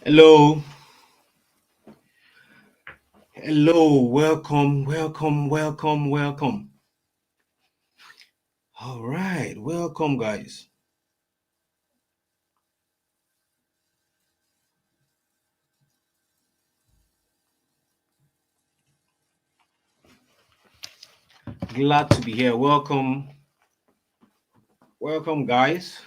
Hello, hello, welcome, welcome, welcome, welcome. All right, welcome, guys. Glad to be here. Welcome, welcome, guys.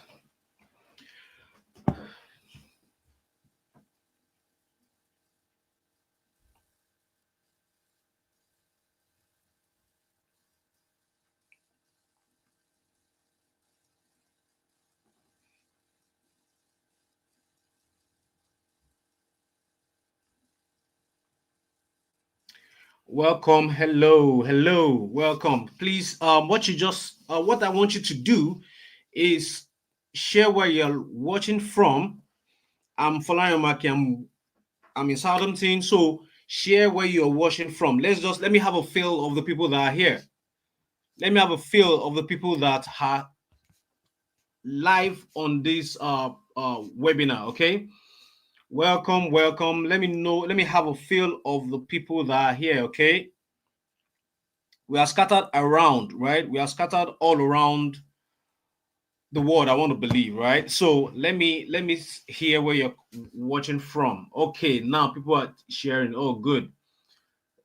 Welcome, hello, hello, welcome. Please, what I want you to do is share where you're watching from. I'm Falayomaki. I'm in Southampton, so share where you're watching from. Let me have a feel of the people that are here. Let me have a feel of the people that are live on this webinar. Okay, welcome, welcome. Let me know, let me have a feel of the people that are here. Okay, we are scattered around, right? We are scattered all around the world, I want to believe, right? So let me hear where you're watching from. Okay, now people are sharing. Oh, good.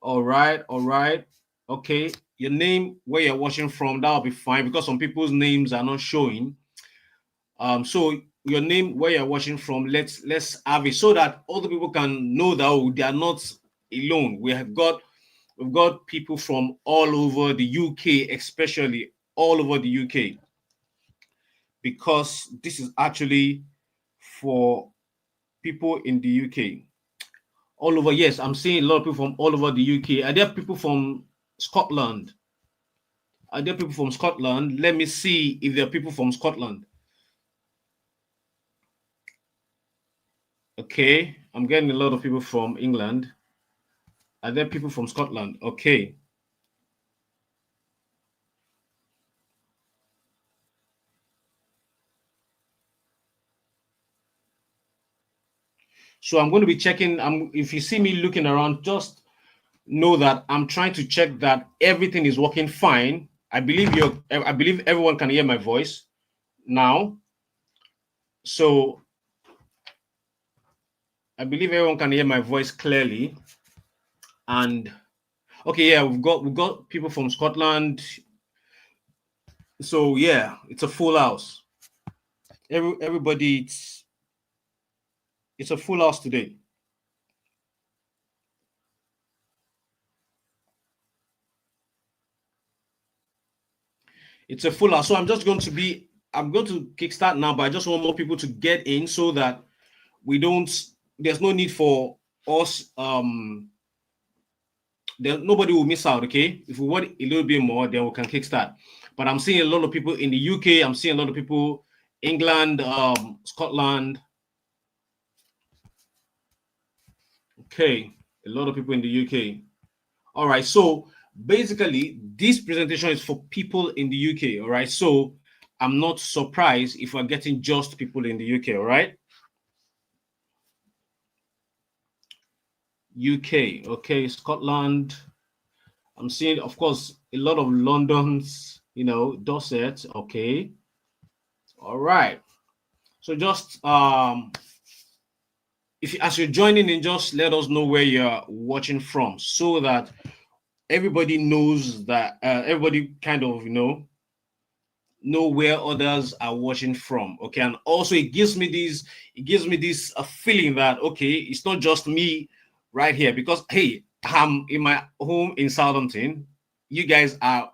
All right, all right. Okay, your name, where you're watching from, that'll be fine because some people's names are not showing. So your name, where you're watching from, let's have it so that other people can know that they are not alone. We've got people from all over the UK, especially all over the UK, because this is actually for people in the UK. All over, yes, I'm seeing a lot of people from all over the UK. Are there people from Scotland? Are there people from Scotland? Let me see if there are people from Scotland. Okay, I'm getting a lot of people from England. Are there people from Scotland? Okay. So I'm going to be checking. If you see me looking around, just know that I'm trying to check that everything is working fine. I believe everyone can hear my voice now. So I believe everyone can hear my voice clearly. And okay, yeah, we've got people from Scotland. So yeah, it's a full house. Everybody, it's a full house today. It's a full house. So I'm going to kickstart now, but I just want more people to get in so that we don't, there's no need for us, nobody will miss out. Okay, if we want a little bit more, then we can kickstart. But I'm seeing a lot of people in the UK. I'm seeing a lot of people England, Scotland. Okay, a lot of people in the UK. All right, so basically this presentation is for people in the UK. All right, so I'm not surprised if we're getting just people in the UK. All right, UK. Okay, Scotland. I'm seeing, of course, a lot of London's, Dorset. Okay. All right. So just if as you're joining in, just let us know where you're watching from, so that everybody knows that everybody kind of know where others are watching from. Okay, and also it gives me this feeling that okay, it's not just me right here, because hey, I'm in my home in Southampton. You guys are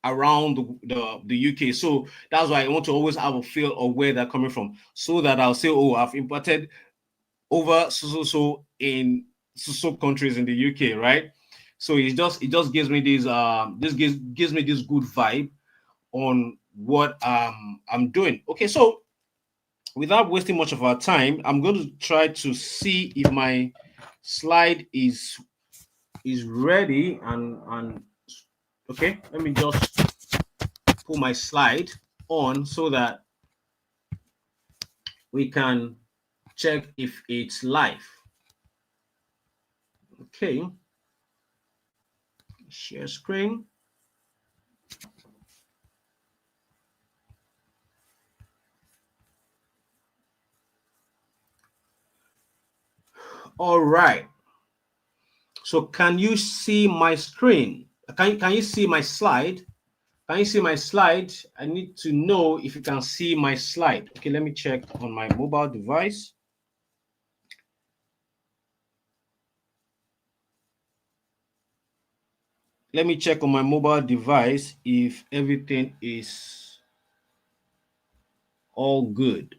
around the UK, so that's why I want to always have a feel of where they're coming from, so that I'll say, oh, I've imported over so in so countries in the UK, right? So it just gives me this gives me this good vibe on what I'm doing. Okay, so without wasting much of our time, I'm going to try to see if my slide is ready, and okay, let me just put my slide on so that we can check if it's live. Okay. Share screen. All right. So can you see my screen? Can you see my slide? Can you see my slide? I need to know if you can see my slide. Okay, let me check on my mobile device. Let me check on my mobile device if everything is all good.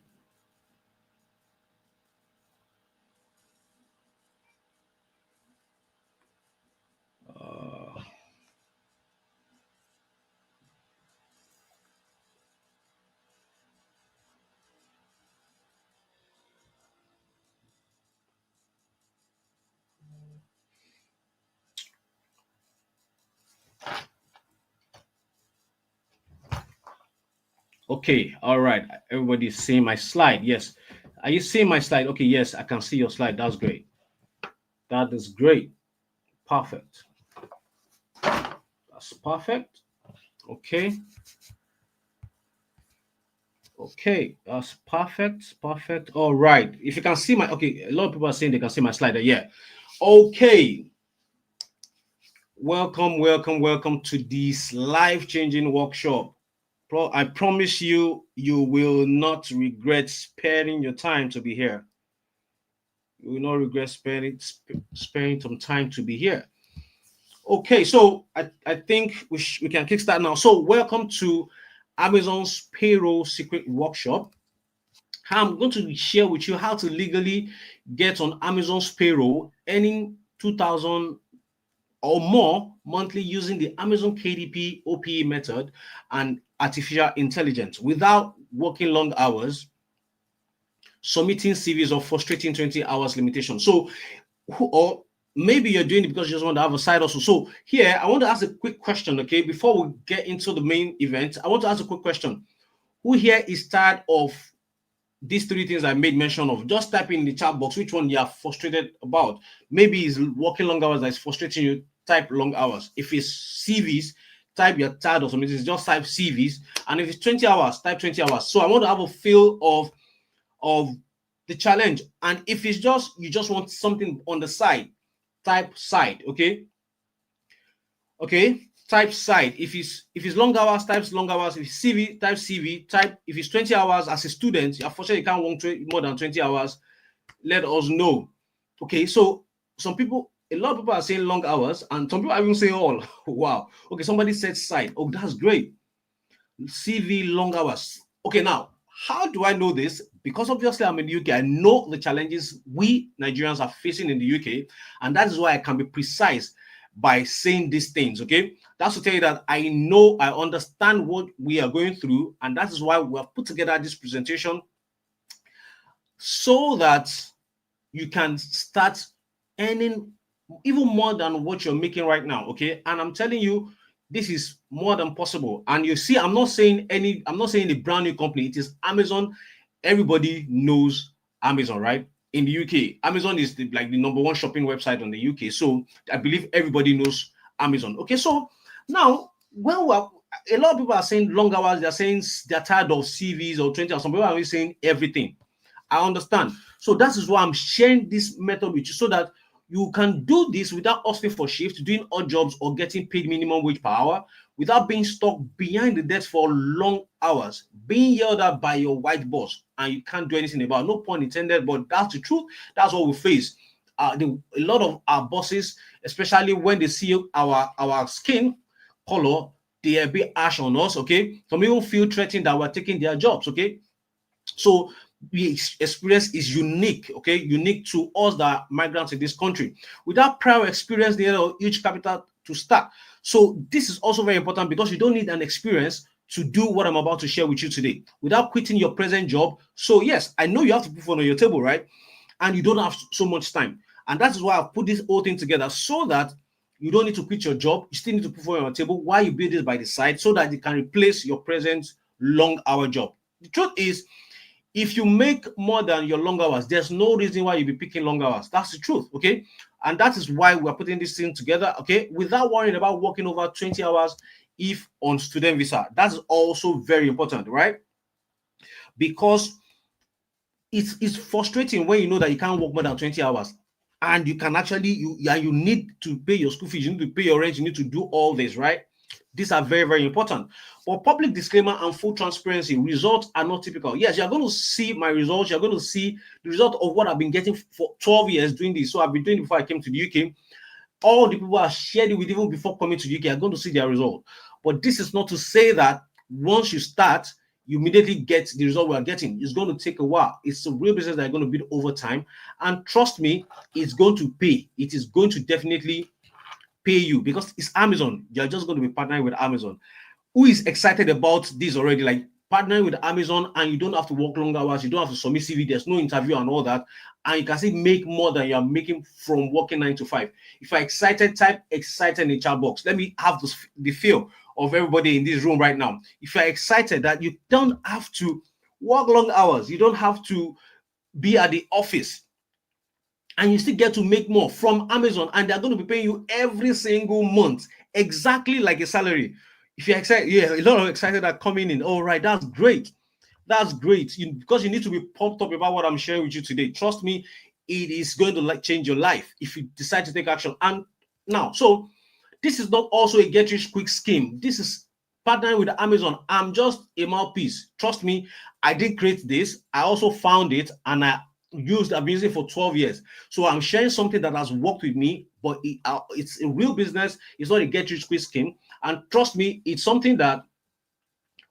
Okay, all right. Everybody's seeing my slide. Yes. Are you seeing my slide? Okay, yes, I can see your slide. That's great. That is great. Perfect. That's perfect. Okay. Okay, that's perfect. Perfect. All right. If you can see my, okay, a lot of people are saying they can see my slide. Yeah. Okay. Welcome, welcome, welcome to this life-changing workshop. I promise you, you will not regret sparing your time to be here. You will not regret sparing some time to be here. Okay, so I think we can kickstart now. So welcome to Amazon's Payroll Secret Workshop. I'm going to share with you how to legally get on Amazon's payroll, earning 2,000 or more monthly using the Amazon KDP O.P.E method and artificial intelligence without working long hours, submitting CVs, or frustrating 20 hours limitation. So, or maybe you're doing it because you just want to have a side hustle. So here, I want to ask a quick question, okay? Before we get into the main event, I want to ask a quick question. Who here is tired of these three things I made mention of? Just type in the chat box which one you are frustrated about. Maybe it's working long hours that is frustrating you. Type long hours. If it's CVs, type you're tired of something. Just type CVs. And if it's 20 hours, type 20 hours. So I want to have a feel of the challenge. And if it's just you just want something on the side, type side. Okay. Okay. Type side. If it's long hours, type long hours. If it's CV, type CV. Type if it's 20 hours as a student, unfortunately you can't work more than 20 hours. Let us know. Okay, so a lot of people are saying long hours, and some people are even saying all. Wow. Okay, somebody said side. Oh, that's great. CV long hours. Okay, now how do I know this? Because obviously I'm in the UK. I know the challenges we Nigerians are facing in the UK, and that is why I can be precise by saying these things. Okay, that's to tell you that I know, I understand what we are going through, and that is why we have put together this presentation so that you can start earning even more than what you're making right now. Okay, and I'm telling you, this is more than possible. And you see, I'm not saying a brand new company. It is Amazon. Everybody knows Amazon, right? In the UK, Amazon is like the number one shopping website on the UK. So I believe everybody knows Amazon. Okay, so now a lot of people are saying long hours. They're saying they're tired of CVs or 20 hours. Some people are really saying everything. I understand. So that is why I'm sharing this method with you so that you can do this without asking for shift, doing odd jobs, or getting paid minimum wage per hour, without being stuck behind the desk for long hours, being yelled at by your white boss, and you can't do anything about it. No pun intended, but that's the truth. That's what we face. A lot of our bosses, especially when they see our skin color, they are a bit harsh on us. Okay, some even feel threatened that we're taking their jobs. Okay, so the experience is unique, okay, unique to us that are migrants in this country without prior experience near a huge capital to start. So this is also very important because you don't need an experience to do what I'm about to share with you today without quitting your present job. So yes, I know you have to put food on your table, right? And you don't have so much time. And that is why I've put this whole thing together so that you don't need to quit your job. You still need to put food on your table while you build this by the side so that you can replace your present long hour job. The truth is, If you make more than your long hours, there's no reason why you'll be picking long hours. That's the truth, okay? And that is why we're putting this thing together, okay? Without worrying about working over 20 hours if on student visa. That's also very important, right? Because it's frustrating when you know that you can't work more than 20 hours and you can actually you need to pay your school fees, you need to pay your rent, you need to do all this, right? These are very, very important. For public disclaimer and full transparency, results are not typical. Yes, you're going to see my results. You're going to see the result of what I've been getting for 12 years doing this. So I've been doing it before I came to the UK. All the people I shared it with even before coming to the UK are going to see their result. But this is not to say that once you start, you immediately get the result we are getting. It's going to take a while. It's a real business that are going to build over time. And trust me, it's going to pay. It is going to definitely pay you because it's Amazon. You're just going to be partnering with Amazon. Who is excited about this already? Like partnering with Amazon and you don't have to work long hours, you don't have to submit CV, there's no interview and all that, and you can still make more than you're making from working 9 to 5. If you're excited, type excited in the chat box. Let me have the feel of everybody in this room right now. If you're excited that you don't have to work long hours, you don't have to be at the office, and you still get to make more from Amazon, and they're going to be paying you every single month, exactly like a salary. If you're excited, yeah, a lot of excited are coming in. All right, that's great. That's great. Because you need to be pumped up about what I'm sharing with you today. Trust me, it is going to change your life if you decide to take action. And now, so this is not also a get rich quick scheme. This is partnering with Amazon. I'm just a mouthpiece. Trust me, I did create this. I also found it and I've been using it for 12 years. So I'm sharing something that has worked with me, but it's a real business. It's not a get rich quick scheme. And trust me, it's something that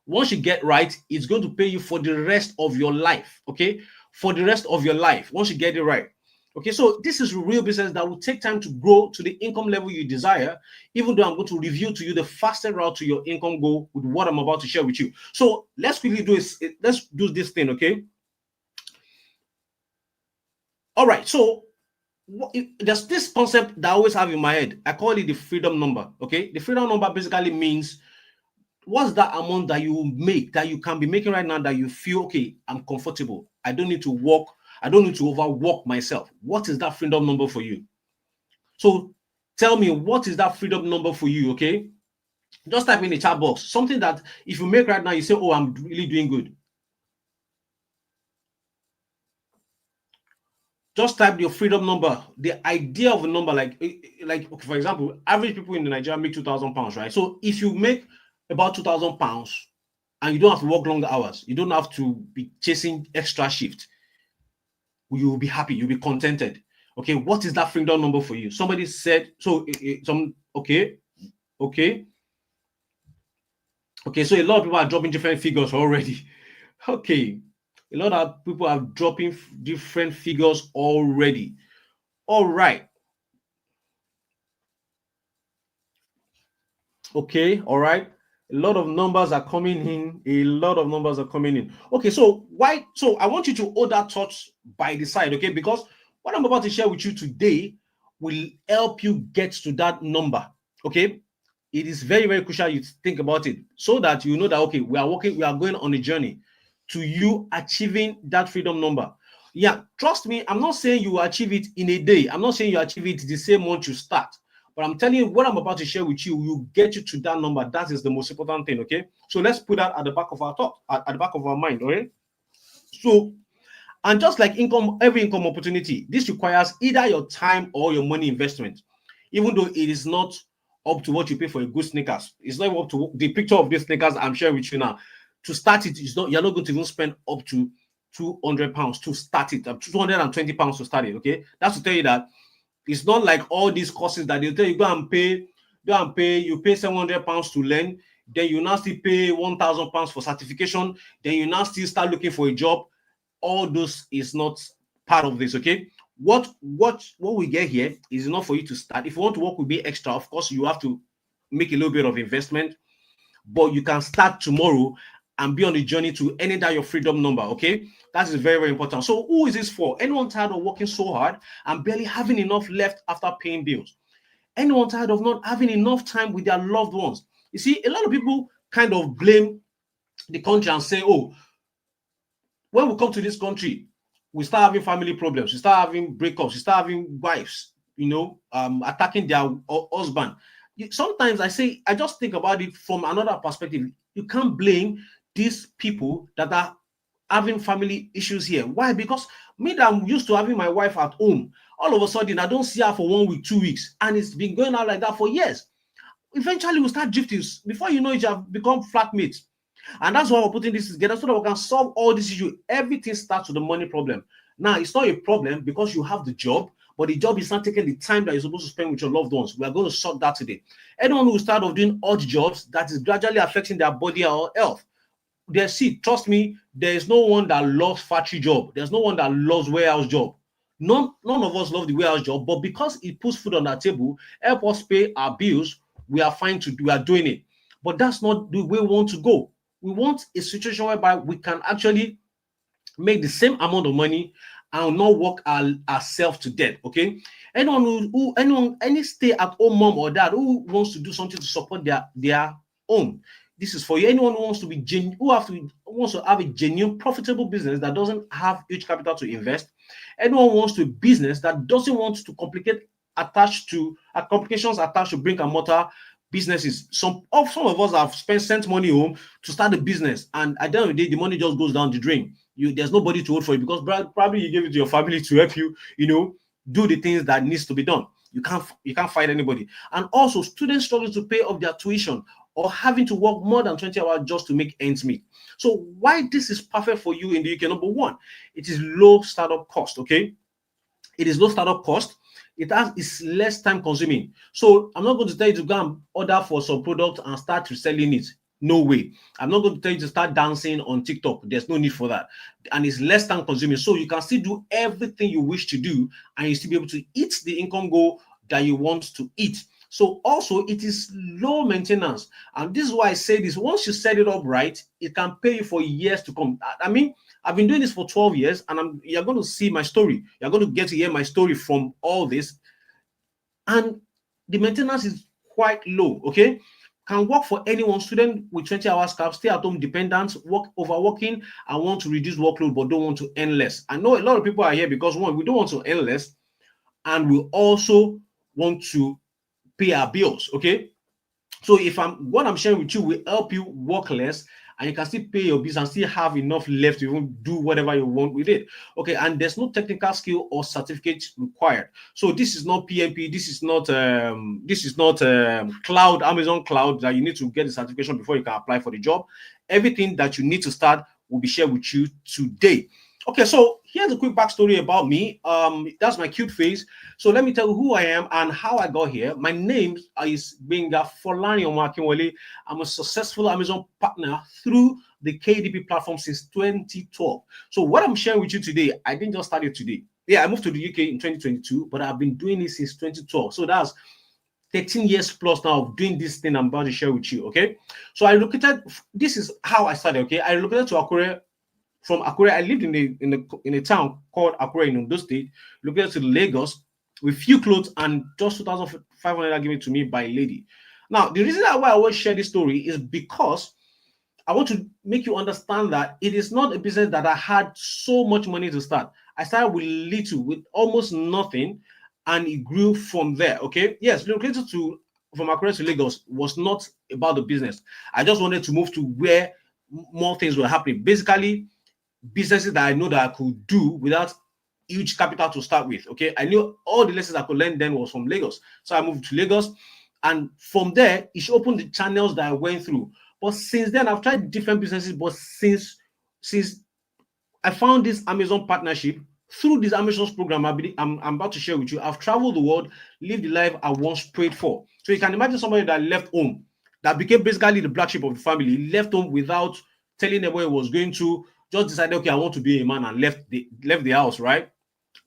once you get right, it's going to pay you for the rest of your life. Okay, for the rest of your life, once you get it right. Okay, so this is a real business that will take time to grow to the income level you desire, even though I'm going to review to you the fastest route to your income goal with what I'm about to share with you. So let's quickly do this. Let's do this thing, okay? All right, so there's this concept that I always have in my head. I call it the freedom number, okay? The freedom number basically means what's that amount that you make, that you can be making right now, that you feel, okay, I'm comfortable. I don't need to work. I don't need to overwork myself. What is that freedom number for you? So tell me, what is that freedom number for you, okay? Just type in the chat box. Something that if you make right now, you say, oh, I'm really doing good. Just type your freedom number, the idea of a number, like okay, for example, average people in Nigeria make £2,000, right? So if you make about £2,000 and you don't have to work longer hours, you don't have to be chasing extra shift, you will be happy, you'll be contented. Okay, what is that freedom number for you? Somebody said, so okay. So a lot of people are dropping different figures already. Okay, a lot of people are dropping different figures already. All right. Okay, all right. A lot of numbers are coming in. A lot of numbers are coming in. Okay, so why? So I want you to hold that thought by the side, okay? Because what I'm about to share with you today will help you get to that number, okay? It is very, very crucial you think about it so that you know that, okay, we are going on a journey to you achieving that freedom number. Yeah, trust me, I'm not saying you will achieve it in a day. I'm not saying you achieve it the same month you start. But I'm telling you, what I'm about to share with you will get you to that number. That is the most important thing, okay? So let's put that at the back of our thought, at the back of our mind, okay? So, and just like every income opportunity, this requires either your time or your money investment. Even though it is not up to what you pay for a good sneakers, it's not up to the picture of these sneakers I'm sharing with you now. To start it, you're not going to even spend up to £200 to start it, £220 to start it, okay? That's to tell you that it's not like all these courses that they tell you go and pay, you pay £700 to learn, then you now still pay £1,000 for certification, then you now still start looking for a job. All those is not part of this, okay? What we get here is enough for you to start. If you want to work with me extra, of course, you have to make a little bit of investment, but you can start tomorrow and be on the journey to any that your freedom number, okay? That is very, very important. So who is this for? Anyone tired of working so hard and barely having enough left after paying bills? Anyone tired of not having enough time with their loved ones? You see, a lot of people kind of blame the country and say, oh, When we come to this country, we start having family problems, we start having breakups, we start having wives, attacking their husband. Sometimes I say, I just think about it from another perspective. You can't blame these people that are having family issues here. Why? Because me that I'm used to having my wife at home, all of a sudden I don't see her for 1 week, 2 weeks, and it's been going on like that for years. Eventually, we start drifting. Before you know it, you have become flatmates. And that's why we're putting this together so that we can solve all these issues. Everything starts with the money problem. Now, it's not a problem because you have the job, but the job is not taking the time that you're supposed to spend with your loved ones. We are going to sort that today. Anyone who start off doing odd jobs that is gradually affecting their body or health, trust me, there is no one that loves factory job. There's no one that loves warehouse job. None of us love the warehouse job, but because it puts food on our table, help us pay our bills, we are fine to do, we are doing it. But that's not the way we want to go. We want a situation whereby we can actually make the same amount of money and not work ourselves to death. Okay. Any stay-at-home mom or dad who wants to do something to support their home, this is for you. Anyone who wants to be wants to have a genuine profitable business that doesn't have huge capital to invest. Anyone wants to a business that doesn't want to complications attached to brick and mortar businesses. Some of us have sent money home to start a business, and at the end of the day, the money just goes down the drain. There's nobody to hold for you because probably you gave it to your family to help you, do the things that needs to be done. You can't fight anybody. And also, students struggling to pay off their tuition or having to work more than 20 hours just to make ends meet. So why this is perfect for you in the UK? Number one, it is low startup cost. Okay, it is low startup cost. It's less time consuming. So I'm not going to tell you to go and order for some product and start reselling it. No way. I'm not going to tell you to start dancing on TikTok. There's no need for that. And it's less time consuming. So you can still do everything you wish to do and you still be able to eat the income goal that you want to eat. So also it is low maintenance. And this is why I say this. Once you set it up right, it can pay you for years to come. I mean, I've been doing this for 12 years and you're going to see my story. You're going to get to hear my story from all this. And the maintenance is quite low, okay? Can work for anyone, student with 20 hours cap, stay at home dependents, overworking and want to reduce workload but don't want to earn less. I know a lot of people are here because one, we don't want to earn less and we also want to pay our bills, okay? So what I'm sharing with you will help you work less and you can still pay your bills and still have enough left to even do whatever you want with it. Okay, and there's no technical skill or certificate required. So this is not PMP, this is not cloud, Amazon cloud that you need to get the certification before you can apply for the job. Everything that you need to start will be shared with you today. Okay, so here's a quick backstory about me. That's my cute face. So let me tell you who I am and how I got here. My name is Benga Folani Omakinwale. I'm a successful Amazon partner through the KDP platform since 2012. So what I'm sharing with you today, I didn't just start it today. Yeah, I moved to the UK in 2022, but I've been doing it since 2012. So that's 13 years plus now of doing this thing I'm about to share with you, okay? So this is how I started, okay? I relocated to Akure. From Akure, I lived in a town called Akure in Ondo State, located to Lagos, with few clothes and just 2,500 given to me by a lady. Now, the reason why I always share this story is because I want to make you understand that it is not a business that I had so much money to start. I started with little, with almost nothing, and it grew from there. Okay, yes, relocated from Akure to Lagos was not about the business. I just wanted to move to where more things were happening. Basically, businesses that I know that I could do without huge capital to start with. Okay, I knew all the lessons I could learn then was from Lagos, so I moved to Lagos, and from there it opened the channels that I went through. But since then, I've tried different businesses. But since I found this Amazon partnership through this Amazon's program, I'm about to share with you. I've traveled the world, lived the life I once prayed for. So you can imagine somebody that left home, that became basically the black sheep of the family. He left home without telling them where he was going to. Just decided, okay, I want to be a man, and left the house, right?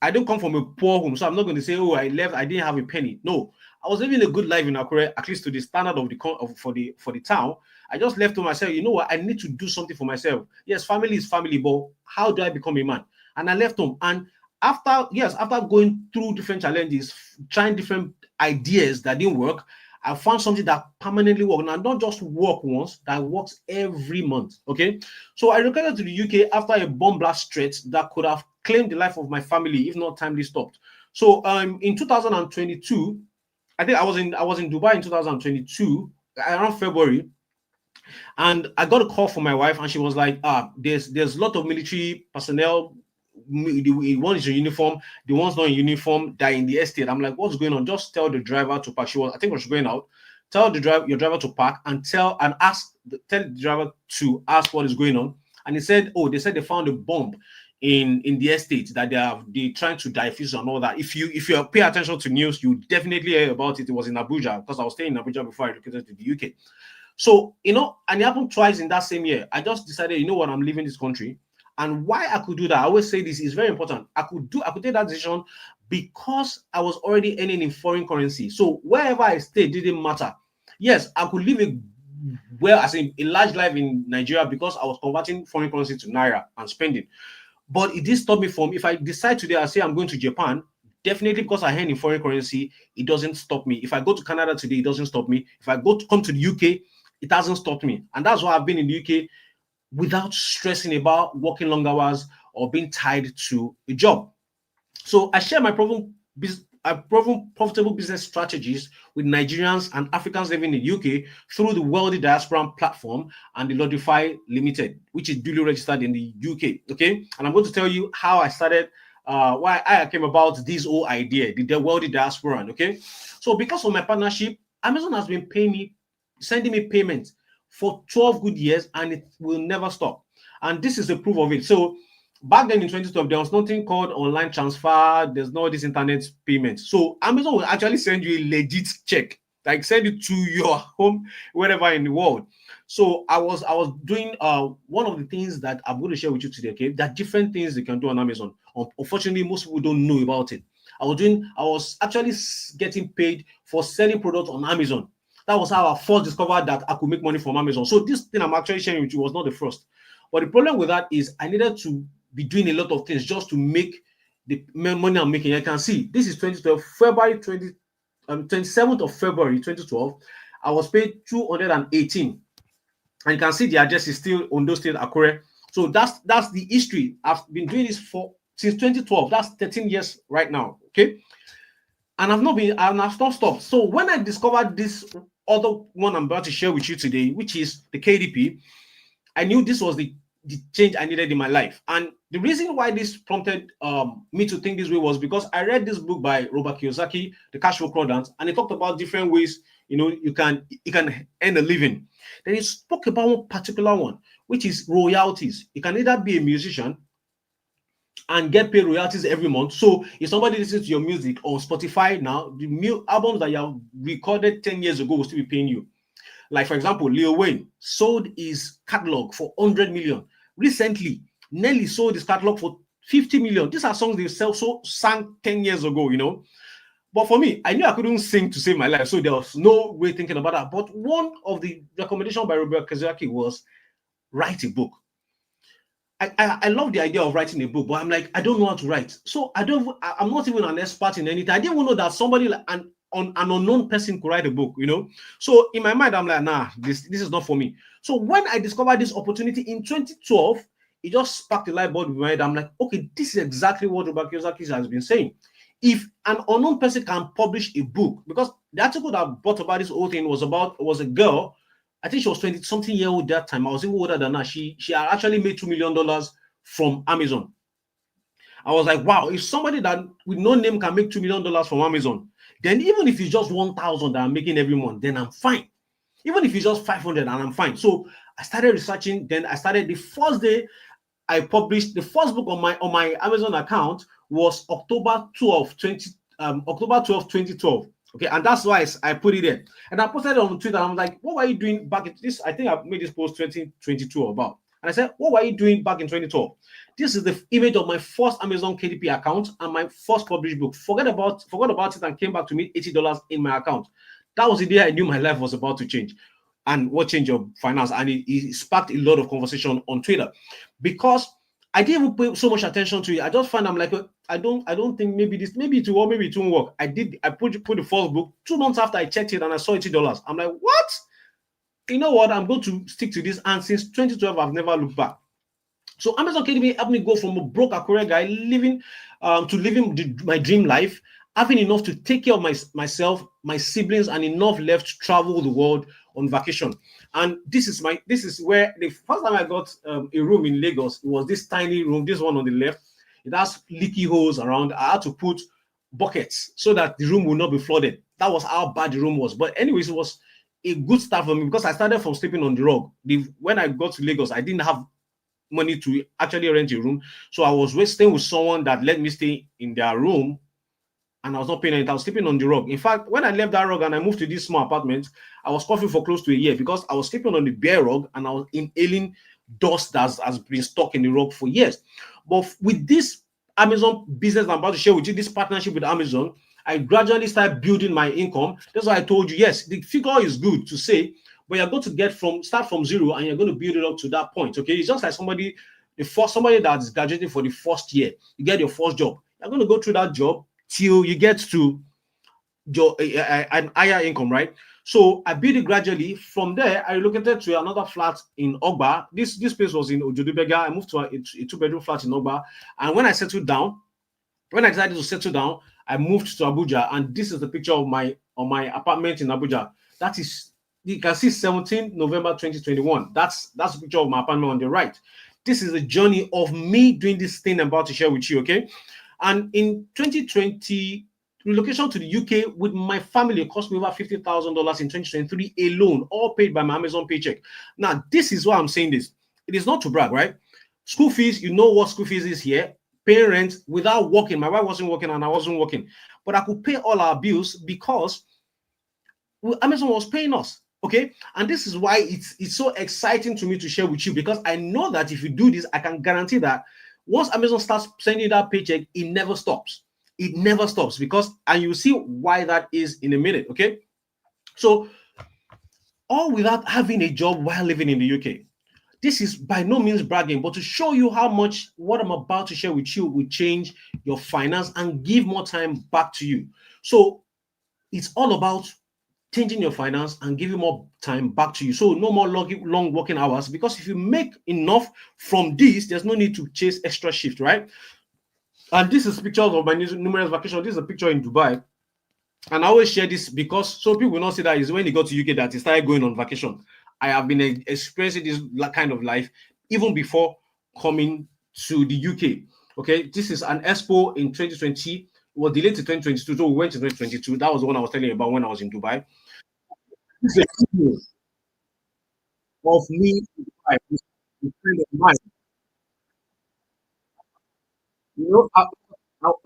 I don't come from a poor home, so I'm not going to say, oh, I left, I didn't have a penny. No, I was living a good life in Akure, at least to the standard of for the town. I just left to myself, you know what, I need to do something for myself. Yes, family is family, but how do I become a man? And I left home. And after going through different challenges, trying different ideas that didn't work, I found something that permanently works, and not just work once, that works every month. Okay, so I relocated to the UK after a bomb blast threat that could have claimed the life of my family if not timely stopped. So in 2022, I think I was in Dubai in 2022 around February, and I got a call from my wife, and she was like, there's a lot of military personnel. The one is in uniform, the one's not in uniform, that in the estate. I'm like, what's going on? Just tell the driver to park. I think, was going out. Tell your driver to park, and tell the driver to ask what is going on. And he said, oh, they said they found a bomb in the estate that they trying to diffuse and all that. If you pay attention to news, you definitely hear about it. It was in Abuja, because I was staying in Abuja before I relocated to the UK. So, and it happened twice in that same year. I just decided, you know what, I'm leaving this country. And why I could do that, I always say this is very important. I could take that decision because I was already earning in foreign currency. So wherever I stayed didn't matter. Yes, I could live a large life in Nigeria because I was converting foreign currency to naira and spending. But it did stop me from, if I decide today, I say I'm going to Japan, definitely because I earn in foreign currency, it doesn't stop me. If I go to Canada today, it doesn't stop me. If I come to the UK, it hasn't stopped me. And that's why I've been in the UK without stressing about working long hours or being tied to a job. So I share my proven profitable business strategies with Nigerians and Africans living in the UK through the Wealthy Diaspora platform and the Lodify Limited, which is duly registered in the UK. Okay, and I'm going to tell you how I started, why I came about this whole idea, the Wealthy Diaspora. Okay, so because of my partnership, Amazon has been sending me payments for 12 good years, and it will never stop. And this is the proof of it. So back then in 2012, there was nothing called online transfer. There's no this internet payment. So Amazon will actually send you a legit check, like send it to your home, wherever in the world. So I was doing one of the things that I'm going to share with you today. Okay, there are different things you can do on Amazon. Unfortunately, most people don't know about it. I was actually getting paid for selling products on Amazon. That was how I first discovered that I could make money from Amazon. So this thing I'm actually sharing with you was not the first. But the problem with that is I needed to be doing a lot of things just to make the money I'm making. I can see this is 2012, 27th of February 2012. I was paid 218. And you can see the address is still Ondo State, Akure. So that's the history. I've been doing this since 2012. That's 13 years right now. Okay. And I've not stopped. So when I discovered this other one I'm about to share with you today, which is the KDP, I knew this was the change I needed in my life. And the reason why this prompted me to think this way was because I read this book by Robert Kiyosaki, The Cash Flow Quadrant, and he talked about different ways you can earn a living. Then he spoke about one particular one, which is royalties. You can either be a musician and get paid royalties every month. So if somebody listens to your music on Spotify now, the albums that you have recorded 10 years ago will still be paying you. Like, for example, Lil Wayne sold his catalog for 100 million. Recently, Nelly sold his catalog for 50 million. These are songs they sang 10 years ago. But for me, I knew I couldn't sing to save my life, so there was no way thinking about that. But one of the recommendations by Robert Kiyosaki was write a book. I love the idea of writing a book, but I'm like, I don't know how to write. So I'm not even an expert in anything. I didn't even know that somebody an unknown person could write a book, So in my mind, I'm like, nah, this is not for me. So when I discovered this opportunity in 2012, it just sparked a light bulb in my head. I'm like, okay, this is exactly what Robert Kiyosaki has been saying. If an unknown person can publish a book, because the article that brought about this whole thing was a girl. I think she was 20-something year old that time. I was even older than her. She had actually made $2 million from Amazon. I was like, wow, if somebody that with no name can make $2 million from Amazon, then even if it's just 1,000 that I'm making every month, then I'm fine. Even if it's just 500 and I'm fine. So I started researching. Then I started the first day I published the first book on my Amazon account was October 12, 2012. Okay, and that's why I put it there. And I posted it on Twitter. I'm like, what were you doing back in this? I think I made this post 2022 about. And I said, what were you doing back in 2012? This is the image of my first Amazon KDP account and my first published book. Forgot about it and came back to me $80 in my account. That was the day I knew my life was about to change. And what changed your finance? And it sparked a lot of conversation on Twitter. Because I didn't even pay so much attention to it. I just found I'm like, I don't think maybe it will work, maybe it won't work. I put the first book 2 months after I checked it and I saw $80. I'm like, what? You know what? I'm going to stick to this. And since 2012, I've never looked back. So Amazon Academy helped me go from a broke Akure guy living to living my dream life, having enough to take care of myself, my siblings, and enough left to travel the world on vacation. And this is where the first time I got a room in Lagos, it was this tiny room, this one on the left. It has leaky holes around. I had to put buckets so that the room will not be flooded. That was how bad the room was. But anyways, it was a good start for me because I started from sleeping on the rug. When I got to Lagos, I didn't have money to actually rent a room. So I was staying with someone that let me stay in their room, and I was not paying it. I was sleeping on the rug. In fact, when I left that rug and I moved to this small apartment, I was coughing for close to a year because I was sleeping on the bare rug and I was inhaling dust that has been stuck in the rug for years. But with this Amazon business I'm about to share with you, this partnership with Amazon, I gradually started building my income. That's why I told you, yes, the figure is good to say, but you're going to start from zero and you're going to build it up to that point. Okay, it's just like somebody that is graduating for the first year. You get your first job. You're going to go through that job till you get to your an higher income, right? So I built it gradually. From there, I relocated to another flat in Ogba. This place was in Ojodubega. I moved to a 2-bedroom flat in Ogba. And when I decided to settle down, I moved to Abuja. And this is the picture of my apartment in Abuja. That is, you can see 17 November 2021. That's the picture of my apartment on the right. This is the journey of me doing this thing I'm about to share with you, okay? And in 2020, relocation to the UK with my family cost me over $50,000 in 2023 alone, all paid by my Amazon paycheck. Now, this is why I'm saying this. It is not to brag, right? School fees, you know what school fees is here. Paying rent without working. My wife wasn't working and I wasn't working. But I could pay all our bills because Amazon was paying us. Okay, and this is why it's so exciting to me to share with you, because I know that if you do this, I can guarantee that once Amazon starts sending that paycheck, it never stops. It never stops, because, and you'll see why that is in a minute. Okay, so all without having a job while living in the UK. This is by no means bragging, but to show you how much what I'm about to share with you will change your finance and give more time back to you. So it's all about changing your finance and giving more time back to you. So no more long working hours, because if you make enough from this, there's no need to chase extra shift, right? And this is pictures of my numerous vacations. This is a picture in Dubai. And I always share this because so people will not see that is when you go to UK that he started going on vacation. I have been experiencing this kind of life even before coming to the UK. Okay, this is an expo in 2020. It was delayed to 2022, so we went to 2022. That was the one I was telling you about when I was in Dubai. This is a video of me in Dubai. This is a friend of mine. You know, I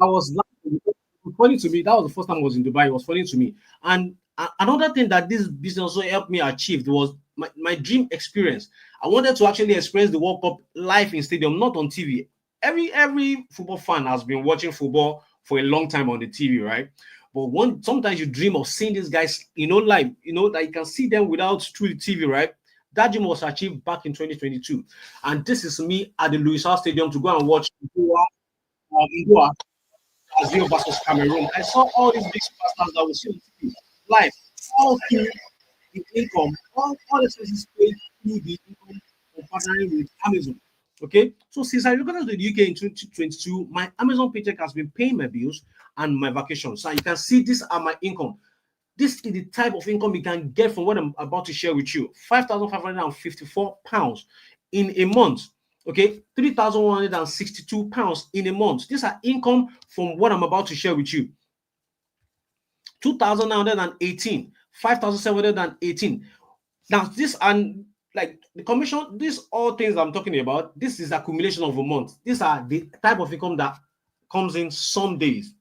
was laughing. It was funny to me. That was the first time I was in Dubai. It was funny to me. And another thing that this business also helped me achieve was my dream experience. I wanted to actually experience the World Cup live in stadium, not on TV. Every football fan has been watching football for a long time on the TV, right? But sometimes you dream of seeing these guys, live, that you can see them without through the TV, right? That dream was achieved back in 2022. And this is me at the Louis Hart Stadium to go and watch Goa, Brazil versus Cameroon. I saw all these big superstars that was live, all through the income, all the expenses paid through the income of partnering with Amazon. Okay, so since I relocated to the UK in 2022, my Amazon paycheck has been paying my bills and my vacations. So you can see these are my income. This is the type of income you can get from what I'm about to share with you. £5,554 in a month. Okay, £3,162 in a month. These are income from what I'm about to share with you. 2,918, 5,718. Now, this and like the commission, these all things I'm talking about, this is accumulation of a month. These are the type of income that comes in some days.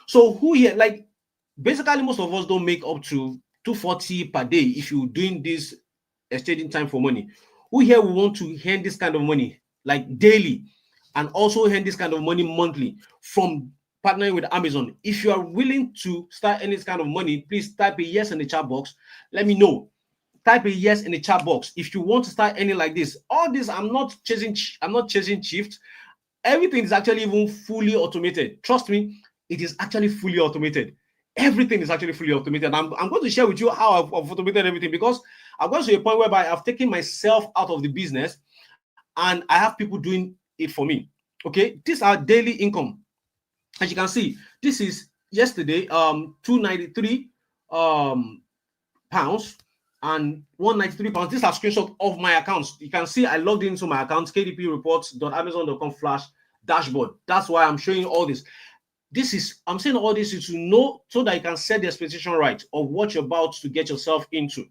So who here, like basically most of us don't make up to 240 per day if you're doing this exchanging time for money. Who here will want to earn this kind of money like daily and also earn this kind of money monthly from partnering with Amazon? If you are willing to start earning this kind of money, please type a yes in the chat box. Let me know. Type a yes in the chat box if you want to start earning like this. All this, I'm not chasing shift. everything is actually even fully automated. Trust me, it is actually fully automated. Everything is actually fully automated. I'm going to share with you how I've automated everything, because I've got to a point whereby I've taken myself out of the business and I have people doing it for me. Okay, these are daily income. As you can see, this is yesterday, 293 pounds and 193 pounds. These are screenshots of my accounts. You can see I logged into my account, kdpreports.amazon.com/dashboard. That's why I'm showing you all this. I'm saying all this is to know, so that you can set the expectation right of what you're about to get yourself into.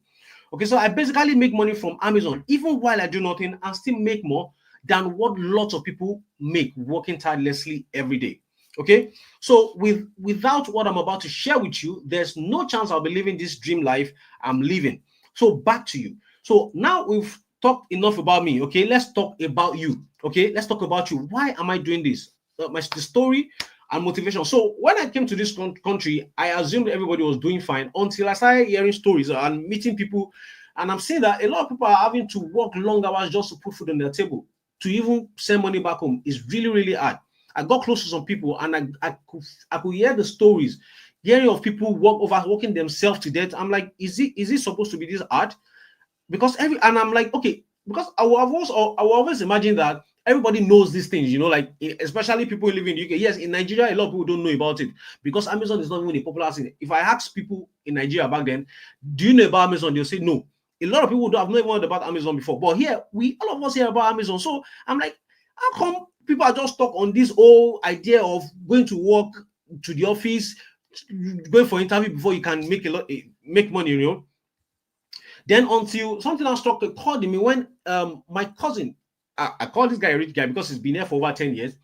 Okay, so I basically make money from Amazon even while I do nothing, and still make more than what lots of people make working tirelessly every day. Okay, so without what I'm about to share with you, there's no chance I'll be living this dream life I'm living. So back to you. So now we've talked enough about me. Okay, let's talk about you. Okay, let's talk about you. Why am I doing this? The story and motivation. So when I came to this country, I assumed everybody was doing fine until I started hearing stories and meeting people. And I'm seeing that a lot of people are having to work long hours just to put food on their table. To even send money back home is really, really hard. I got close to some people, and I could hear the stories, hearing of people overworking themselves to death. I'm like, is it supposed to be this hard? Because and I'm like, okay, because I will always imagine that everybody knows these things, like especially people who live in the UK. Yes, in Nigeria, a lot of people don't know about it because Amazon is not even a popular thing. If I ask people in Nigeria back then, do you know about Amazon? They'll say no. A lot of people have not even heard about Amazon before. But here, all of us hear about Amazon. So I'm like, how come people are just stuck on this whole idea of going to work to the office, going for interview before you can make money? Then until something else struck a chord in me when my cousin, I call this guy a rich guy because he's been here for over 10 years,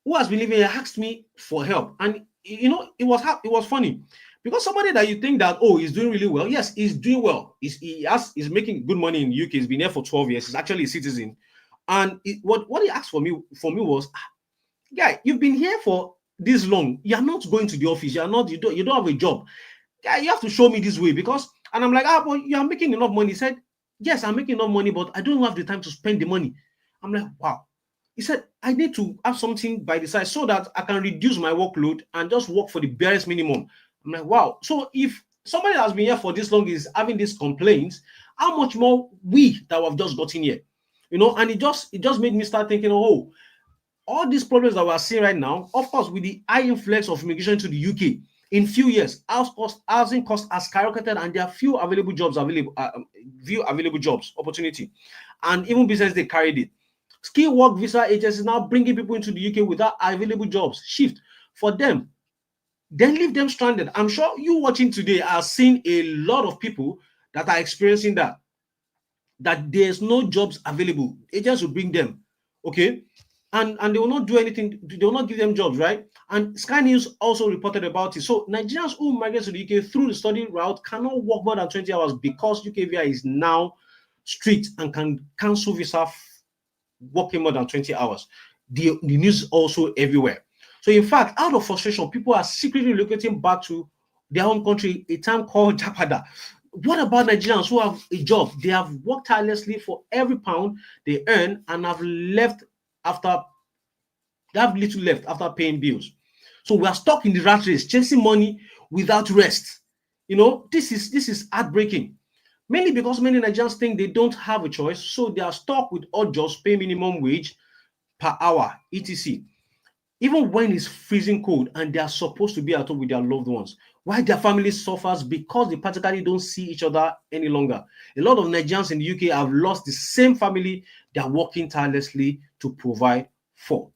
who has been living here, asked me for help. And it was funny because somebody that you think that, oh, he's doing really well. Yes, he's doing well. He's making good money in the UK. He's been here for 12 years. He's actually a citizen. And what he asked for me was, guy, you've been here for this long. You're not going to the office. You don't have a job. Guy, you have to show me this way because. And I'm like, but you are making enough money. He said, yes, I'm making enough money, but I don't have the time to spend the money. I'm like, wow. He said, I need to have something by the side so that I can reduce my workload and just work for the barest minimum. I'm like, wow. So if somebody that has been here for this long is having these complaints, how much more we that have just gotten here? And it just made me start thinking, oh, all these problems that we're seeing right now, of course, with the high influx of immigration to the UK, in few years, housing costs has skyrocketed, and there are few available jobs opportunity, and even business they carried it. Skill work visa agencies now bringing people into the UK without available jobs. Shift for them, then leave them stranded. I'm sure you watching today are seeing a lot of people that are experiencing that there's no jobs available. Agents will bring them, okay, and they will not do anything. They will not give them jobs, right? And Sky News also reported about it. So Nigerians who migrate to the UK through the study route cannot work more than 20 hours because UK visa is now strict and can cancel visa working more than 20 hours. The news is also everywhere. So in fact, out of frustration, people are secretly relocating back to their home country, a town called Japada. What about Nigerians who have a job? They have worked tirelessly for every pound they earn and have little left after paying bills. So we are stuck in the rat race, chasing money without rest. This is heartbreaking. Mainly because many Nigerians think they don't have a choice, so they are stuck with odd jobs, pay minimum wage per hour, etc. Even when it's freezing cold and they are supposed to be at home with their loved ones, why their family suffers because they practically don't see each other any longer. A lot of Nigerians in the UK have lost the same family they are working tirelessly to provide for.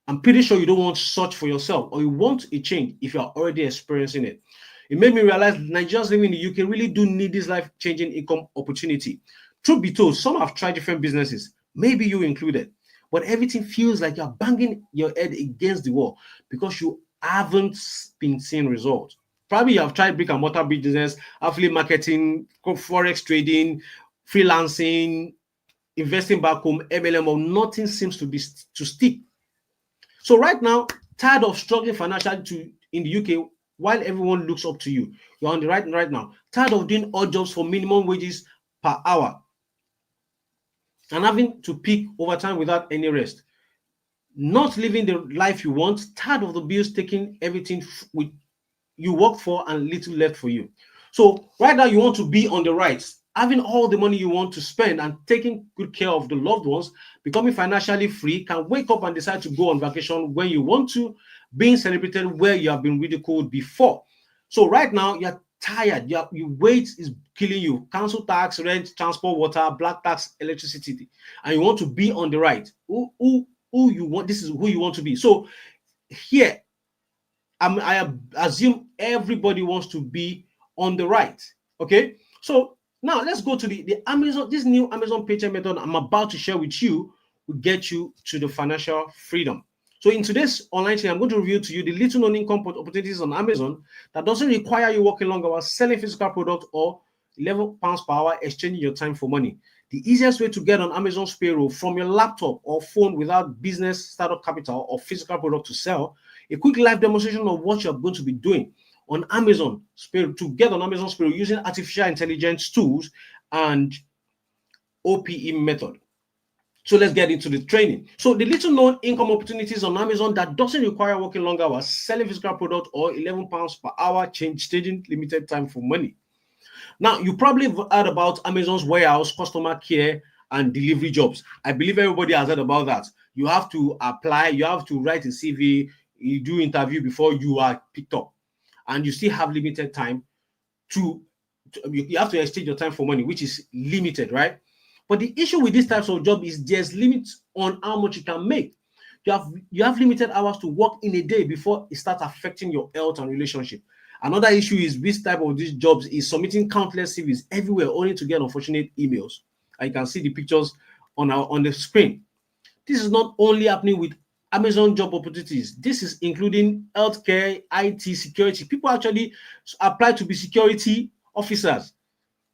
I'm pretty sure you don't want such for yourself, or you want a change if you are already experiencing it. It made me realize Nigerians living in the UK really do need this life-changing income opportunity. Truth be told, some have tried different businesses, maybe you included, but everything feels like you're banging your head against the wall because you haven't been seeing results. Probably you have tried brick and mortar business, affiliate marketing, forex trading, freelancing, investing back home, MLM, or nothing seems to stick. So right now, tired of struggling financially in the UK while everyone looks up to you. You're on the right now. Tired of doing odd jobs for minimum wages per hour and having to peak overtime without any rest. not living the life you want, tired of the bills taking everything with you worked for and little left for you. So right now you want to be on the right, having all the money you want to spend and taking good care of the loved ones, becoming financially free, can wake up and decide to go on vacation when you want to, being celebrated where you have been ridiculed before. So right now you're tired, your weight is killing you, council tax, rent, transport, water, black tax, electricity, and you want to be on the right. Who you want, this is who you want to be. So here I assume everybody wants to be on the right. Okay, so now let's go to the Amazon. This new Amazon paycheck method I'm about to share with you will get you to the financial freedom. So in today's online training, I'm going to reveal to you the little known income opportunities on Amazon that doesn't require you working long hours, selling physical product, or £11 per hour, exchanging your time for money. The easiest way to get on Amazon's payroll from your laptop or phone without business startup capital or physical product to sell. A quick live demonstration of what you're going to be doing on Amazon to get on Amazon's payroll using artificial intelligence tools and O.P.E method. So let's get into the training. So the little known income opportunities on Amazon that doesn't require working long hours, selling physical product, or £11 per hour, changing limited time for money. Now, you probably have heard about Amazon's warehouse, customer care, and delivery jobs. I believe everybody has heard about that. You have to apply, you have to write a CV, you do interview before you are picked up, and you still have limited time you have to exchange your time for money, which is limited, right? But the issue with these types of job is there's limits on how much you can make. You have limited hours to work in a day before it starts affecting your health and relationship. Another issue is this type of these jobs is submitting countless CVs everywhere only to get unfortunate emails. And you can see the pictures on the screen. This is not only happening with Amazon job opportunities. This is including healthcare, IT, security. People actually apply to be security officers,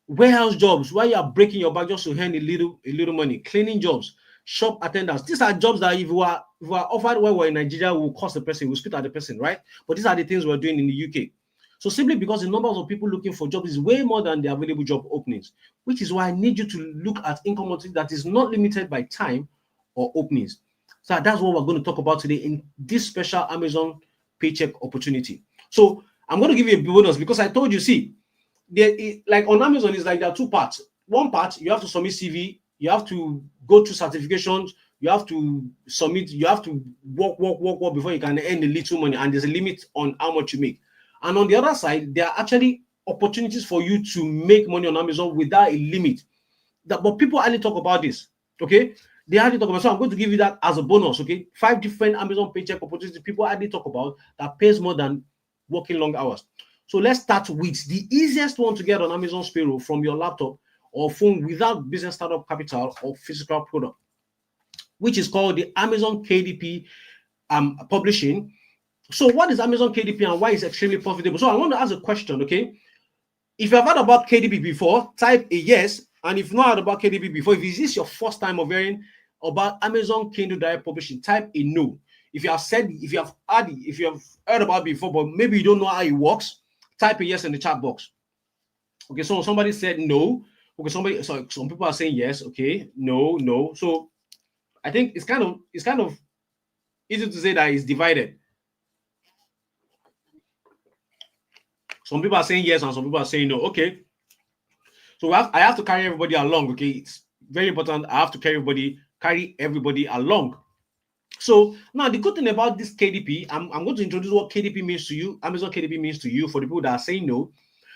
warehouse jobs where you are breaking your back just to earn a little money, cleaning jobs, shop attendants. These are jobs that if we are offered while we're in Nigeria, we'll cost the person, we'll spit at the person, right? But these are the things we're doing in the UK. So simply because the numbers of people looking for jobs is way more than the available job openings, which is why I need you to look at income opportunity that is not limited by time or openings. So that's what we're going to talk about today in this special Amazon paycheck opportunity. So I'm going to give you a bonus because I told you, see, like on Amazon, it's like there are two parts. One part, you have to submit CV, you have to go through certifications, you have to submit, you have to work before you can earn a little money, and there's a limit on how much you make. And on the other side, there are actually opportunities for you to make money on Amazon without a limit. But people hardly talk about this, okay? They hardly talk about. So I'm going to give you that as a bonus, okay? 5 different Amazon paycheck opportunities people hardly talk about that pays more than working long hours. So let's start with the easiest one to get on Amazon's payroll from your laptop or phone without business startup capital or physical product, which is called the Amazon KDP publishing. So what is Amazon KDP and why is it extremely profitable? So I want to ask a question, okay? If you've heard about KDP before, type a yes. And if you've not heard about KDP before, if this is your first time of hearing about Amazon Kindle Direct Publishing, type a no. If you have heard about it before, but maybe you don't know how it works, type a yes in the chat box. Okay, so somebody said no. Okay, some people are saying yes. Okay, no. So I think it's kind of easy to say that it's divided. Some people are saying yes and some people are saying no. Okay. So I have to carry everybody along. Okay. It's very important. I have to carry everybody along. So now the good thing about this KDP, I'm going to introduce what KDP means to you, Amazon KDP means to you for the people that are saying no.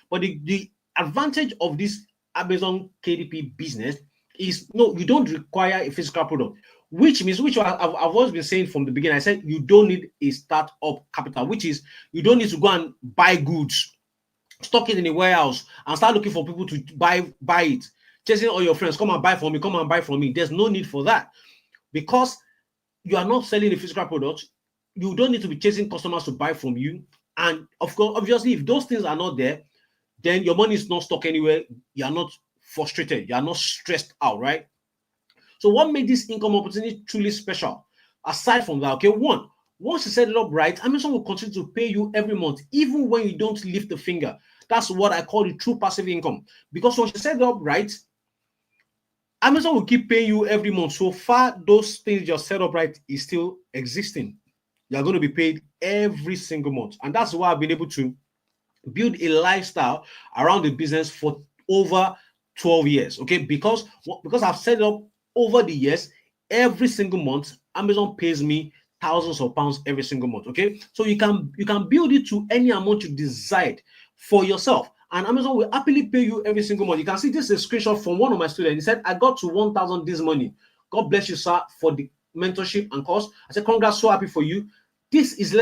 But the advantage of this Amazon KDP business is no, you don't require a physical product, which I've always been saying from the beginning. I said you don't need a startup capital, which is you don't need to go and buy goods, stock it in a warehouse, and start looking for people to buy it. Chasing all your friends, come and buy from me. There's no need for that because you are not selling a physical product. You don't need to be chasing customers to buy from you. And of course, obviously, if those things are not there, then your money is not stuck anywhere. You are not frustrated. You are not stressed out, right? So what made this income opportunity truly special? Aside from that, okay, once you set it up right, Amazon will continue to pay you every month, even when you don't lift a finger. That's what I call the true passive income. Because once you set it up right, Amazon will keep paying you every month. So far, those things you're set up right is still existing. You're going to be paid every single month. And that's why I've been able to build a lifestyle around the business for over 12 years. Okay, because I've set it up over the years, every single month Amazon pays me thousands of pounds every single month. Okay, so you can build it to any amount you decide for yourself, and Amazon will happily pay you every single month. You can see this is a screenshot from one of my students. He said, I got to 1,000 this morning. God bless you, sir, for the mentorship and course. I said, congrats, so happy for you. This is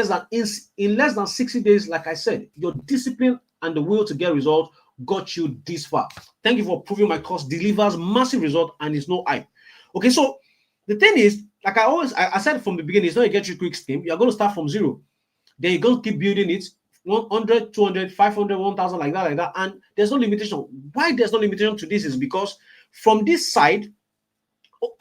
in less than 60 days. Like I said, your discipline and the will to get results got you this far. Thank you for proving my course delivers massive result and it's no hype. Okay, so the thing is, like I said from the beginning, it's not a get you quick scheme. You're going to start from zero. Then you're going to keep building it 100, 200, 500, 1,000, like that. And there's no limitation. Why there's no limitation to this is because from this side,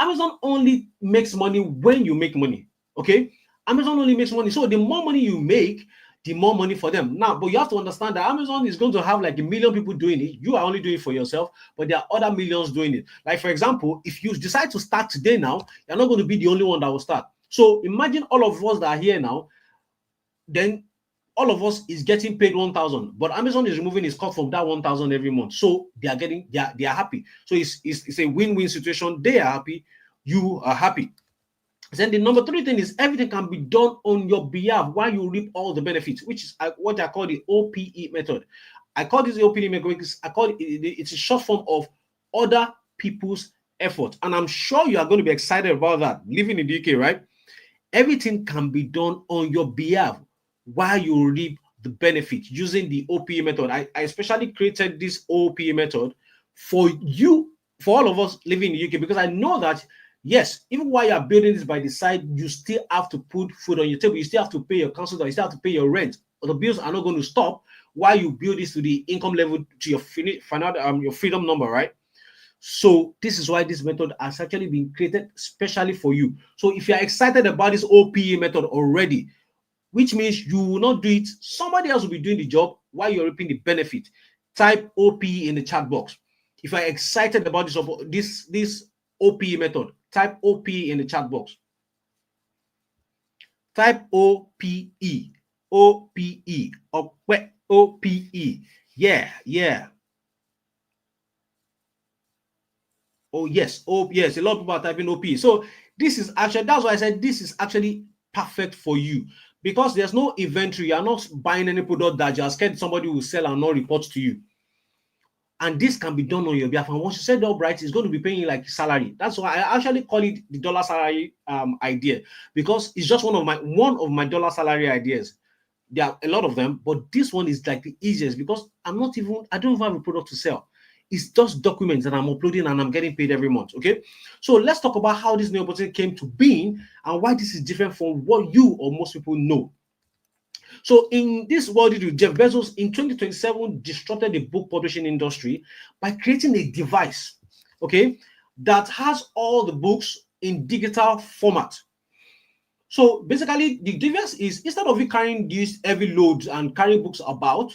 Amazon only makes money when you make money. Okay, Amazon only makes money. So the more money you make, the more money for them. Now, but you have to understand that Amazon is going to have like 1 million people doing it. You are only doing it for yourself, but there are other millions doing it. Like, for example, if you decide to start today now, you're not going to be the only one that will start. So imagine all of us that are here now, then all of us is getting paid 1,000, but Amazon is removing its cut from that 1,000 every month. So they are happy. So it's a win-win situation. They are happy, you are happy. Then the number 3 thing is everything can be done on your behalf while you reap all the benefits, which is what I call the O.P.E method. I call this the O.P.E method because I call it's a short form of other people's effort. And I'm sure you are going to be excited about that. Living in the UK, right? Everything can be done on your behalf while you reap the benefit using the O.P.E method. I especially created this O.P.E method for you, for all of us living in the UK, because I know that yes, even while you're building this by the side, you still have to put food on your table. You still have to pay your council, you still have to pay your rent. The bills are not going to stop while you build this to the income level, to your your freedom number, right? So this is why this method has actually been created specially for you. So if you're excited about this O.P.E method already, which means you will not do it, somebody else will be doing the job while you're reaping the benefit, type O.P.E in the chat box. If you're excited about this O.P.E method, type O.P.E in the chat box. Type O.P.E. O.P.E. O.P.E. Yeah. Oh, yes. Oh, yes. A lot of people are typing O.P.E. So this is actually, that's why I said this is actually perfect for you, because there's no inventory. You're not buying any product that you're scared somebody will sell and not report to you. And this can be done on your behalf. And once you set it up right, it's going to be paying you like salary. That's why I actually call it the dollar salary idea, because it's just one of my dollar salary ideas. There are a lot of them, but this one is like the easiest because I don't even have a product to sell. It's just documents that I'm uploading and I'm getting paid every month. Okay, so let's talk about how this new opportunity came to being and why this is different from what you or most people know. So in this world, Jeff Bezos in 2027 disrupted the book publishing industry by creating a device, okay, that has all the books in digital format. So basically, the device is, instead of you carrying these heavy loads and carrying books about,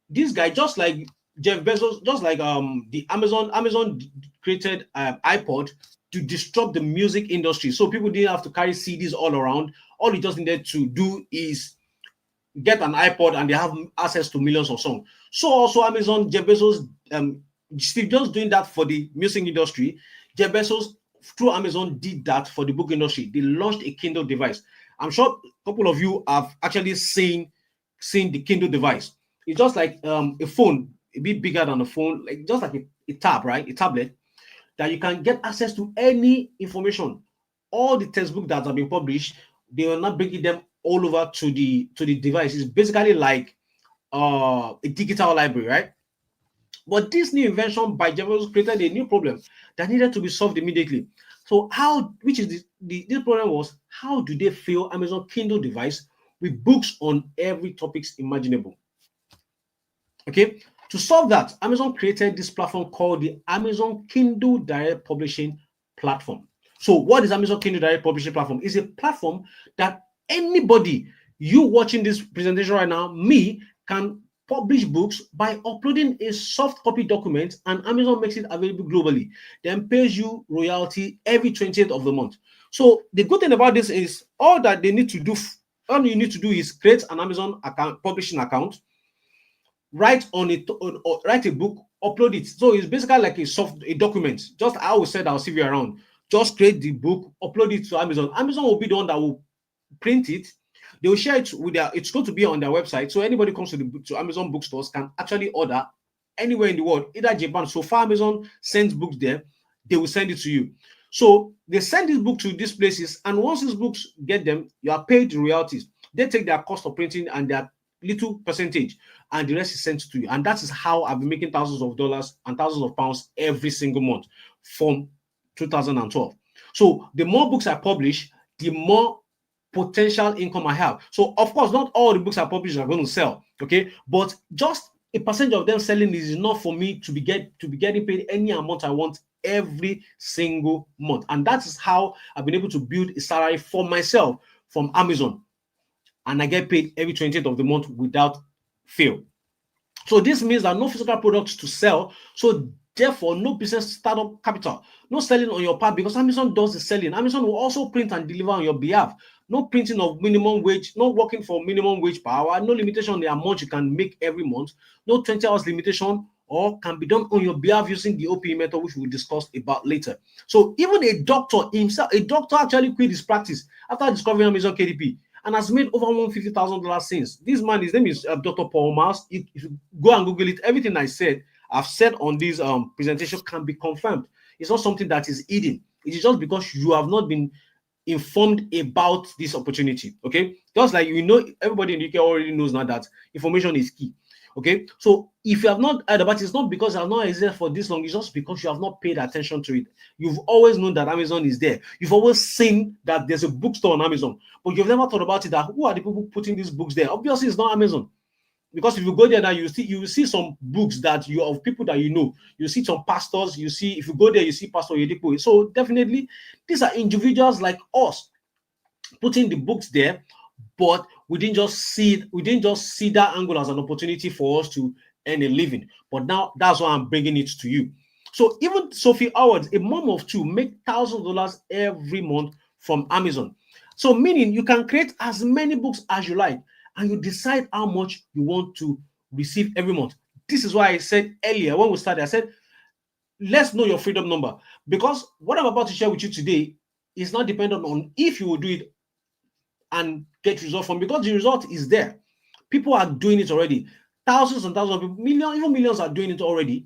this guy, just like Jeff Bezos, just like the Amazon created iPod to disrupt the music industry. So people didn't have to carry CDs all around. All you just needed to do is get an iPod and they have access to millions of songs. So also Amazon, Jeff Bezos, Steve Jobs doing that for the music industry. Jeff Bezos, through Amazon, did that for the book industry. They launched a Kindle device. I'm sure a couple of you have actually seen the Kindle device. It's just like a phone, a bit bigger than a phone, like just like a tab, right? A tablet that you can get access to any information. All the textbooks that have been published, they are not bringing them all over to the device. It's basically like a digital library, right? But this new invention by Jeff Bezos created a new problem that needed to be solved immediately. So this problem was, how do they fill Amazon Kindle device with books on every topics imaginable? Okay, to solve that, Amazon created this platform called the Amazon Kindle Direct Publishing Platform. So what is Amazon Kindle Direct Publishing Platform? It's a platform that anybody, you watching this presentation right now, me, can publish books by uploading a soft copy document, and Amazon makes it available globally, then pays you royalty every 20th of the month. So the good thing about this is all that they need to do, all you need to do is create an Amazon account, publishing account, write on it, write a book, upload it. So it's basically like a document. Just I will send our CV around. Just create the book, upload it to Amazon. Amazon will be the one that will print it. They will share it with their. It's going to be on their website, so anybody comes to Amazon bookstores can actually order anywhere in the world, either Japan. So far, Amazon sends books there, they will send it to you. So they send this book to these places, and once these books get them, you are paid royalties. They take their cost of printing and their little percentage, and the rest is sent to you. And that is how I've been making thousands of dollars and thousands of pounds every single month from 2012. So the more books I publish, the more potential income I have. So of course, not all the books I publish are going to sell, okay? But just a percentage of them selling is enough for me to be getting paid any amount I want every single month. And that is how I've been able to build a salary for myself from Amazon. And I get paid every 20th of the month without fail. So this means that no physical products to sell. So therefore, no business startup capital, no selling on your part, because Amazon does the selling. Amazon will also print and deliver on your behalf. No printing of minimum wage, no working for minimum wage per hour, no limitation on the amount you can make every month, no 20 hours limitation, or can be done on your behalf using the O.P.E method, which we'll discuss about later. So even a doctor himself, a doctor actually quit his practice after discovering Amazon KDP and has made over $150,000 since. This man, his name is Dr. Paul Mars. If you go and Google it, everything I've said on this presentation can be confirmed. It's not something that is hidden. It is just because you have not been informed about this opportunity. Okay, just like everybody in the UK already knows now that information is key. Okay, so if you have not heard about it, it's not because it has not existed for this long, it's just because you have not paid attention to it. You've always known that Amazon is there. You've always seen that there's a bookstore on Amazon, but you've never thought about it, that who are the people putting these books there? Obviously, it's not Amazon. Because if you go there now, you will see some books that you of people that you know. You see some pastors. You see, if you go there, you see Pastor Yedipo. So definitely, these are individuals like us putting the books there, but we didn't just see that angle as an opportunity for us to earn a living. But now that's why I'm bringing it to you. So even Sophie Howard, a mom of two, make $1,000 every month from Amazon. So meaning you can create as many books as you like, and you decide how much you want to receive every month. This is why I said earlier when we started, I said, let's know your freedom number, because what I'm about to share with you today is not dependent on if you will do it and get result from, because the result is there. People are doing it already. Thousands and thousands of people, millions, even millions are doing it already.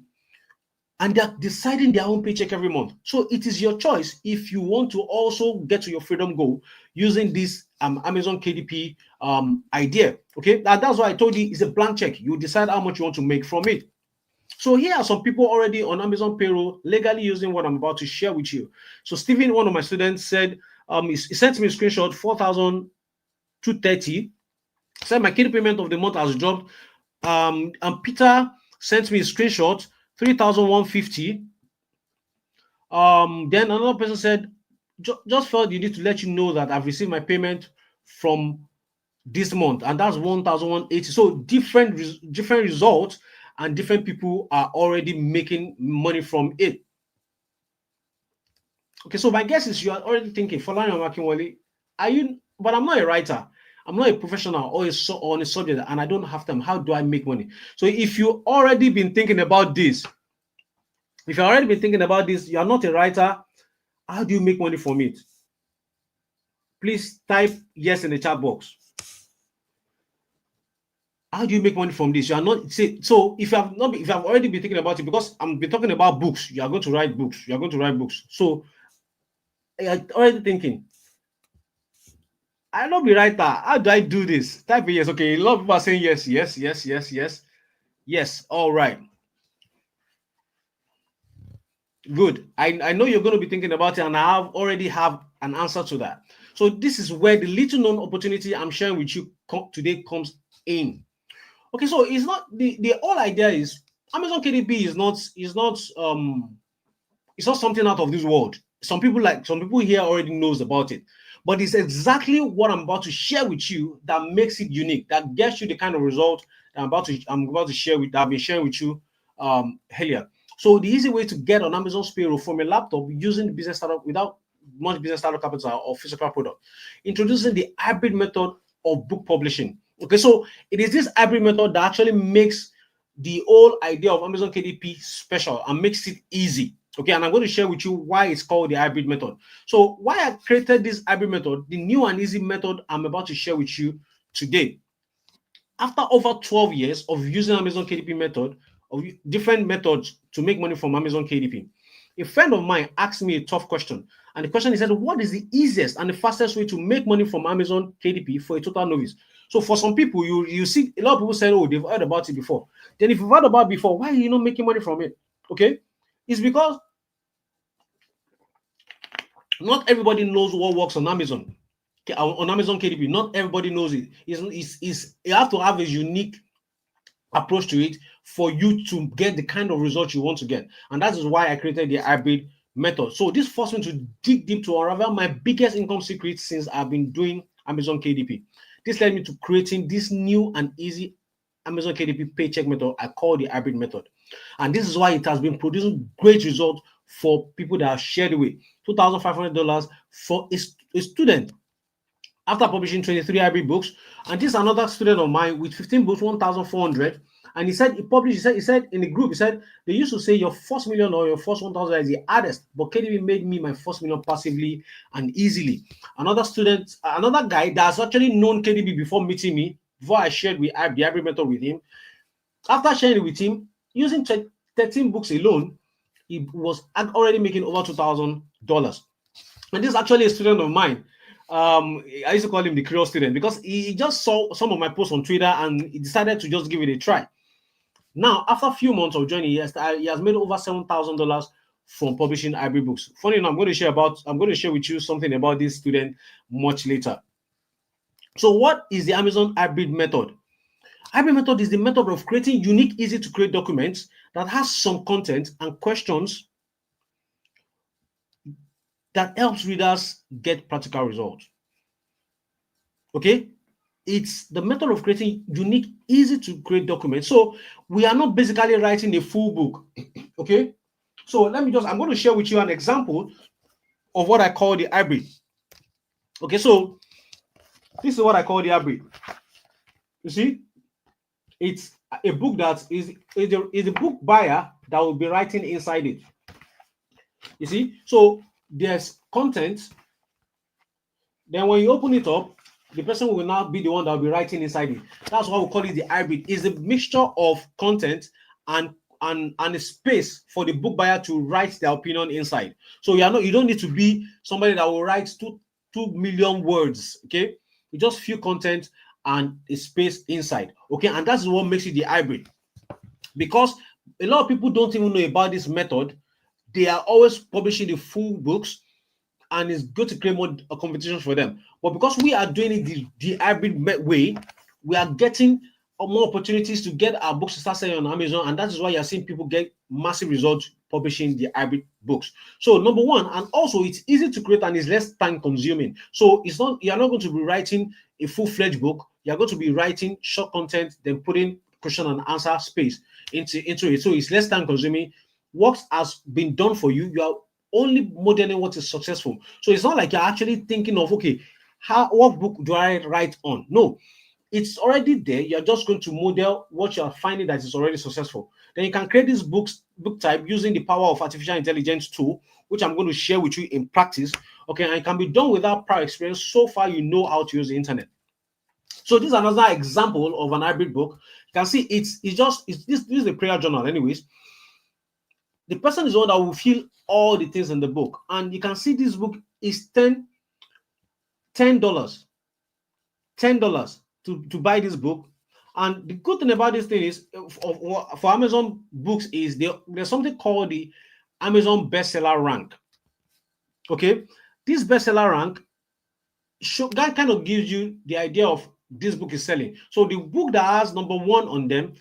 And they're deciding their own paycheck every month. So it is your choice if you want to also get to your freedom goal using this Amazon KDP idea. Okay, that's why I told you it's a blank check. You decide how much you want to make from it. So here are some people already on Amazon Payroll legally using what I'm about to share with you. So Stephen, one of my students, said he sent me a screenshot, 4,230. Said my KDP payment of the month has dropped. And Peter sent me a screenshot, 3,150. Then another person said, just felt you need to let you know that I've received my payment from this month, and that's 1,180. So different results, and different people are already making money from it. Okay, so my guess is you are already thinking, Falani Amakinwale, are you? But I'm not a writer. I'm not a professional or on a subject, and I don't have time. How do I make money? So if you already been thinking about this, you are not a writer, how do you make money from it? Please type yes in the chat box. How do you make money from this? You are not so if you have already been thinking about it, because I'm been talking about books, you are going to write books. So you're already thinking, I don't be writer. How do I do this? Type yes. Okay, a lot of people are saying yes. Yes. All right. Good. I know you're going to be thinking about it, and I already have an answer to that. So this is where the little known opportunity I'm sharing with you today comes in. Okay, so it's not the whole idea is Amazon KDP is not something out of this world. Some people here already knows about it, but it's exactly what I'm about to share with you that makes it unique, that gets you the kind of result I'm about to share with I've been sharing with you earlier. So the easy way to get on Amazon's payroll from a laptop using business startup without much business startup capital or physical product. Introducing the hybrid method of book publishing. Okay, so it is this hybrid method that actually makes the whole idea of Amazon KDP special and makes it easy. Okay, and I'm going to share with you why it's called the hybrid method. So why I created this hybrid method, the new and easy method I'm about to share with you today. After over 12 years of using Amazon KDP method, of different methods to make money from Amazon KDP, a friend of mine asked me a tough question. And the question, he said, what is the easiest and the fastest way to make money from Amazon KDP for a total novice? So for some people, you see a lot of people say, oh, they've heard about it before. Then if you've heard about it before, why are you not making money from it? Okay, it's because not everybody knows what works on Amazon. On Amazon KDP, not everybody knows it. You have to have a unique approach to it for you to get the kind of results you want to get. And that is why I created the hybrid method. So this forced me to dig deep to unravel my biggest income secret since I've been doing Amazon KDP. This led me to creating this new and easy Amazon KDP paycheck method I call the hybrid method. And this is why it has been producing great results for people that have shared away $2,500 for a student after publishing 23 hybrid books. And this is another student of mine with 15 books, 1,400. And he said he published, he said in the group, he said they used to say your first million or your first 1,000 is the hardest, but KDP made me my first million passively and easily. Another student, another guy that's actually known KDP before meeting me, before I shared the hybrid method with him, after sharing it with him, using 13 books alone, he was already making over $2,000. And this is actually a student of mine. I used to call him the curious student because he just saw some of my posts on Twitter and he decided to just give it a try. Now, after a few months of joining, he has made over $7,000 from publishing hybrid books. Funny enough, I'm going to share with you something about this student much later. So, what is the Amazon hybrid method? Hybrid method is the method of creating unique, easy to create documents that has some content and questions that helps readers get practical results. Okay, it's the method of creating unique, easy to create documents. So we are not basically writing a full book. Okay, so I'm going to share with you an example of what I call the hybrid. Okay, so this is what I call the hybrid. You see, it's a book that is a book buyer that will be writing inside it. You see, so there's content. Then when you open it up, the person will now be the one that will be writing inside it. That's why we call it the hybrid. It's a mixture of content and a space for the book buyer to write their opinion inside. So you don't need to be somebody that will write 2 million words. Okay, you just few content and a space inside. Okay, and that's what makes it the hybrid. Because a lot of people don't even know about this method. They are always publishing the full books, and it's good to create more competitions for them. But because we are doing it the hybrid way, we are getting more opportunities to get our books to start selling on Amazon, and that is why you're seeing people get massive results publishing the hybrid books. So number one, and also it's easy to create and it's less time consuming. So you're not going to be writing a full-fledged book. You're going to be writing short content, then putting question and answer space into it. So it's less time consuming. What has been done for you, you are only modeling what is successful. So it's not like you're actually thinking of, okay, what book do I write on? No, it's already there. You're just going to model what you're finding that is already successful. Then you can create this book type using the power of artificial intelligence tool, which I'm going to share with you in practice. Okay, and it can be done without prior experience. So far, you know how to use the internet. So this is another example of an hybrid book. You can see this is a prayer journal, anyways. The person is the one that will feel all the things in the book, and you can see this book is $10 to buy this book. And the good thing about this thing is for Amazon books is there's something called the Amazon bestseller rank. Okay, this bestseller rank that kind of gives you the idea of this book is selling. So the book that has number one on them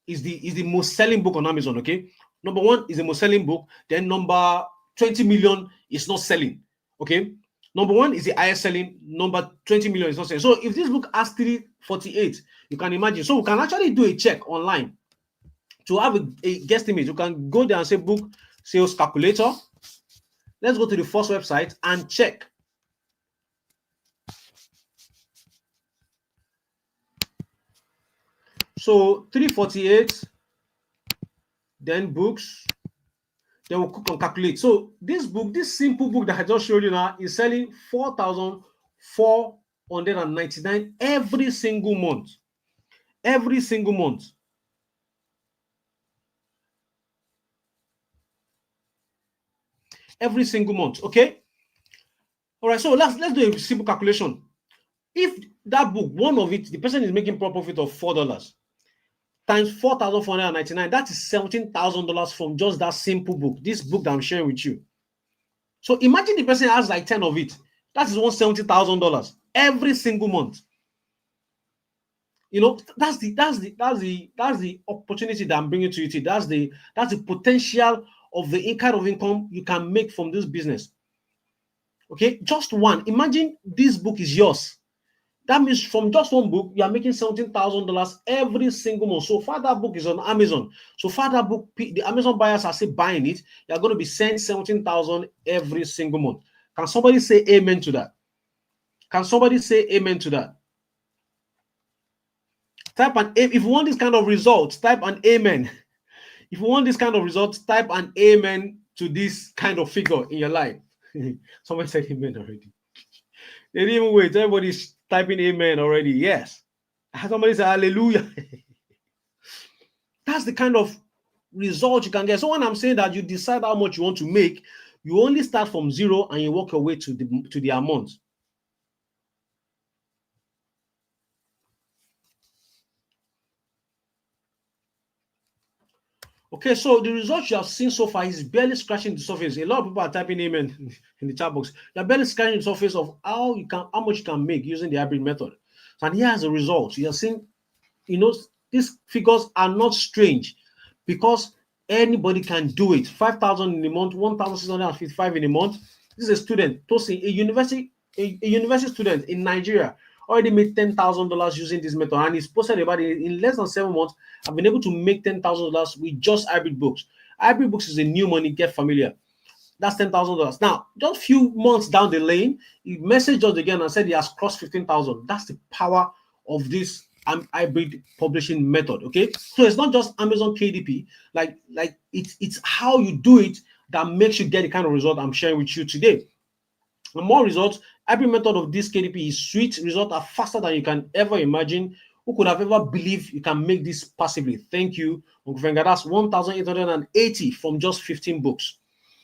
is the most selling book on Amazon. Okay, number one is the most selling book. Then number 20 million is not selling. Okay, Number one is the highest selling. Number 20 million is not selling. So if this book has 348, you can imagine. So we can actually do a check online to have a guesstimate. You can go there and say book sales calculator. Let's go to the first website and check. So 348, then books, then we'll click on calculate. So this book, this simple book that I just showed you now, is selling 4,499 every single month. Every single month. Every single month. Okay. All right. So let's do a simple calculation. If that book, one of it, the person is making profit of $4 times 4,499, that is $17,000 from just that simple book. This book that I'm sharing with you. So imagine the person has like 10 of it. That is $170,000 every single month. You know, that's the opportunity that I'm bringing to you. That's the potential of the kind of income you can make from this business. Okay, just one. Imagine this book is yours. That means from just one book, you are making $17,000 every single month. So far, that book is on Amazon. So far, that book, the Amazon buyers are still buying it. You are going to be sending $17,000 every single month. Can somebody say amen to that? Can somebody say amen to that? Type an if you want this kind of results, type an amen. If you want this kind of results, type an amen to this kind of figure in your life. Somebody said amen already. They didn't even wait. Everybody's typing amen already. Yes. Somebody said hallelujah. That's the kind of result you can get. So when I'm saying that you decide how much you want to make, you only start from zero and you work your way to the amount. Okay, so the results you have seen so far is barely scratching the surface. A lot of people are typing amen in the chat box. You're barely scratching the surface of how much you can make using the hybrid method. And here's the results. You're seeing, you know, these figures are not strange because anybody can do it. 5,000 in a month, 1,655 in a month. This is a student, Tosin, a university student in Nigeria, already made $10,000 using this method, and he's posted about it in less than 7 months. I've been able to make $10,000 with just hybrid books. Hybrid books is a new money. Get familiar. That's $10,000. Now, just a few months down the lane, he messaged us again and said he has crossed 15,000. That's the power of this hybrid publishing method. Okay, so it's not just Amazon KDP. Like it's how you do it that makes you get the kind of result I'm sharing with you today. And more results. Every method of this KDP is sweet. Results are faster than you can ever imagine. Who could have ever believed you can make this passively? Thank you, Uncle Venga. That's 1,880 from just 15 books.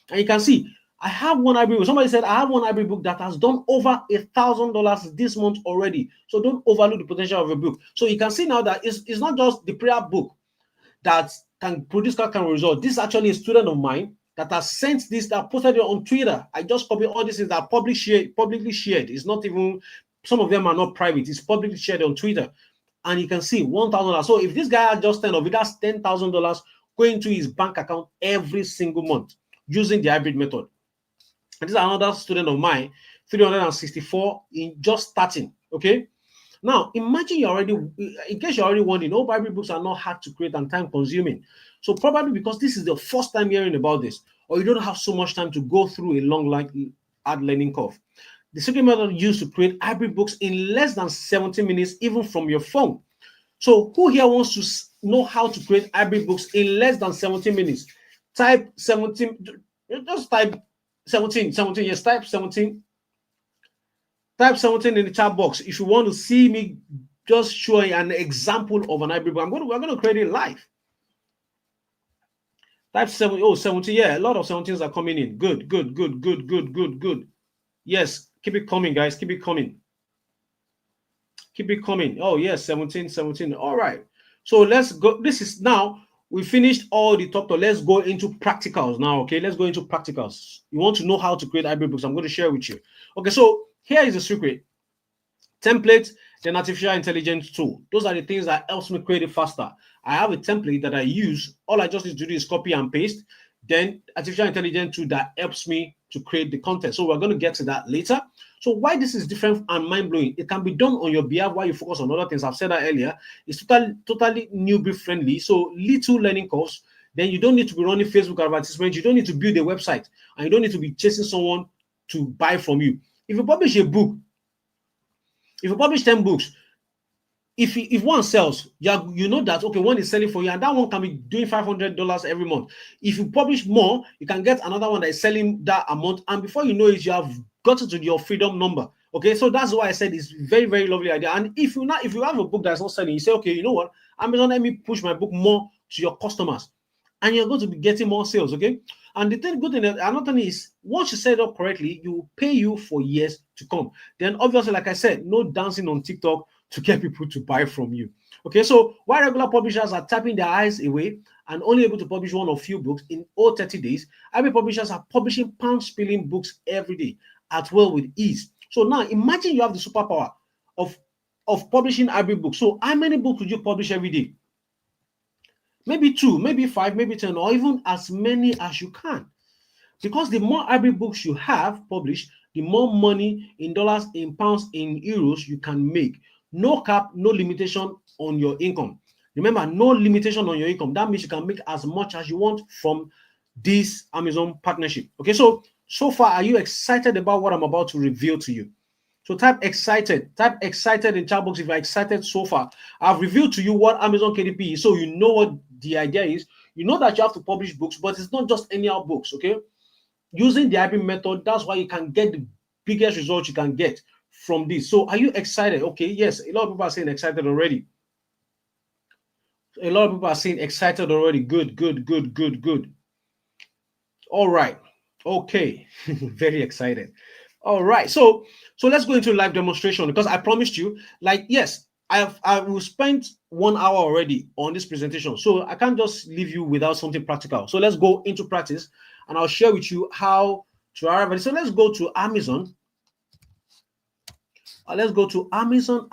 And you can see, I have one hybrid book. Somebody said, I have one hybrid book that has done over $1,000 this month already. So don't overlook the potential of a book. So you can see now that it's not just the prayer book that can produce that kind of result. This is actually a student of mine that has sent this, that posted it on Twitter. I just copied all these things that are publicly shared. It's not even, some of them are not private. It's publicly shared on Twitter. And you can see $1,000. So if this guy has just 10 of it, that's $10,000 going to his bank account every single month using the hybrid method. And this is another student of mine, 364 in just starting. Okay. Now, imagine you already, in case you're already wondering, all hybrid books are not hard to create and time consuming. So probably because this is the first time hearing about this, or you don't have so much time to go through a long, hard learning curve. The secret method used to create hybrid books in less than 70 minutes, even from your phone. So who here wants to know how to create hybrid books in less than 70 minutes? Type 17, just type 17, yes, type 17. Type 17 in the chat box if you want to see me just showing an example of an hybrid book. We're going to create it live. Type 17, yeah, a lot of 17s are coming in. Good. Yes, keep it coming, guys. Keep it coming. Oh, yes, 17. All right. So let's go. This is now, we finished all the top. Let's go into practicals now, okay? Let's go into practicals. You want to know how to create hybrid books. I'm going to share with you. Okay, so here is the secret. Template, then artificial intelligence tool. Those are the things that helps me create it faster. I have a template that I use. All I just need to do is copy and paste. Then artificial intelligence tool that helps me to create the content. So we're going to get to that later. So why this is different and mind-blowing, it can be done on your behalf while you focus on other things. I've said that earlier. It's totally newbie friendly. So little learning curves. Then you don't need to be running Facebook advertisements. You don't need to build a website, and you don't need to be chasing someone to buy from you. If you publish a book, if you publish 10 books, if one sells, you know that, okay, one is selling for you, and that one can be doing $500 every month. If you publish more, you can get another one that is selling that amount, and before you know it, you have gotten to your freedom number. Okay, so that's why I said it's very, very lovely idea. And if you have a book that's not selling, you say, okay, you know what, Amazon, let me push my book more to your customers, and you're going to be getting more sales. Okay, and the good thing, another thing is, once you set it up correctly, you will pay you for years to come. Then obviously, like I said, no dancing on TikTok to get people to buy from you. Okay, so while regular publishers are tapping their eyes away and only able to publish one or few books in all 30 days, IB publishers are publishing pound-spilling books every day at will with ease. So now imagine you have the superpower of publishing IB books. So how many books would you publish every day? Maybe 2, maybe 5, maybe 10, or even as many as you can. Because the more IB books you have published, the more money in dollars, in pounds, in euros you can make. No cap, no limitation on your income. Remember, no limitation on your income. That means you can make as much as you want from this Amazon partnership. Okay, so far, are you excited about what I'm about to reveal to you? So type excited in chat box if you're excited so far. I've revealed to you what Amazon KDP is, so you know what the idea is. You know that you have to publish books, but it's not just any other books, okay? Using the IB method, that's why you can get the biggest results you can get from this. So are you excited? Okay, yes, a lot of people are saying excited already. A lot of people are saying excited already. Good. All right. Okay. Very excited. All right. So let's go into live demonstration, because I promised you, like, yes, I will spend 1 hour already on this presentation. So I can't just leave you without something practical. So let's go into practice, and I'll share with you how to arrive at it. So let's go to Amazon. Let's go to Amazon.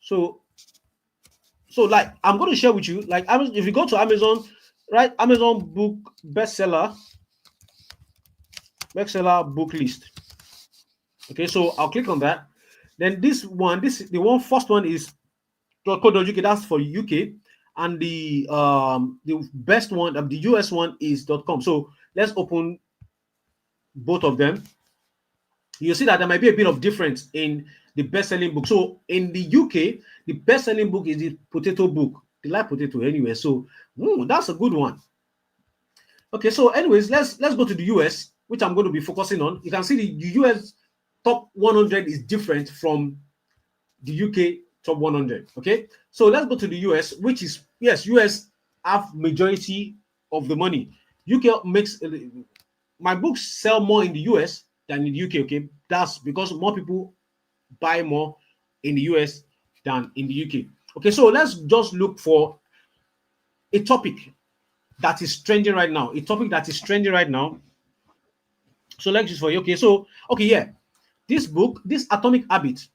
So like, I'm going to share with you, like, if you go to Amazon, right, Amazon book bestseller book list. Okay, so I'll click on that. Then the first one is .co.uk. That's for UK, and the best one, the US one, is .com. So let's open both of them. You see that there might be a bit of difference in the best-selling book. So in the UK, the best-selling book is the potato book. They like potato anyway, so that's a good one. Okay, so anyways, let's go to the US, which I'm going to be focusing on. You can see the US top 100 is different from the UK top 100. Okay, so let's go to the US, which is, yes, US have majority of the money. UK makes my books sell more in the US than in the UK. Okay, that's because more people buy more in the US than in the UK. Okay, so let's just look for a topic that is trending right now. So let's just for you. Okay, so yeah, this book, this Atomic Habit.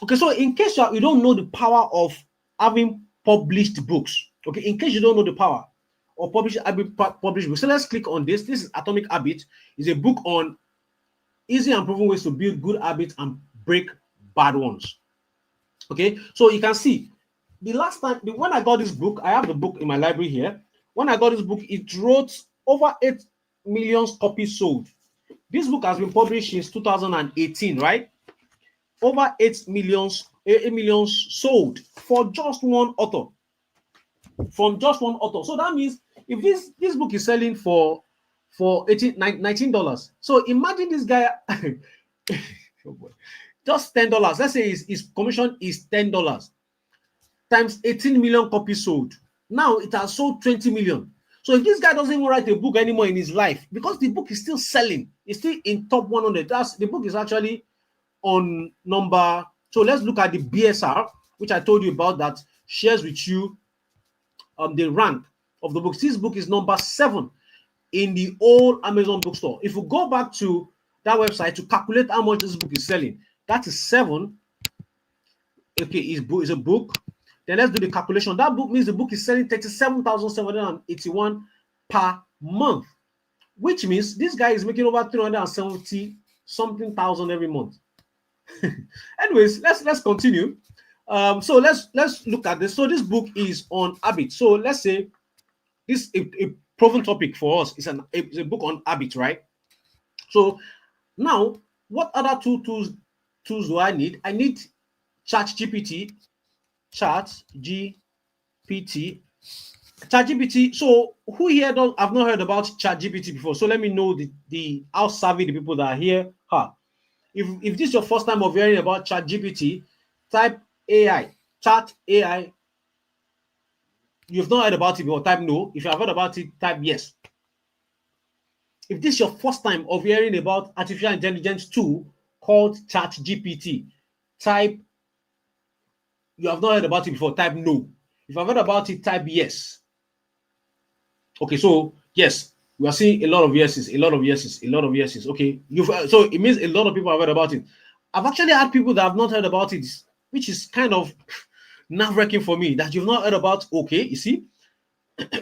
Okay, so in case you don't know the power of having published books, okay, in case you don't know the power of published books, so let's click on this. This is Atomic Habit. It's a book on easy and proven ways to build good habits and break bad ones. Okay, so you can see the last time when I got this book, I have the book in my library here. When I got this book, it wrote over 8 million copies sold. This book has been published since 2018, right? Over 8 million sold for just one author. From just one author. So that means if this book is selling for $19, so imagine this guy oh boy, just $10. Let's say his commission is $10 times 18 million copies sold. Now it has sold 20 million. So if this guy doesn't even write a book anymore in his life, because the book is still selling, it's still in top 100. The book is actually on number. So let's look at the BSR, which I told you about, that shares with you the rank of the books. This book is number 7 in the whole Amazon bookstore. If you go back to that website to calculate how much this book is selling, that is 7. Okay, is a book. Then let's do the calculation. That book means the book is selling 37,781 per month. which means this guy is making over 370 something thousand every month. Anyways, let's continue. So let's look at this. So this book is on habit. So let's say this a proven topic for us is it's a book on habit, right? So now, what other two tools do I need? I need Chat GPT, Chat GPT, Chat GPT. So who here don't I've not heard about Chat GPT before? So let me know the how savvy the people that are here are. If this is your first time of hearing about Chat GPT, type AI, Chat AI. You've not heard about it before, type no. If you have heard about it, type yes. If this is your first time of hearing about artificial intelligence tool called Chat GPT, type you have not heard about it before, type no. If I've heard about it, type yes. Okay, so yes, we are seeing a lot of yeses, a lot of yeses, a lot of yeses. Okay, so it means a lot of people have heard about it. I've actually had people that have not heard about it, which is kind of nerve-wracking for me that you've not heard about. Okay, you see,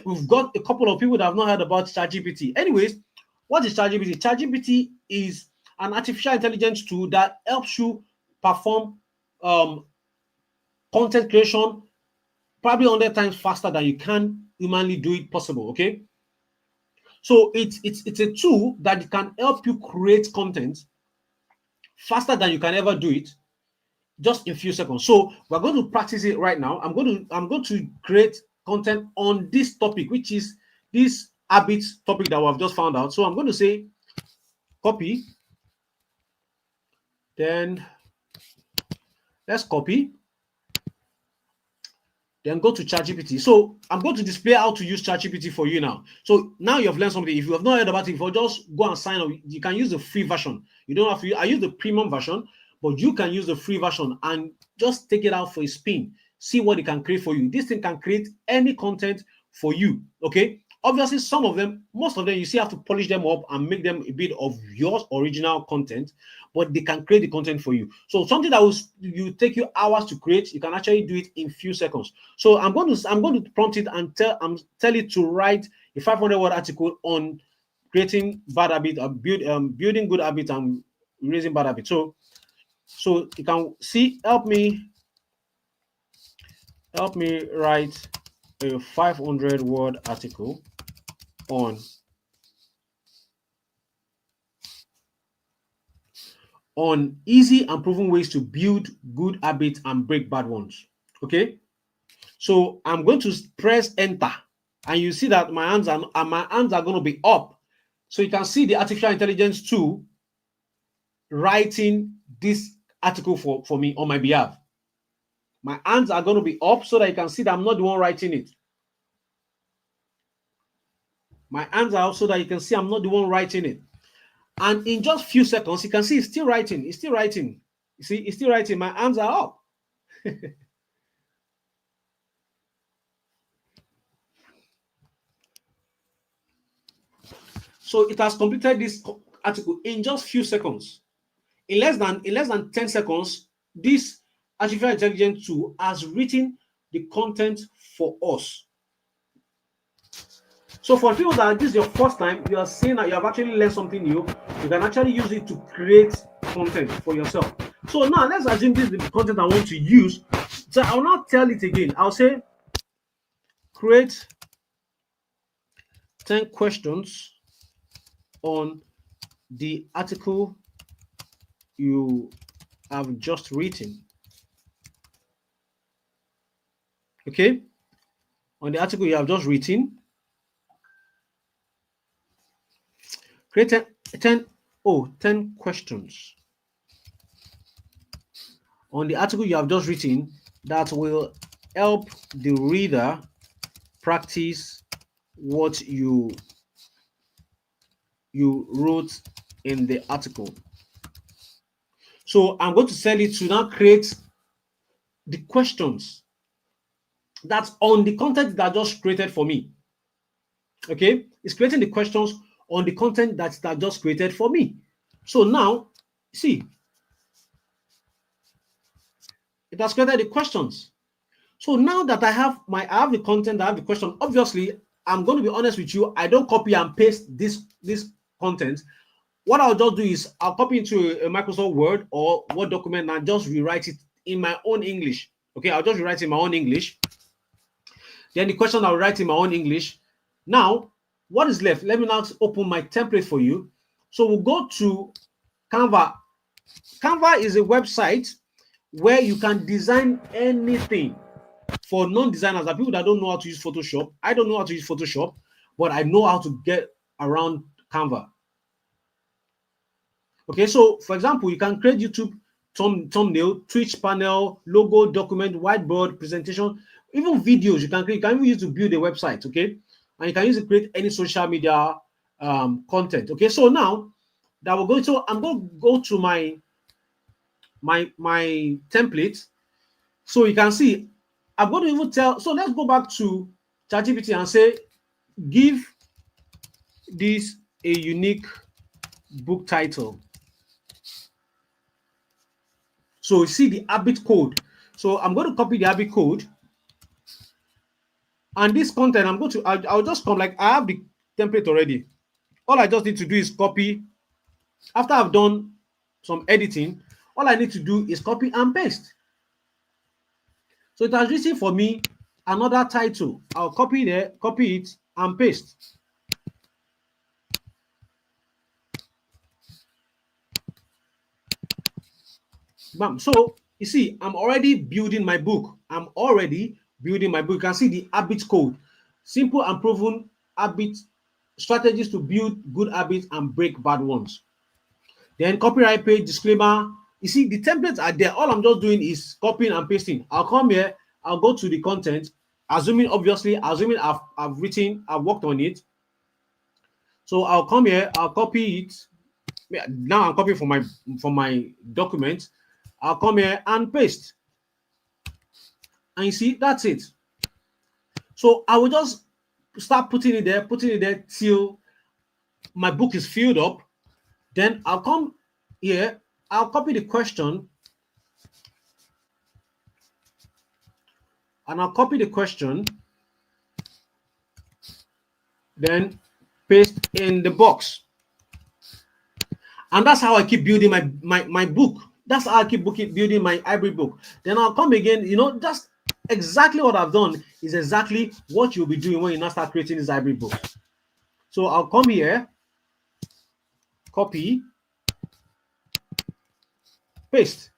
we've got a couple of people that have not heard about ChatGPT. Anyways, what is ChatGPT? ChatGPT is an artificial intelligence tool that helps you perform content creation probably 100 times faster than you can humanly do it possible. Okay, so it's a tool that can help you create content faster than you can ever do it, just in a few seconds. So we're going to practice it right now. I'm going to create content on this topic, which is this habit topic that we've just found out. So I'm going to say copy, then let's copy, then go to ChatGPT. So I'm going to display how to use ChatGPT for you now. So now you've learned something. If you have not heard about it before, just go and sign up. You can use the free version. You don't have to. I use the premium version, but you can use the free version and just take it out for a spin. See what it can create for you. This thing can create any content for you. Okay. Obviously, some of them, most of them, you still have to polish them up and make them a bit of your original content, but they can create the content for you. So something that will take you hours to create, you can actually do it in few seconds. So I'm going to prompt it and tell it to write a 500-word article on creating bad habit, building good habits and raising bad habits. So you can see, help me write a 500-word article on easy and proven ways to build good habits and break bad ones. Okay, so I'm going to press enter, and you see that my hands are going to be up. So you can see the artificial intelligence tool writing this article for me on my behalf. My hands are going to be up so that you can see that I'm not the one writing it. My hands are up so that you can see I'm not the one writing it. And in just few seconds, you can see it's still writing. It's still writing. You see, it's still writing. My hands are up. So it has completed this article in just few seconds. In less than 10 seconds, this artificial intelligence tool has written the content for us. So for people that this is your first time, you are saying that you have actually learned something new, you can actually use it to create content for yourself. So now let's assume this is the content I want to use. So I'll not tell it again. I'll say create 10 questions on the article you have just written. Okay, on the article you have just written, create 10 questions on the article you have just written that will help the reader practice what you wrote in the article. So I'm going to tell it to now create the questions that's on the content that just created for me. Okay, it's creating the questions on the content that just created for me. So now, see, it has created the questions. So now that I have the content, I have the question. Obviously, I'm going to be honest with you, I don't copy and paste this content. What I'll just do is I'll copy into a Microsoft Word or Word document and just rewrite it in my own English. Okay, I'll just rewrite in my own English. Then the question I'll write in my own English. Now, what is left? Let me now open my template for you. So we'll go to Canva. Canva is a website where you can design anything. For non-designers, are people that don't know how to use Photoshop. I don't know how to use Photoshop, but I know how to get around Canva. Okay, so for example, you can create YouTube thumbnail, Twitch panel, logo, document, whiteboard, presentation, even videos. You can create. You can even use to build a website. Okay, and you can use to create any social media content. Okay, so now that we're going to, I'm going to go to my template, so you can see I'm going to even tell. So let's go back to ChatGPT and say, give this a unique book title. So you see the habit code. So I'm going to copy the habit code. And this content, I'm going to, I'll just come, like I have the template already. All I just need to do is copy. After I've done some editing, all I need to do is copy and paste. So it has written for me another title. I'll copy there, copy it and paste. Bam. So you see, I'm already building my book. You can see the habit code. Simple and proven habit strategies to build good habits and break bad ones. Then copyright page, disclaimer. You see, the templates are there. All I'm just doing is copying and pasting. I'll come here, I'll go to the content, assuming I've worked on it. So I'll come here, I'll copy it. Now I'm copying from my document. I'll come here and paste. And you see, that's it. So I will just start putting it there till my book is filled up. Then I'll come here, I'll copy the question. And I'll copy the question. Then paste in the box. And that's how I keep building my book. That's how I keep building my hybrid book. Then I'll come again, just exactly what I've done is exactly what you'll be doing when you now start creating this hybrid book. So I'll come here, copy, paste.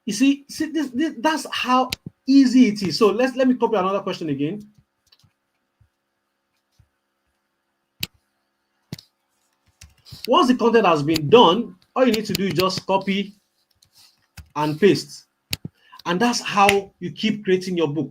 You see this, that's how easy it is. So let me copy another question again. Once the content has been done, all you need to do is just copy and paste. And that's how you keep creating your book.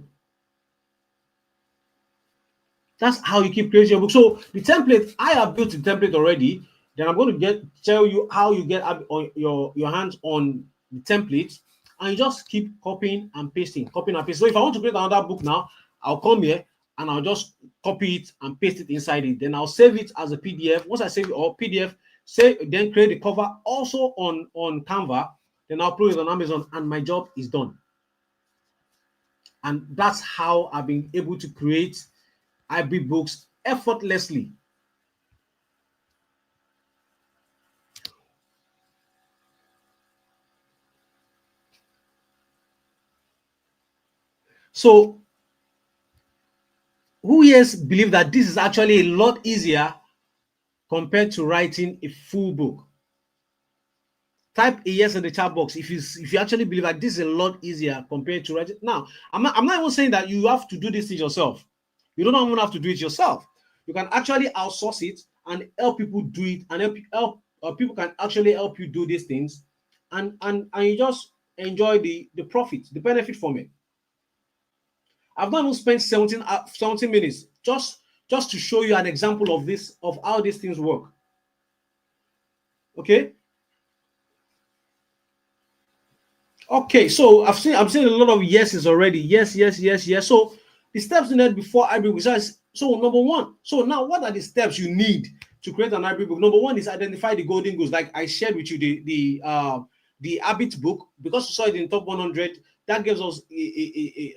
That's how you keep creating your book. So the template, I have built the template already. Then I'm going to tell you how you get on your hands on the template, and you just keep copying and pasting. So if I want to create another book now, I'll come here and I'll just copy it and paste it inside it. Then I'll save it as a PDF. Once I save it or PDF, then create the cover also on Canva. Then I'll upload it on Amazon, and my job is done. And that's how I've been able to create hybrid books effortlessly. So who yes believe that this is actually a lot easier compared to writing a full book? Type a yes in the chat box if you actually believe that this is a lot easier compared to writing. Now, I'm not even saying that you have to do this thing yourself. You don't even have to do it yourself. You can actually outsource it and help people do it, and people can actually help you do these things, and you just enjoy the profit, the benefit from it. I've not even spent 17 minutes just to show you an example of how these things work. Okay, so I'm seeing a lot of yeses already. Yes. So the steps needed before hybrid book. So number one. So now, what are the steps you need to create an hybrid book? Number one is identify the golden goals. Like I shared with you the habit book, because you saw it in top 100. that gives us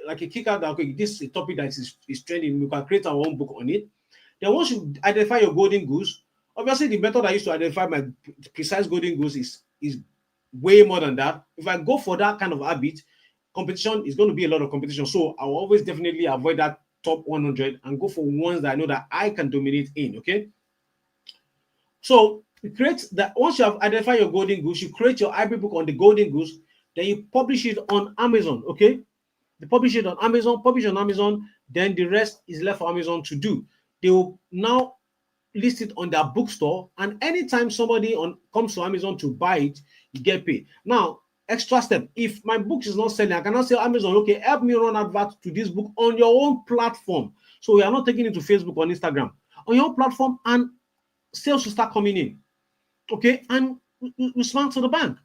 like a kick out that, okay, this is a topic that is trending. We can create our own book on it. Then once you identify your golden goose, obviously the method I used to identify my precise golden goose is way more than that. If I go for that kind of habit, competition is going to be a lot of competition. So I will always definitely avoid that top 100 and go for ones that I know that I can dominate in. Okay. So you create that. Once you have identified your golden goose, you create your hybrid book on the golden goose, then you publish it on Amazon. Okay. You publish it on Amazon, then the rest is left for Amazon to do. They will now list it on their bookstore, and anytime somebody comes to Amazon to buy it, you get paid. Now, extra step, if my book is not selling, I cannot say Amazon, okay, help me run advert to this book on your own platform. So we are not taking it to Facebook or Instagram. On your own platform, and sales will start coming in. Okay, and we smile to the bank.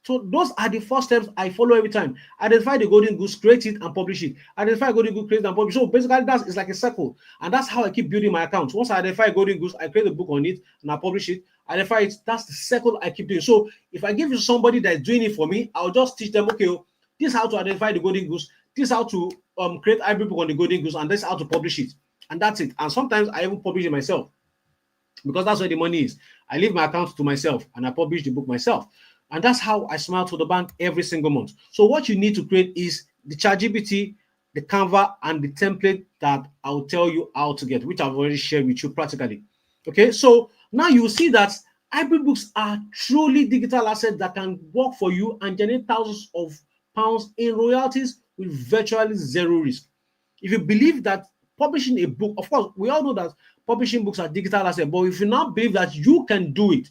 So those are the first steps I follow every time. Identify the golden goose, create it, and publish it. Identify golden goose, create it, and publish. So basically, it's like a circle, and that's how I keep building my account. Once I identify golden goose, I create a book on it and I publish it. Identify it. That's the circle I keep doing. So if I give you somebody that's doing it for me, I'll just teach them. Okay, this is how to identify the golden goose. This is how to create hybrid book on the golden goose, and this is how to publish it. And that's it. And sometimes I even publish it myself because that's where the money is. I leave my account to myself and I publish the book myself. And that's how I smile to the bank every single month. So what you need to create is the ChatGPT, the Canva, and the template that I'll tell you how to get, which I've already shared with you practically. Okay, so now you will see that hybrid books are truly digital assets that can work for you and generate thousands of pounds in royalties with virtually zero risk. If you believe that publishing a book, of course, we all know that publishing books are digital assets, but if you now believe that you can do it,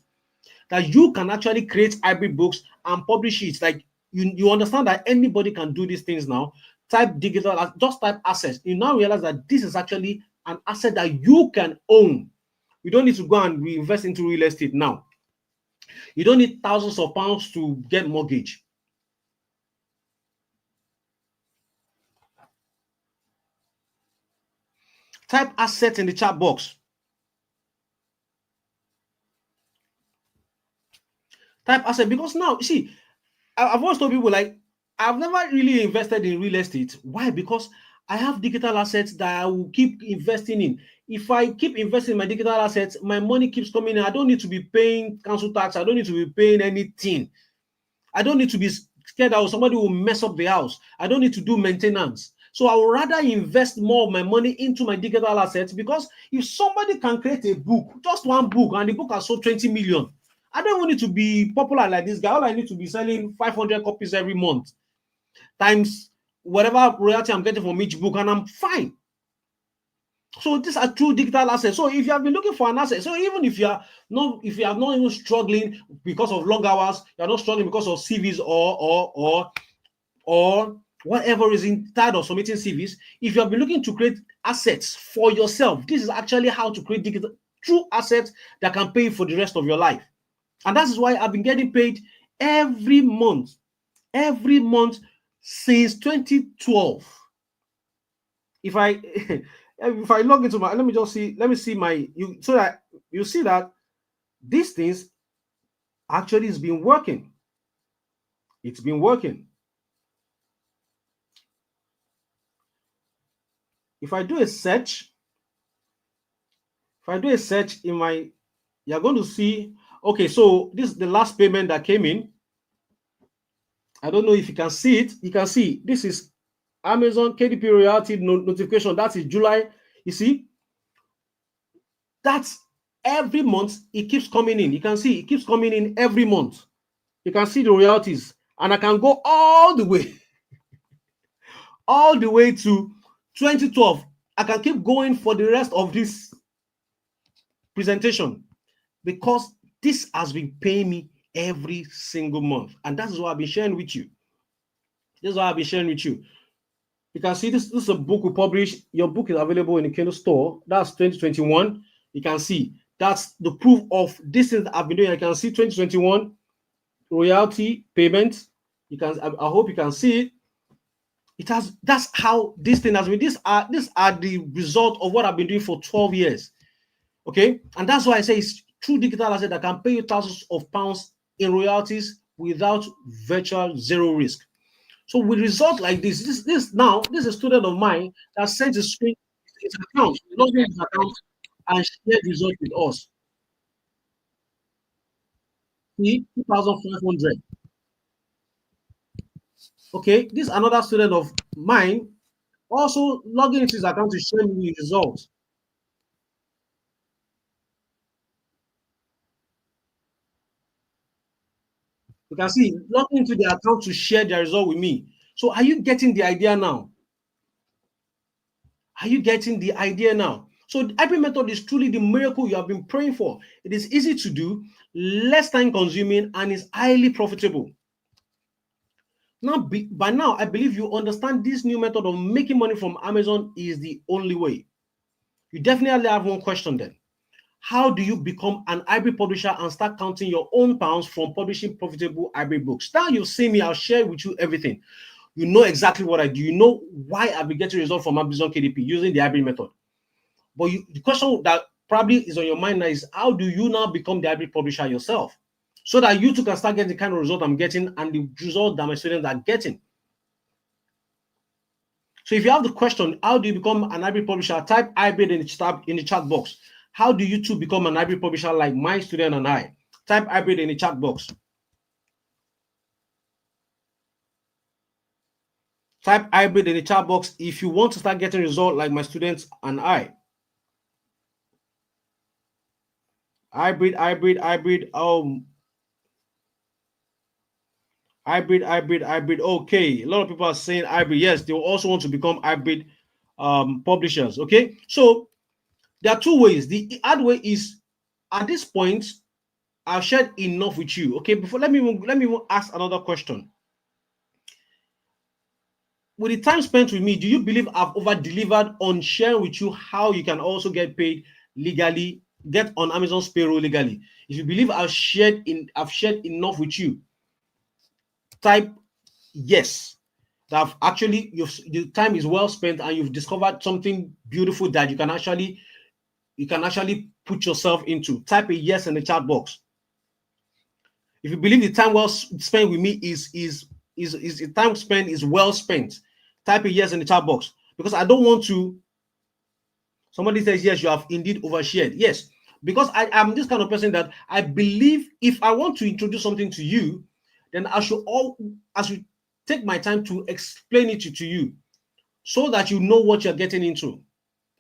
that you can actually create hybrid books and publish it, like you understand that anybody can do these things now. Type digital, just type assets. You now realize that this is actually an asset that you can own. You don't need to go and reinvest into real estate now. You don't need thousands of pounds to get mortgage. Type assets in the chat box. Type asset, because now, you see, I've always told people, like, I've never really invested in real estate. Why? Because I have digital assets that I will keep investing in. If I keep investing in my digital assets, my money keeps coming in. I don't need to be paying council tax. I don't need to be paying anything. I don't need to be scared that somebody will mess up the house. I don't need to do maintenance. So I would rather invest more of my money into my digital assets, because if somebody can create a book, just one book, and the book has sold 20 million, I don't want it to be popular like this guy. All I need to be selling 500 copies every month times whatever royalty I'm getting from each book, and I'm fine. So these are true digital assets. So if you have been looking for an asset, so even if you are not even struggling because of long hours, you're not struggling because of CVs or whatever reason, tired of submitting CVs, if you have been looking to create assets for yourself, this is actually how to create digital true assets that can pay you for the rest of your life. And that is why I've been getting paid every month since 2012. If I log into my, let me see my, so that you see that these things actually has been working. It's been working. If I do a search, in my, you're going to see, okay, so this is the last payment that came in. I don't know if you can see it. You can see this is Amazon KDP royalty notification. That is July. You see, that's every month it keeps coming in. You can see it keeps coming in every month. You can see the royalties, and I can go all the way to 2012. I can keep going for the rest of this presentation, because this has been paying me every single month, and that is what I've been sharing with you. You can see this is a book we published. Your book is available in the Kindle store. That's 2021. You can see that's the proof of this thing that I've been doing. I can see 2021 royalty payment. You can, I hope you can see it. It has, that's how this thing has been. These are the result of what I've been doing for 12 years. Okay, and that's why I say it's true digital asset that can pay you thousands of pounds in royalties without virtual zero risk. So with result like this is a student of mine that sent his account, logged in his account and shared the result with us. See, 2,500. Okay, this another student of mine also logging into his account to share me the results. You can see logging into the account to share the result with me. So are you getting the idea now? Are you getting the idea now? So the hybrid method is truly the miracle you have been praying for. It is easy to do, less time consuming, and is highly profitable. By now, I believe you understand this new method of making money from Amazon is the only way. You definitely have one question then. How do you become an hybrid publisher and start counting your own pounds from publishing profitable hybrid books? Now you've seen me, I'll share with you everything. You know exactly what I do. You know why I've been getting results from Amazon KDP using the hybrid method. But the question that probably is on your mind now is how do you now become the hybrid publisher yourself? So that you too can start getting the kind of result I'm getting and the result that my students are getting. So if you have the question, how do you become an hybrid publisher? Type hybrid in the chat box. How do you too become an hybrid publisher like my student and I? Type hybrid in the chat box. Type hybrid in the chat box if you want to start getting results like my students and I. Hybrid. Hybrid. Okay, a lot of people are saying hybrid. Yes, they will also want to become hybrid publishers. Okay, so there are two ways. The hard way is at this point, I've shared enough with you. Okay, before let me ask another question. With the time spent with me, do you believe I've over-delivered on sharing with you how you can also get paid legally, get on Amazon's payroll legally? If you believe I've shared enough with you, type yes. That actually the time is well spent and you've discovered something beautiful that you can actually put yourself into. Type a yes in the chat box. If you believe the time well spent with me is the time spent is well spent, type a yes in the chat box, because I don't want to. Somebody says yes, you have indeed overshared. Yes, because I am this kind of person that I believe if I want to introduce something to you, then I should take my time to explain it to you so that you know what you're getting into.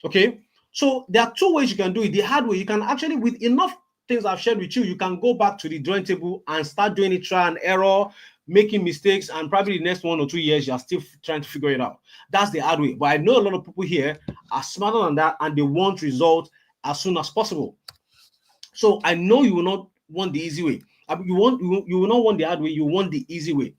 Okay, so there are two ways you can do it. The hard way, you can actually, with enough things I've shared with you, you can go back to the drawing table and start doing it, trial and error, making mistakes, and probably the next 1 or 2 years you're still trying to figure it out. That's the hard way. But I know a lot of people here are smarter than that and they want results as soon as possible. So I know you will not want the easy way. You will not want the hard way, you want the easy way.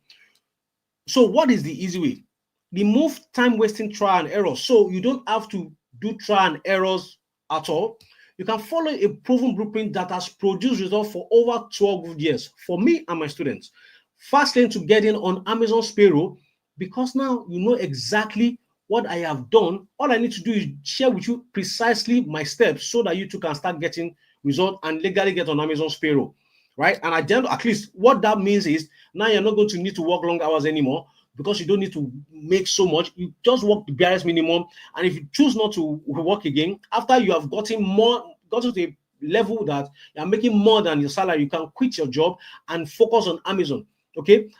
So what is the easy way? Remove time wasting trial and error, so you don't have to do trial and errors at all. You can follow a proven blueprint that has produced results for over 12 years for me and my students. Fast lane to get in on Amazon's payroll, because now you know exactly what I have done. All I need to do is share with you precisely my steps so that you too can start getting results and legally get on Amazon's payroll, right? And at least what that means is now you're not going to need to work long hours anymore, because you don't need to make so much. You just work the barest minimum, and if you choose not to work again after you have gotten to a level that you're making more than your salary, you can quit your job and focus on Amazon. Okay,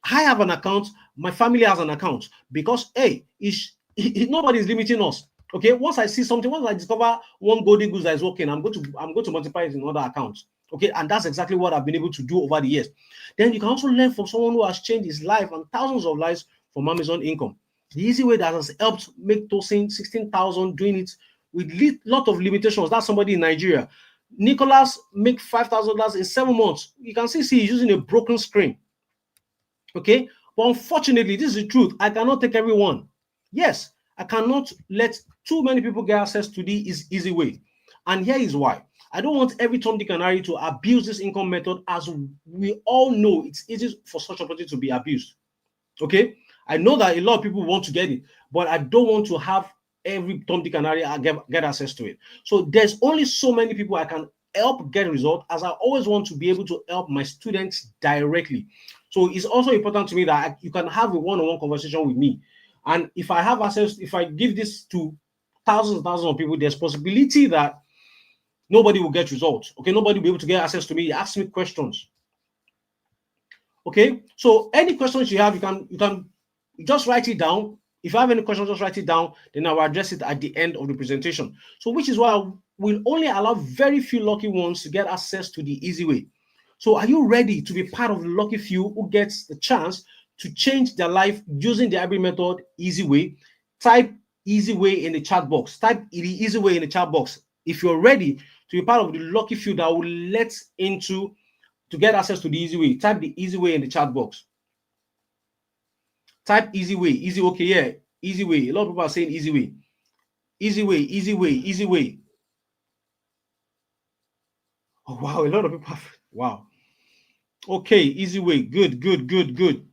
I have an account, my family has an account, because hey, nobody is limiting us. Okay, once I discover one golden goose that is working, I'm going to multiply it in other accounts. Okay, and that's exactly what I've been able to do over the years. Then you can also learn from someone who has changed his life and thousands of lives from Amazon income. The easy way that has helped make Tosin 16,000 doing it with lot of limitations. That's somebody in Nigeria. Nicholas make $5,000 in 7 months. You can see he's using a broken screen. Okay, but unfortunately, this is the truth. I cannot take everyone. Yes, I cannot let too many people get access to the easy way. And here is why. I don't want every Tom, Dick, and Harry to abuse this income method, as we all know it's easy for such opportunity to be abused. Okay, I know that a lot of people want to get it, but I don't want to have every Tom, Dick, and Harry get access to it. So there's only so many people I can help get a result, as I always want to be able to help my students directly. So it's also important to me that you can have a one-on-one conversation with me. And if I have access, if I give this to thousands and thousands of people, there's possibility that nobody will get results. Okay, nobody will be able to get access to me. Ask me questions. Okay, so any questions you have, you can just write it down. If you have any questions, just write it down. Then I will address it at the end of the presentation. So, which is why we'll only allow very few lucky ones to get access to the easy way. So, are you ready to be part of the lucky few who gets the chance to change their life using the hybrid method, easy way? Type easy way in the chat box. Type the easy way in the chat box. If you're ready to be part of the lucky few that will let into to get access to the easy way, type the easy way in the chat box. Type easy way, easy, okay, yeah, easy way. A lot of people are saying easy way. Easy way, easy way, easy way. Oh, wow, a lot of people have, wow. Okay, easy way, good, good, good, good.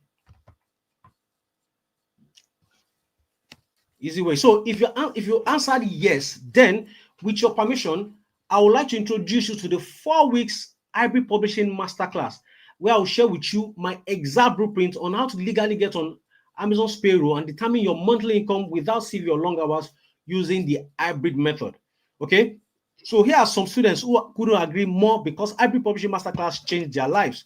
Easy way. So if you answered yes, then with your permission, I would like to introduce you to the 4 weeks hybrid publishing masterclass, where I'll share with you my exact blueprint on how to legally get on Amazon's payroll and determine your monthly income without CV or long hours using the hybrid method. Okay. So here are some students who couldn't agree more because hybrid publishing masterclass changed their lives.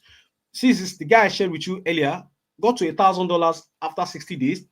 See, this is the guy I shared with you earlier, got to $1,000 after 60 days.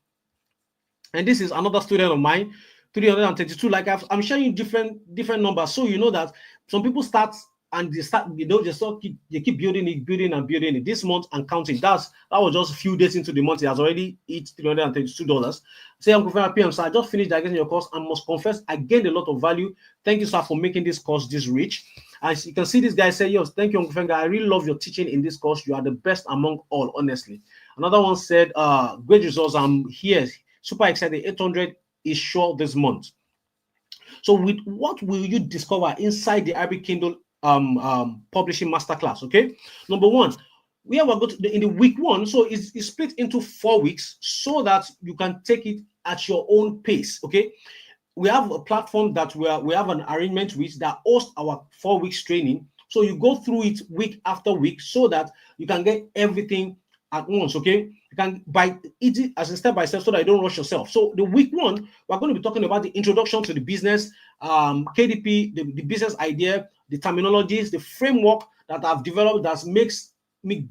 And this is another student of mine, 332. Like I'm showing you different numbers, so you know that some people start and they start, they keep building it this month and counting. That was just a few days into the month. He has already hit $332. Say, Uncle Fema PM, sir, I just finished digesting your course and must confess I gained a lot of value. Thank you, sir, for making this course this rich. As you can see, this guy say, yes, thank you, Uncle Fenga. I really love your teaching in this course. You are the best among all, honestly. Another one said, great results. I'm here. Super excited. 800 is sure this month. So with what will you discover inside the Arabic Kindle publishing masterclass? Okay, number one, we are going to in the week one. So it's split into 4 weeks so that you can take it at your own pace. Okay, we have a platform that we have an arrangement with that hosts our 4 weeks training. So you go through it week after week so that you can get everything at once. Okay, you can by it as a step by step so that you don't rush yourself. So the week one, we're going to be talking about the introduction to the business, KDP, the business idea, the terminologies, the framework that I've developed that makes me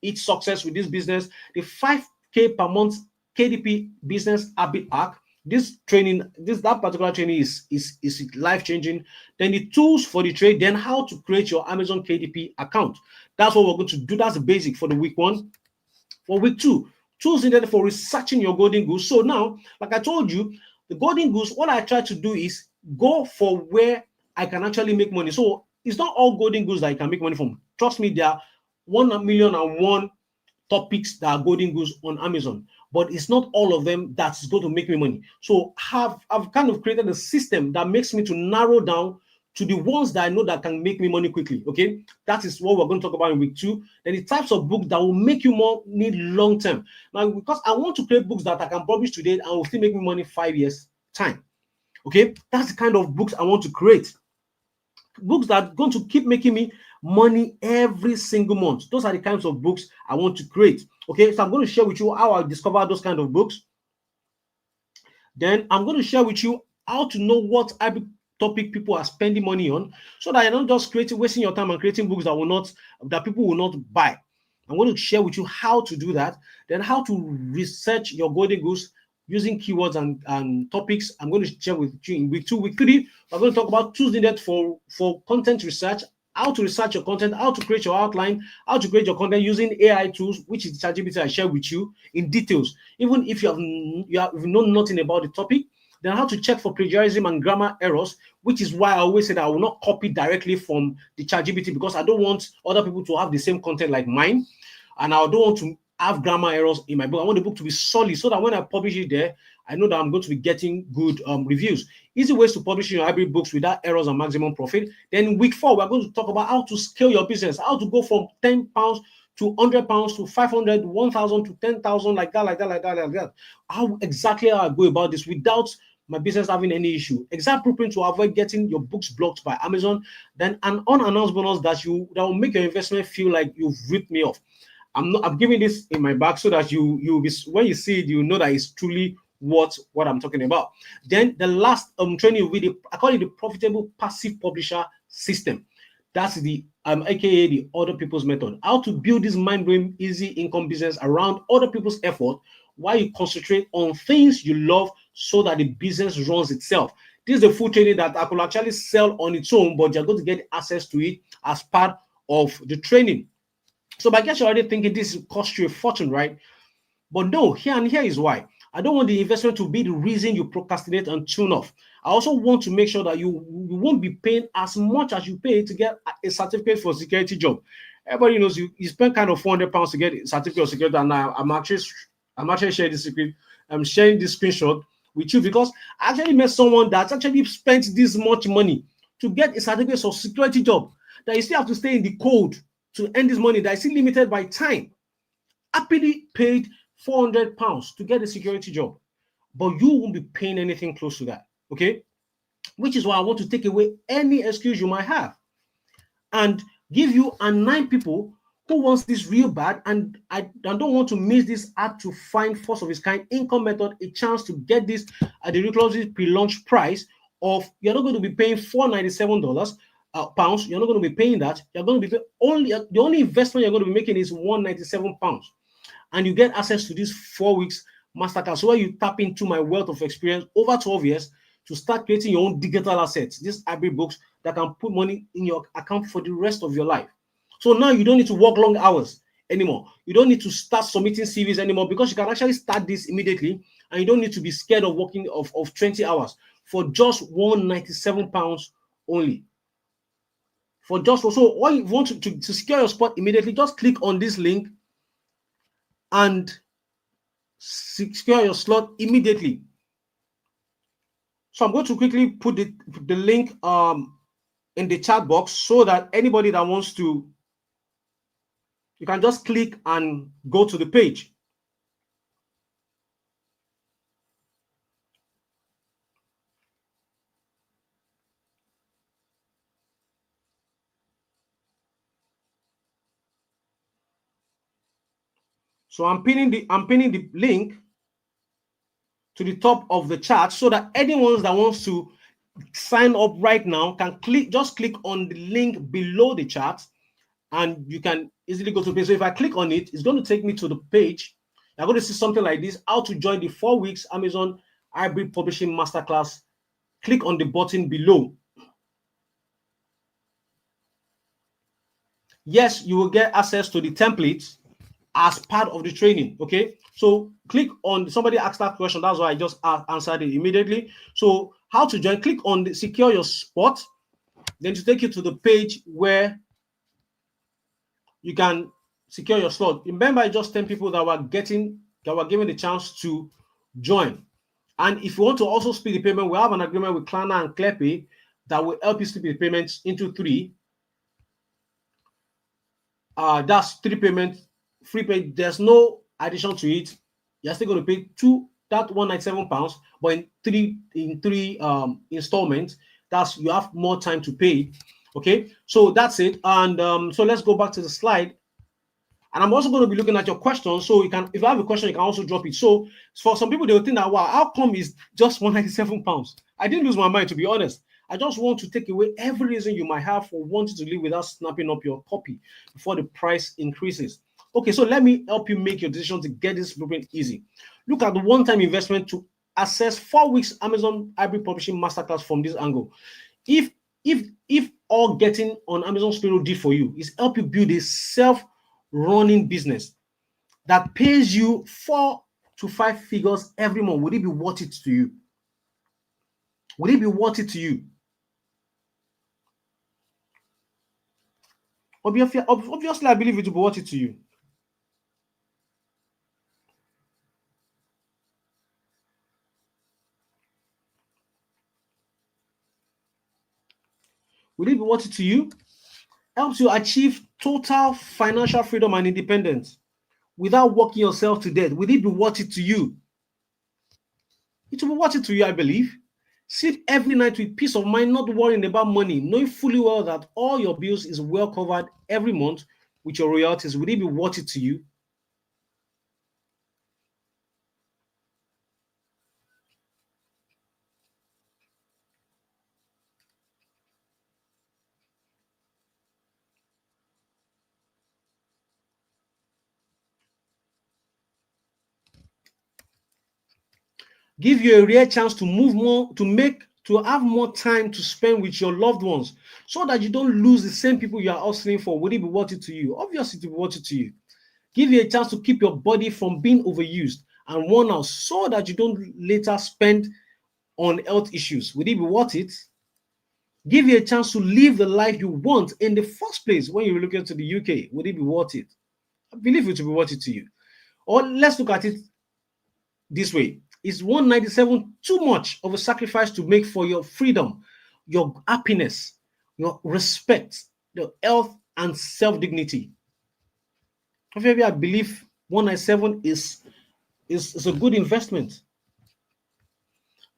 each success with this business, the 5K per month KDP business habit arc. This training, that particular training is life-changing. Then the tools for the trade, then how to create your Amazon KDP account. That's what we're going to do. That's the basic for the week one. For week two, tools needed for researching your golden goose. So now, like I told you, the golden goose, what I try to do is go for where I can actually make money. So it's not all golden goose that you can make money from. Trust me, there are 1,000,001 topics that are golden goose on Amazon, but it's not all of them that's going to make me money. So I've kind of created a system that makes me to narrow down to the ones that I know that can make me money quickly. Okay, that is what we're going to talk about in week two. Then the types of books that will make you more need long term. Now, because I want to create books that I can publish today and will still make me money 5 years time. Okay, that's the kind of books I want to create. Books that are going to keep making me money every single month. Those are the kinds of books I want to create. Okay, so I'm going to share with you how I discover those kind of books. Then I'm going to share with you how to know what topic people are spending money on, so that you're not just wasting your time and creating books that people will not buy. I'm going to share with you how to do that, then how to research your golden goose using keywords and topics. I'm going to share with you in week two. Week three, we're going to talk about tools needed for content research, how to research your content, how to create your outline, how to create your content using AI tools, which is ChatGPT I share with you in details. Even if you have known nothing about the topic, then how to check for plagiarism and grammar errors, which is why I always say that I will not copy directly from the ChatGPT, because I don't want other people to have the same content like mine, and I don't want to have grammar errors in my book. I want the book to be solid so that when I publish it there, I know that I'm going to be getting good reviews. Easy ways to publish your hybrid books without errors and maximum profit. Then in week four, we're going to talk about how to scale your business, how to go from £10 to £100 to 500, 1,000 to 10,000, like that. How exactly I go about this without my business having any issue. Exact blueprint to avoid getting your books blocked by Amazon. Then an unannounced bonus that will make your investment feel like you've ripped me off. I'm giving this in my back so that you be, when you see it, you know that it's truly what I'm talking about. Then the last training will be I call it the profitable passive publisher system. That's the aka the other people's method. How to build this mind-blowing easy income business around other people's effort while you concentrate on things you love so that the business runs itself. This is the full training that I could actually sell on its own, but you're going to get access to it as part of the training. So I guess you're already thinking this cost you a fortune, right? But no, here is why. I don't want the investment to be the reason you procrastinate and tune off. I also want to make sure that you won't be paying as much as you pay to get a certificate for a security job. Everybody knows you spend kind of £400 to get a certificate of security, and now I'm actually sharing this secret. I'm sharing this screenshot with you because I actually met someone that's actually spent this much money to get a certificate of security job that you still have to stay in the code to earn this money that is still limited by time. Happily paid £400 to get a security job, but you won't be paying anything close to that. Okay, which is why I want to take away any excuse you might have and give you a 9 people who wants this real bad, and I don't want to miss this hard to find first of its kind income method a chance to get this at the ridiculously pre-launch price of you're not going to be paying $497 pounds. You're not going to be paying that. You're going to be only the only investment you're going to be making is £197, and you get access to this 4 weeks masterclass where you tap into my wealth of experience over 12 years to start creating your own digital assets, these hybrid books that can put money in your account for the rest of your life. So now you don't need to work long hours anymore. You don't need to start submitting CVs anymore because you can actually start this immediately, and you don't need to be scared of working of 20 hours for just £197 only. For just so all you want to secure your spot immediately, just click on this link and secure your slot immediately. So I'm going to quickly put the link in the chat box so that anybody that wants to, you can just click and go to the page. So I'm pinning the link to the top of the chat so that anyone that wants to sign up right now can just click on the link below the chat, and you can easily go to the page. So if I click on it, it's going to take me to the page. You're going to see something like this: how to join the 4 weeks Amazon Hybrid Publishing Masterclass. Click on the button below. Yes, you will get access to the templates as part of the training. Okay, so click on, somebody asked that question, that's why I just answered it immediately. So how to join? Click on the secure your spot, then to take you to the page where you can secure your slot. Remember, just 10 people that were given the chance to join. And if you want to also split the payment, we have an agreement with Klarna and ClearPay that will help you split the payments into 3. That's 3 payments, free pay. There's no addition to it. You're still going to pay that £197, but in three installments. That's, you have more time to pay. Okay, so that's it. And so let's go back to the slide. And I'm also going to be looking at your questions. So you can, if you have a question, you can also drop it. So for some people, they will think that, wow, how come is just £197? I didn't lose my mind, to be honest. I just want to take away every reason you might have for wanting to live without snapping up your copy before the price increases. Okay, so let me help you make your decision to get this blueprint easy. Look at the one-time investment to access 4 weeks Amazon Hybrid Publishing Masterclass from this angle. If all getting on Amazon's payroll did for you is help you build a self-running business that pays you 4 to 5 figures every month, would it be worth it to you? Would it be worth it to you? Obviously, I believe it will be worth it to you. Would it be worth it to you? Helps you achieve total financial freedom and independence without working yourself to death. Would it be worth it to you? It will be worth it to you, I believe. Sleep every night with peace of mind, not worrying about money, knowing fully well that all your bills is well covered every month with your royalties, would it be worth it to you? Give you a rare chance to move more, to have more time to spend with your loved ones, so that you don't lose the same people you are hustling for. Would it be worth it to you? Obviously, it will be worth it to you. Give you a chance to keep your body from being overused and worn out, so that you don't later spend on health issues. Would it be worth it? Give you a chance to live the life you want in the first place when you relocate to the UK. Would it be worth it? I believe it will be worth it to you. Or let's look at it this way. Is 197 too much of a sacrifice to make for your freedom, your happiness, your respect, your health, and self dignity? I believe 197 is a good investment,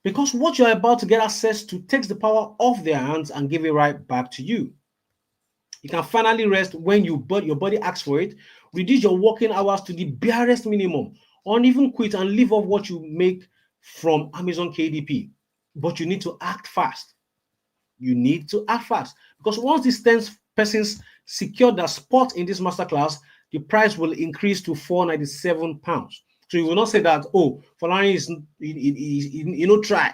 because what you're about to get access to takes the power off their hands and give it right back to you. You can finally rest when your body asks for it, reduce your working hours to the barest minimum, or even quit and live off what you make from Amazon KDP. But you need to act fast. You need to act fast, because once these 10 persons secure their spot in this masterclass, the price will increase to £497. So you will not say that, oh, Falani is try.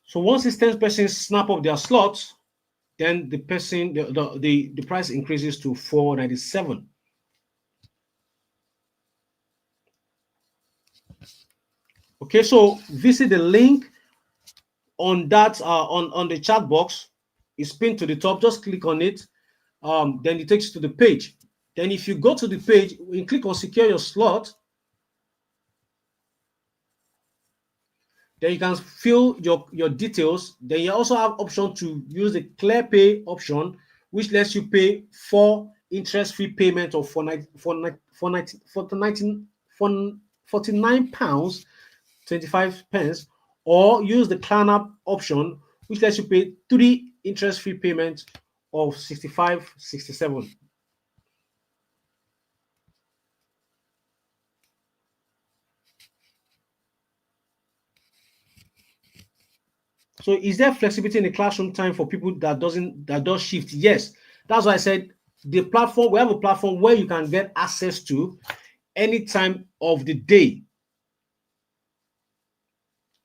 So once these 10 persons snap up their slots, then the price increases to 497. Okay, so visit the link on that on the chat box. It's pinned to the top. Just click on it. Then it takes you to the page. Then if you go to the page, you click on secure your slot. Then you can fill your details. Then you also have option to use the clear pay option, which lets you pay 4 interest-free payment of 49 pounds 25 pence, or use the Klarna option, which lets you pay 3 interest-free payments of 65.67. So is there flexibility in the classroom time for people that does shift? Yes. That's why I said we have a platform where you can get access to any time of the day.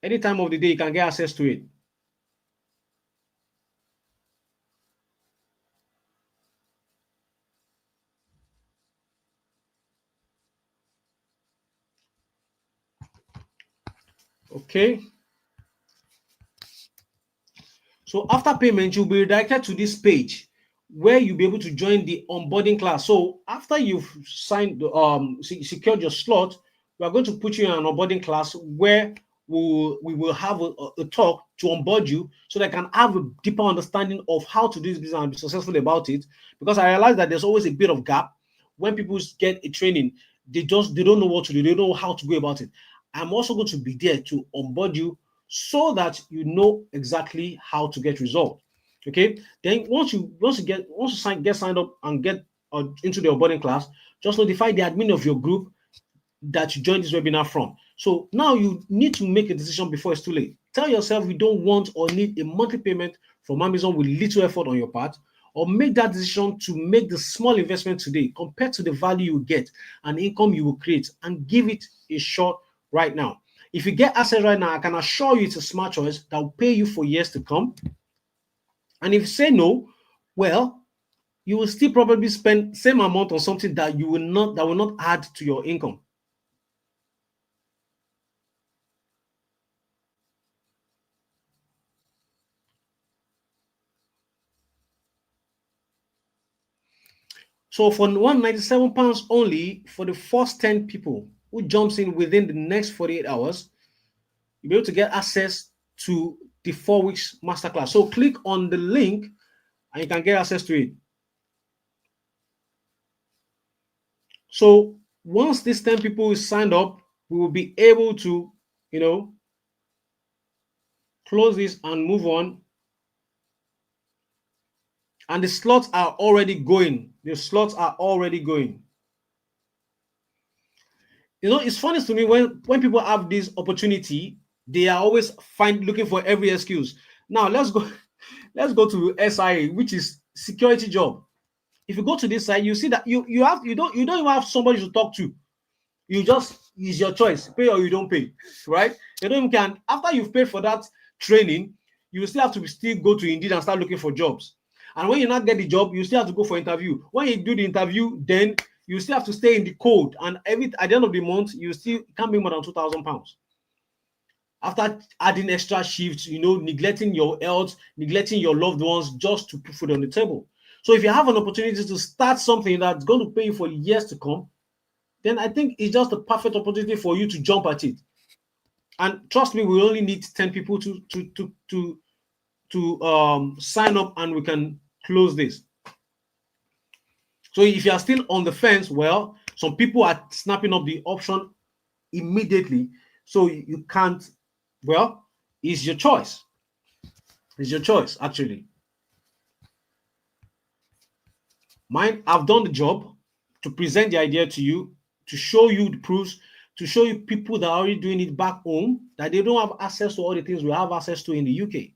Any time of the day, you can get access to it. Okay. So after payment, you'll be redirected to this page where you'll be able to join the onboarding class. So after you've secured your slot, we are going to put you in an onboarding class where we will have a talk to onboard you, so they can have a deeper understanding of how to do this business and be successful about it. Because I realize that there's always a bit of gap when people get a training, they don't know what to do, they don't know how to go about it. I'm also going to be there to onboard you so that you know exactly how to get results. Okay. Then once you get signed up and get into the onboarding class, just notify the admin of your group that you joined this webinar from. So now you need to make a decision before it's too late. Tell yourself you don't want or need a monthly payment from Amazon with little effort on your part, or make that decision to make the small investment today compared to the value you get and income you will create, and give it a shot right now. If you get access right now, I can assure you it's a smart choice that will pay you for years to come. And if you say no, well, you will still probably spend same amount on something that will not add to your income. So for £197 only for the first 10 people who jumps in within the next 48 hours, you'll be able to get access to the 4 weeks masterclass. So click on the link and you can get access to it. So once these 10 people is signed up, we will be able to, close this and move on. And the slots are already going. The slots are already going. You know, it's funny to me when people have this opportunity, they are always looking for every excuse. Now let's go let's go to SIA, which is security job. If you go to this side, you see that you don't even have somebody to talk to. You just, it's your choice, pay or you don't pay, right? You don't even can, after you've paid for that training, you still have to still go to Indeed and start looking for jobs. And when you not get the job, you still have to go for interview. When you do the interview, then you still have to stay in the code, and at the end of the month, you still can't make more than £2,000 after adding extra shifts, you know, neglecting your health, neglecting your loved ones just to put food on the table. So if you have an opportunity to start something that's going to pay you for years to come, then I think it's just a perfect opportunity for you to jump at it. And trust me, we only need 10 people to sign up, and we can close this. So if you are still on the fence, well, some people are snapping up the option immediately. So you can't, well, it's your choice. It's your choice, actually. Mine, I've done the job to present the idea to you, to show you the proofs, to show you people that are already doing it back home, that they don't have access to all the things we have access to in the UK.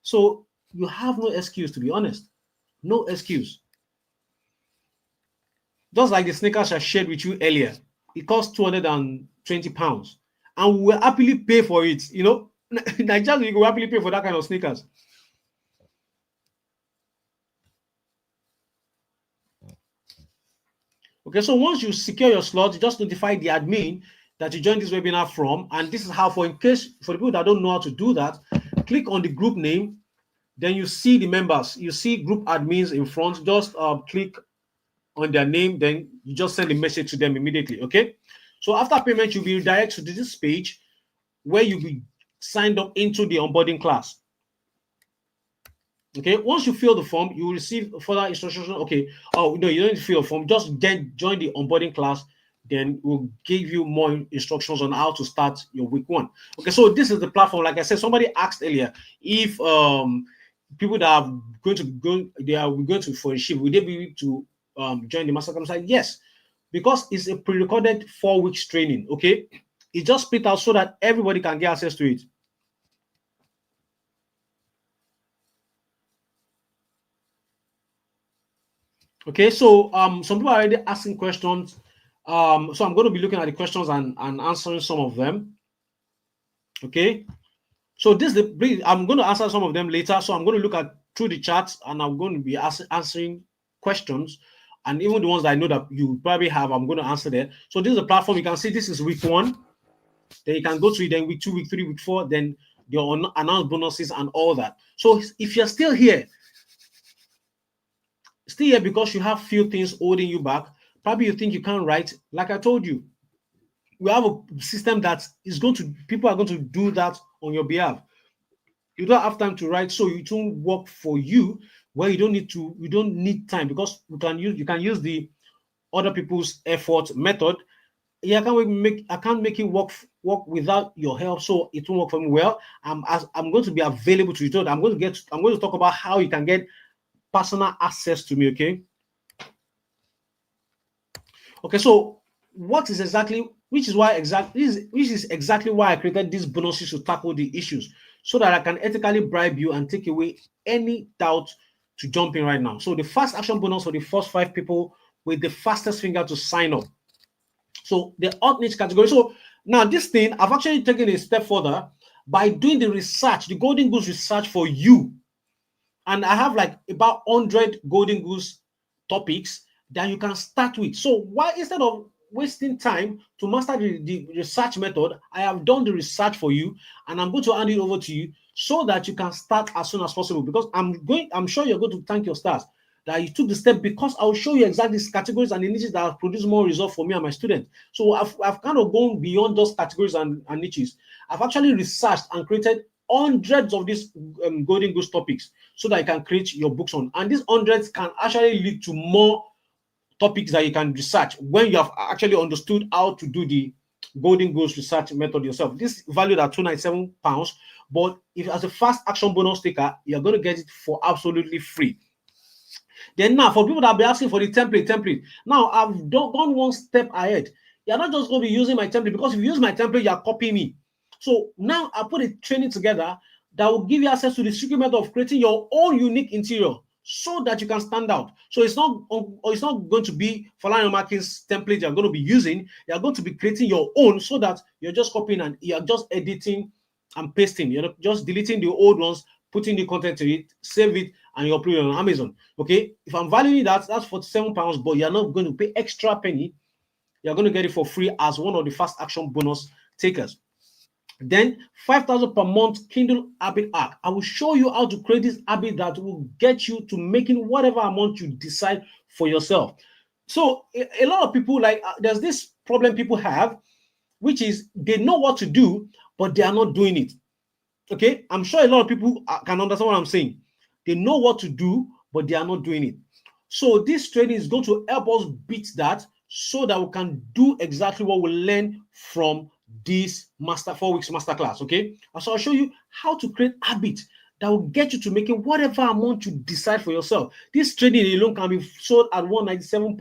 So you have no excuse, to be honest. No excuse. Just like the sneakers I shared with you earlier, it cost £220, and we will happily pay for it. You know, Nigerians, you will happily pay for that kind of sneakers. Okay, so once you secure your slot, you just notify the admin that you joined this webinar from, and this is how, for the people that don't know how to do that, click on the group name, then you see the members, you see group admins in front, just click on their name, then you just send a message to them immediately. Okay, so after payment, you'll be redirected to this page where you'll be signed up into the onboarding class. Okay, once you fill the form, you will receive further instructions. Okay, oh no, you don't need to fill a form, just join the onboarding class, then we'll give you more instructions on how to start your week 1. Okay, so this is the platform. Like I said, somebody asked earlier if people that are going to for a shift, will they be able to join the Masterclass? Like, yes, because it's a pre-recorded 4 weeks training. Okay, it's just split out so that everybody can get access to it. Okay, so some people are already asking questions. So I'm going to be looking at the questions and answering some of them. Okay, so I'm going to answer some of them later. So I'm going to look at through the chats, and I'm going to be answering questions, and even the ones that I know that you probably have, I'm going to answer there. So this is a platform. You can see this is week 1. Then you can go to it. Then week 2, week 3, week 4. Then your announced bonuses and all that. So if you're still here because you have few things holding you back, probably you think you can't write. Like I told you, we have a system that is people are going to do that on your behalf. You don't have time to write, so it won't work for you where you don't need time, because you can use the other people's effort method. Yeah, I can't make it work without your help, so it won't work for me. Well, I'm going to be available to you. I'm going to talk about how you can get personal access to me. Okay, so which is exactly why I created these bonuses to tackle the issues, so that I can ethically bribe you and take away any doubt to jump in right now. So the fast action bonus for the first 5 people with the fastest finger to sign up. So the hot niche category. So now this thing, I've actually taken a step further by doing the research, the Golden Goose research for you. And I have like about 100 Golden Goose topics that you can start with. So why, instead of wasting time to master the research method, I have done the research for you, and I'm going to hand it over to you so that you can start as soon as possible. Because I'm sure you're going to thank your stars that you took the step, because I'll show you exactly these categories and the niches that have produced more results for me and my students. So I've kind of gone beyond those categories and niches. I've actually researched and created hundreds of these Golden Goose topics so that you can create your books on. And these hundreds can actually lead to more topics that you can research when you have actually understood how to do the Golden Goose research method yourself. This is valued at £297, but if as a fast action bonus taker, you're going to get it for absolutely free. Then now, for people that be asking for the template. Now I've gone one step ahead. You're not just going to be using my template, because if you use my template, you're copying me. So now I put a training together that will give you access to the secret method of creating your own unique interior, so that you can stand out. So it's not going to be Falana Markins template you're going to be using. You're going to be creating your own, so that you're just copying and you're just editing and pasting. You're just deleting the old ones, putting the content to it, save it, and you upload it on Amazon. Okay, if I'm valuing that, that's £47, but you're not going to pay extra penny. You're going to get it for free as one of the fast action bonus takers. Then 5,000 per month Kindle habit hack. I will show you how to create this habit that will get you to making whatever amount you decide for yourself. So a lot of people, like, there's this problem people have, which is they know what to do, but they are not doing it. Okay, I'm sure a lot of people can understand what I'm saying. They know what to do, but they are not doing it. So this training is going to help us beat that, so that we can do exactly what we learn from this 4 weeks masterclass. Okay, so I'll show you how to create habits that will get you to making whatever amount you decide for yourself. This training alone can be sold at £197,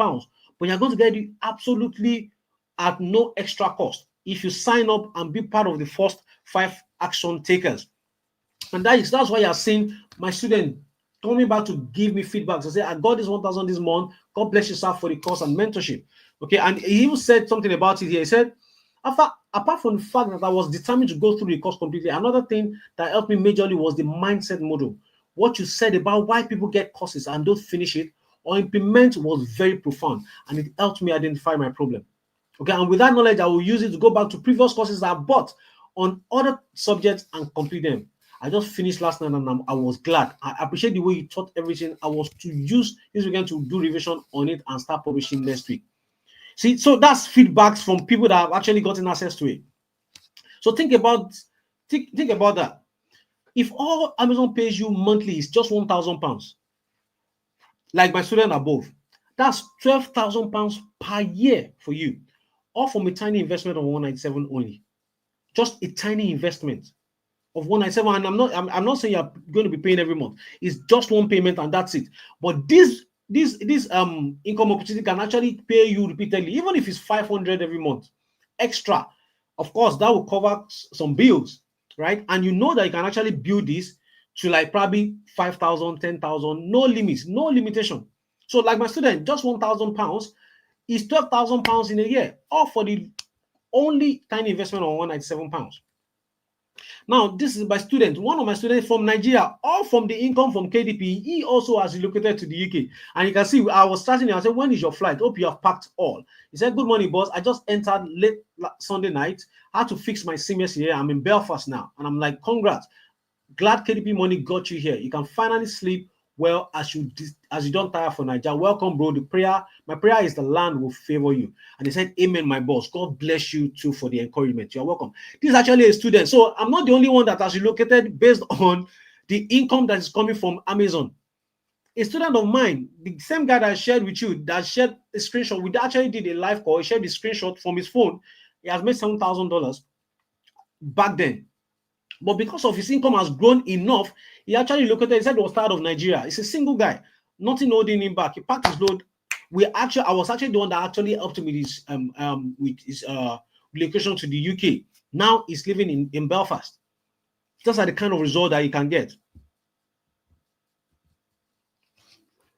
but you're going to get it absolutely at no extra cost if you sign up and be part of the first 5 action takers. And that's why you're seeing my student coming back to give me feedback to say, I got this 1,000 this month. God bless you, sir, for the course and mentorship. Okay, and he even said something about it here. He said, apart from the fact that I was determined to go through the course completely, another thing that helped me majorly was the mindset model. What you said about why people get courses and don't finish it or implement was very profound, and it helped me identify my problem. Okay, and with that knowledge, I will use it to go back to previous courses that I bought on other subjects and complete them. I just finished last night and I was glad. I appreciate the way you taught everything. I was to use this weekend to do revision on it and start publishing next week. See, so that's feedbacks from people that have actually gotten access to it. So think about that. If all Amazon pays you monthly is just £1,000, like my student above, that's £12,000 per year for you, all from a tiny investment of 197 only. Just a tiny investment of 197, and I'm not saying you're going to be paying every month. It's just one payment and that's it. But this income opportunity can actually pay you repeatedly, even if it's 500 every month extra. Of course, that will cover some bills, right? And you know that you can actually build this to like probably 5,000, 10,000, no limits, no limitation. So like my student, just £1,000 is £12,000 in a year, all for the only tiny investment of £197. Now, this is my student, one of my students from Nigeria, all from the income from KDP. He also has relocated to the UK. And you can see, I was starting, I said, when is your flight? Hope you have packed all. He said, good morning, boss. I just entered late Sunday night. I had to fix my CMS here. I'm in Belfast now. And I'm like, congrats. Glad KDP money got you here. You can finally sleep well as you don't tire for Nigeria. Welcome, bro. My prayer is the land will favor you. And he said, amen, my boss. God bless you too for the encouragement. You're welcome. This is actually a student. So I'm not the only one that has relocated based on the income that is coming from Amazon. A student of mine, the same guy that I shared with you, that shared a screenshot, we actually did a live call. He shared the screenshot from his phone. He has made $7,000 back then. But because of his income has grown enough, he actually located, he said he was tired of Nigeria. He's a single guy, nothing holding him back. He packed his load. I was actually the one that actually helped him with his relocation to the UK. Now he's living in Belfast. Those are the kind of result that you can get.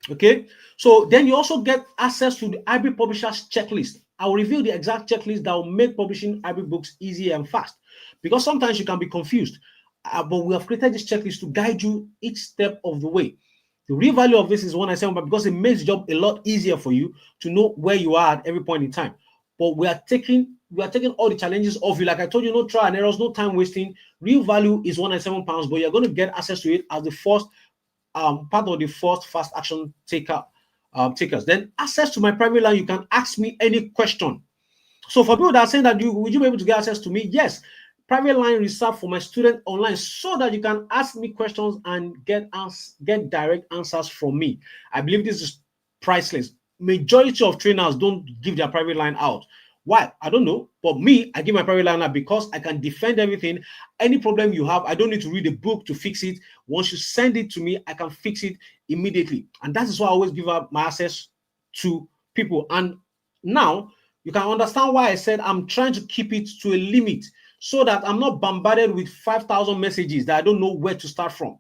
Okay, so then you also get access to the hybrid publishers checklist. I will reveal the exact checklist that will make publishing hybrid books easy and fast, because sometimes you can be confused. But we have created this checklist to guide you each step of the way. The real value of this is 197, but because it makes the job a lot easier for you to know where you are at every point in time. But we are taking all the challenges off you. Like I told you, no trial and errors, no time wasting. Real value is £197, but you're going to get access to it as the first part of the first fast action takers. Then access to my private line, you can ask me any question. So for people that are saying that would you be able to get access to me? Yes, private line reserved for my student online, so that you can ask me questions and get direct answers from me. I believe this is priceless. Majority of trainers don't give their private line out. Why? I don't know. But me, I give my private line because I can defend everything. Any problem you have, I don't need to read a book to fix it. Once you send it to me, I can fix it immediately. And that is why I always give up my access to people. And now you can understand why I said I'm trying to keep it to a limit so that I'm not bombarded with 5,000 messages that I don't know where to start from.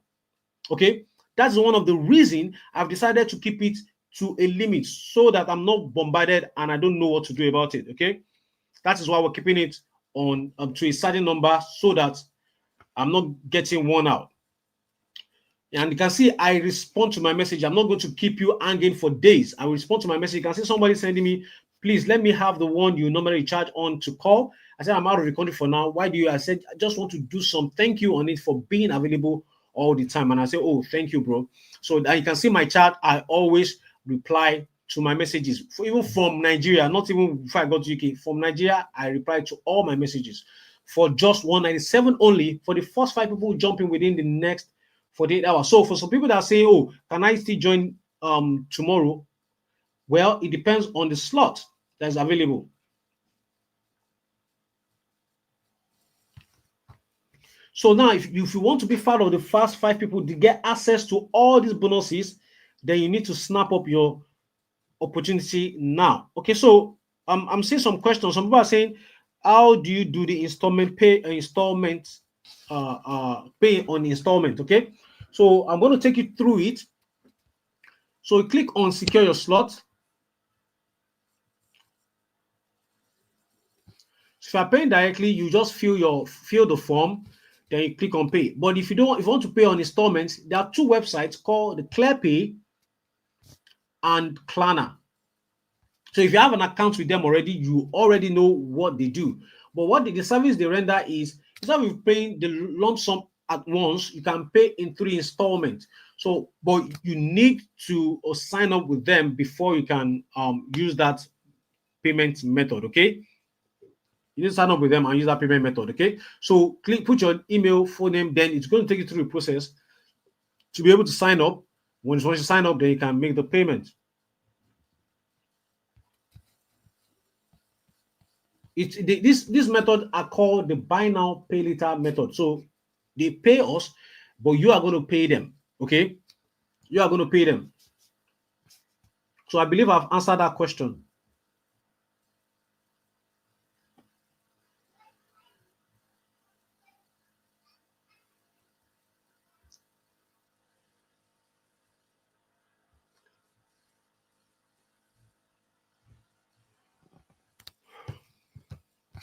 Okay, that's one of the reasons I've decided to keep it to a limit so that I'm not bombarded and I don't know what to do about it. Okay, that is why we're keeping it on to a certain number so that I'm not getting worn out. And you can see I respond to my message. I'm not going to keep you hanging for days. I will respond to my message. You can see somebody sending me, please let me have the one you normally charge on to call. I said, I'm out of the country for now. Why do you? I said, I just want to do some thank you on it for being available all the time. And I say, oh, thank you, bro. So that you can see my chat. I always reply to my messages, even from Nigeria, not even before I got to UK. From Nigeria, I reply to all my messages for just 197 only for the first 5 people jumping within the next 48 hours. So for some people that say, oh, can I still join tomorrow? Well, it depends on the slot that's available. So now, if you want to be part of the first 5 people to get access to all these bonuses, then you need to snap up your opportunity now. Okay, so I'm seeing some questions. Some people are saying, how do you do the installment pay pay on installment? Okay, so I'm going to take you through it. So you click on secure your slot. So if you're paying directly, you just fill the form, then you click on pay. But if you want to pay on installments, there are 2 websites called the ClearPay and Klarna. So if you have an account with them already, you already know what they do. But what the service they render is, instead of paying the lump sum at once, you can pay in 3 installments. So, but you need to sign up with them before you can use that payment method. Okay, you need to sign up with them and use that payment method. Okay, so put your email, phone name, then it's going to take you through the process to be able to sign up. Once you sign up, then you can make the payment. This method are called the buy now pay later method. So they pay us, but you are going to pay them. Okay, you are going to pay them. So I believe I've answered that question.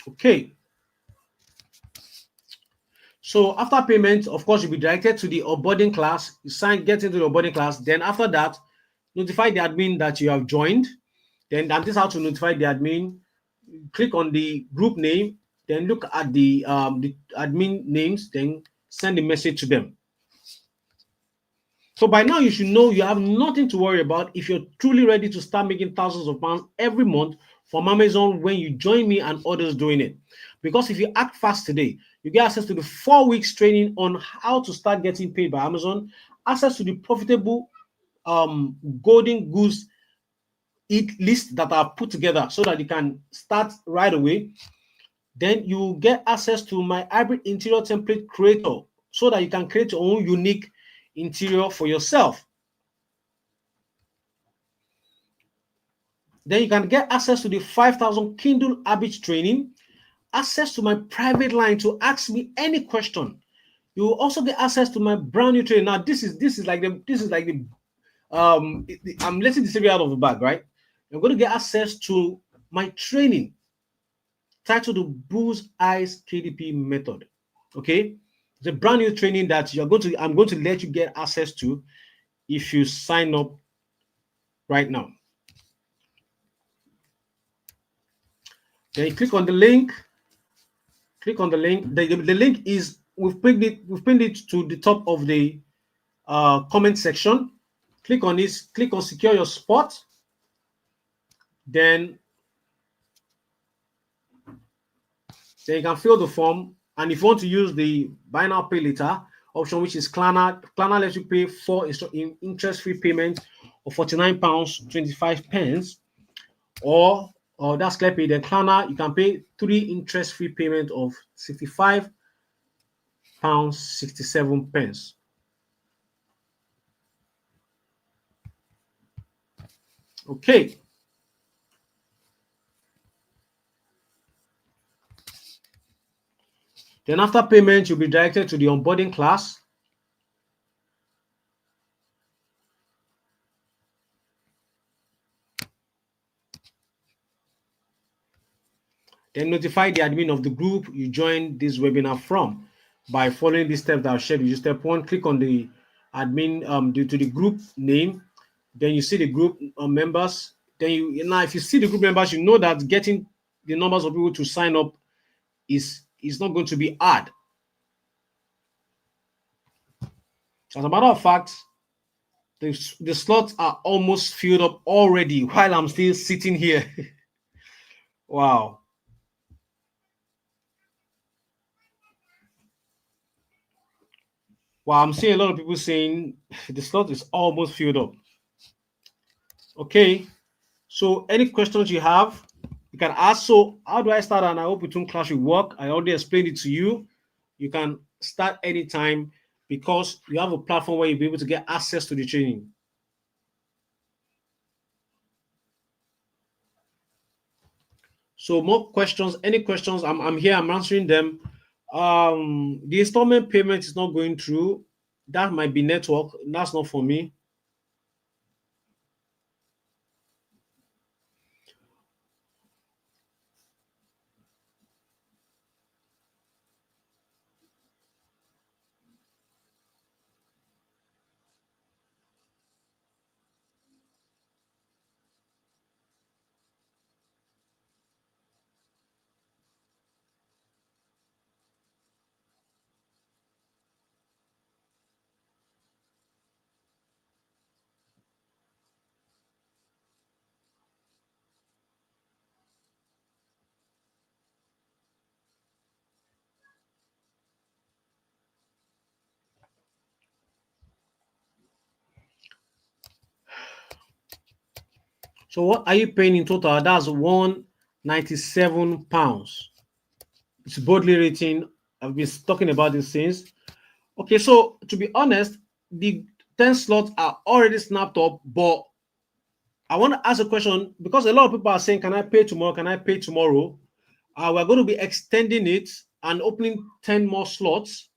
Okay. So after payment, of course, you'll be directed to the onboarding class. You get into the onboarding class. Then after that, notify the admin that you have joined. Then that is how to notify the admin. Click on the group name. Then look at the admin names. Then send a message to them. So by now, you should know you have nothing to worry about if you're truly ready to start making thousands of pounds every month from Amazon when you join me and others doing it. Because if you act fast today, you get access to the 4 weeks training on how to start getting paid by Amazon, access to the profitable golden goose list that are put together so that you can start right away. Then you get access to my hybrid interior template creator so that you can create your own unique interior for yourself. Then you can get access to the 5,000 Kindle habits training, access to my private line to ask me any question. You will also get access to my brand new training. Now, this is like the I'm letting the secret out of the bag, right? You're going to get access to my training titled the Bull's Eyes KDP method. Okay, it's a brand new training that I'm going to let you get access to if you sign up right now. Then you click on the link. Click on the link. The link is we've pinned it to the top of the comment section. Click on this. Click on secure your spot. Then you can fill the form. And if you want to use the buy now pay later option, which is Klarna lets you pay for interest-free payment of £49.25, or or that's clear pay. Then Klarna, you can pay 3 interest-free payment of £65 67 pence. Okay. Then after payment, you'll be directed to the onboarding class. Then notify the admin of the group you joined this webinar from by following these steps that I've shared with you. Step one, click on the admin due to the group name. Then you see the group members. Then now if you see the group members, you know that getting the numbers of people to sign up is not going to be hard. As a matter of fact, the slots are almost filled up already while I'm still sitting here. Wow. Well, I'm seeing a lot of people saying the slot is almost filled up. Okay. So any questions you have, you can ask. So how do I start an open class will work? I already explained it to you. You can start anytime because you have a platform where you'll be able to get access to the training. So more questions, any questions, I'm here, I'm answering them. The installment payment is not going through. That might be network. That's not for me. So what are you paying in total? That's £197. It's boldly written. I've been talking about these things. Okay, so to be honest, the 10 slots are already snapped up, but I want to ask a question because a lot of people are saying, can I pay tomorrow? Can I pay tomorrow? We're going to be extending it and opening 10 more slots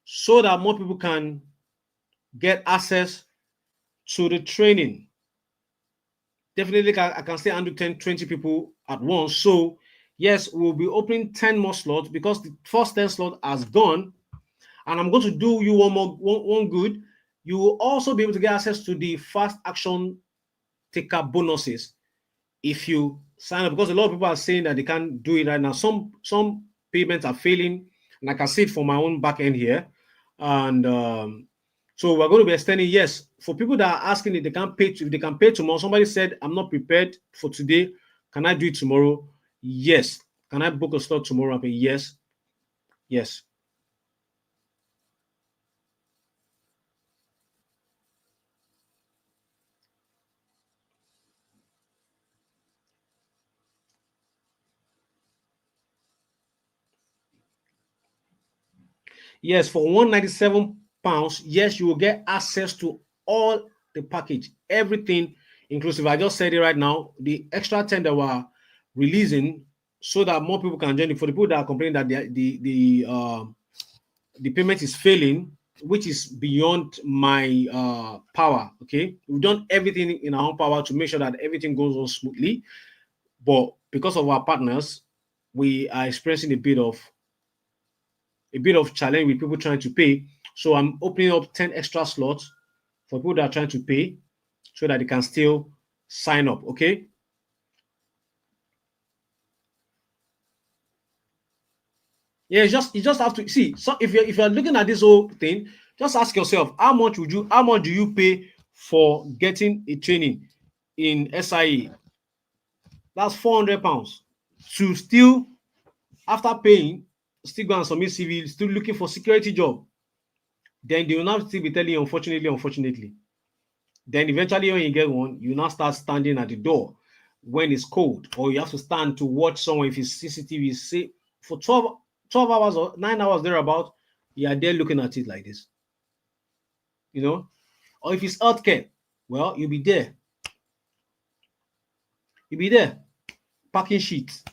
so that more people can get access to the training. Definitely, I can still handle 10, 20 people at once. So, yes, we'll be opening 10 more slots because the first 10 slot has gone. And I'm going to do you one good. You will also be able to get access to the fast action taker bonuses if you sign up, because a lot of people are saying that they can't do it right now. Some payments are failing, and I can see it for my own back end here. And so we're going to be extending. Yes, for people that are asking if they can pay, if they can pay tomorrow. Somebody said, "I'm not prepared for today. Can I do it tomorrow?" Yes. Can I book a slot tomorrow? I pay? Yes. Yes. Yes, for £197, yes, you will get access to all the package, everything inclusive. I just said it right now. The extra 10 that we're releasing so that more people can join it. For the people that are complaining that the payment is failing, which is beyond my power. Okay, we've done everything in our own power to make sure that everything goes on smoothly. But because of our partners, we are experiencing a bit of challenge with people trying to pay. So I'm opening up 10 extra slots for people that are trying to pay so that they can still sign up. Okay. Yeah, you just have to see. So if you're looking at this whole thing, just ask yourself how much do you pay for getting a training in SIE? That's £400 to still, after paying, still go and submit CV, still looking for security job. Then they will not still be telling you, unfortunately. Then eventually when you get one, you now start standing at the door. when it's cold, or you have to stand to watch someone if it's CCTV, say for 12 hours or 9 hours thereabout, you are there looking at it like this, you know. Or if it's healthcare, well, you'll be there packing sheets.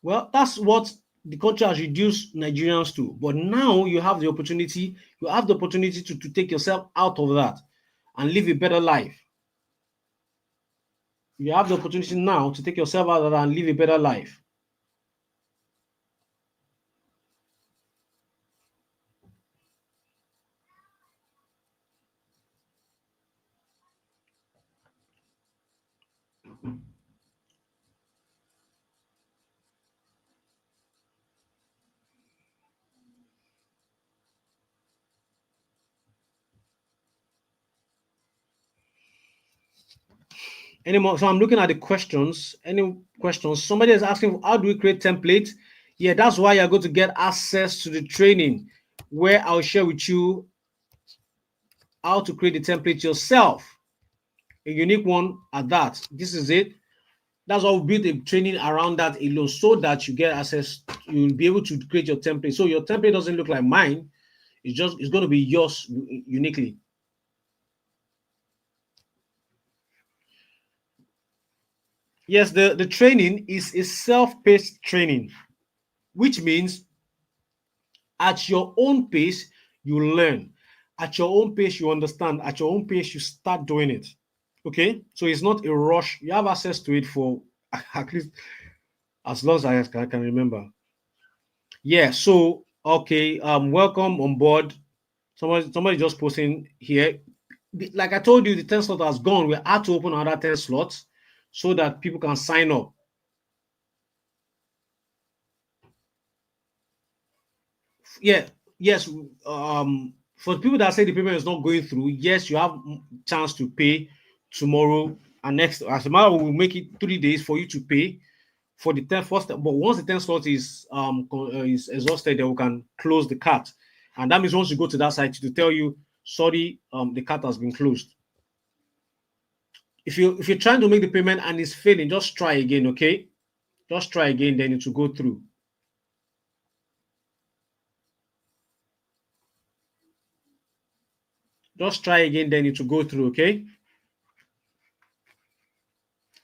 Well, that's what the country has reduced Nigerians to. But now you have the opportunity to take yourself out of that and live a better life. You have the opportunity now to take yourself out of that and live a better life. Anymore? So I'm looking at the questions. Any questions? Somebody is asking, how do we create templates? Yeah, that's why you're going to get access to the training where I'll share with you how to create the template yourself, a unique one at that. This is it. That's why we build a training around that alone, so that you get access. You'll be able to create your template. So your template doesn't look like mine. It's going to be yours uniquely. Yes, the training is a self-paced training, which means at your own pace, you learn. At your own pace, you understand. At your own pace, you start doing it. Okay? So it's not a rush. You have access to it for at least as long as I can remember. Yeah, so okay, welcome on board. Somebody just posting here. Like I told you, the 10 slot has gone. We had to open another 10 slots so that people can sign up. Yeah, yes. For the people that say the payment is not going through, yes, you have chance to pay tomorrow and next. As a matter, we will make it 3 days for you to pay for the 10 first. But once the 10 slot is exhausted, then we can close the cart, and that means once you go to that site to tell you, sorry, the cart has been closed. If you're trying to make the payment and it's failing, just try again, okay? Just try again, then it will go through. Just try again, then it will go through, okay?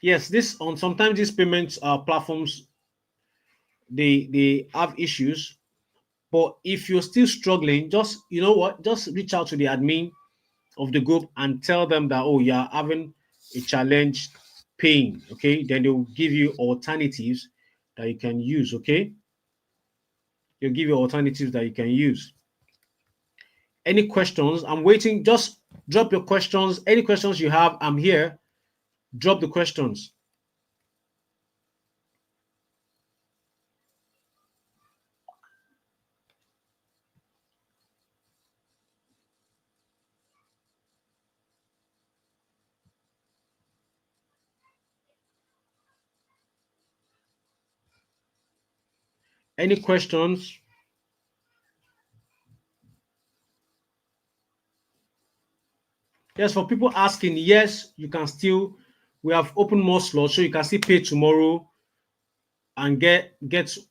Yes, this on sometimes these payments platforms, they have issues, but if you're still struggling, just you know what, just reach out to the admin of the group and tell them that, oh, you're having a challenge paying, okay? Then they'll give you alternatives that you can use, okay? They'll give you alternatives that you can use. Any questions? I'm waiting. Just drop your questions. Any questions you have, I'm here. Drop the questions. Any questions? Yes, for people asking, yes, you can still, we have opened more slots, so you can still pay tomorrow and get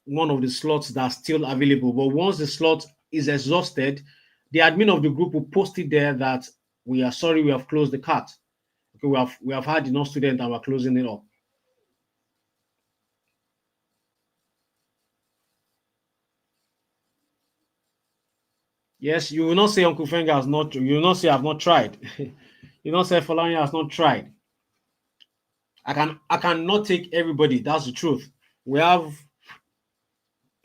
one of the slots that's still available. But once the slot is exhausted, the admin of the group will post it there that we are sorry, we have closed the cart. Okay, we have had enough students and we're closing it up. Yes, you will not say Uncle Fenga has not, you will not say I've not tried. You will not say Falanya has not tried. I cannot take everybody. That's the truth. We have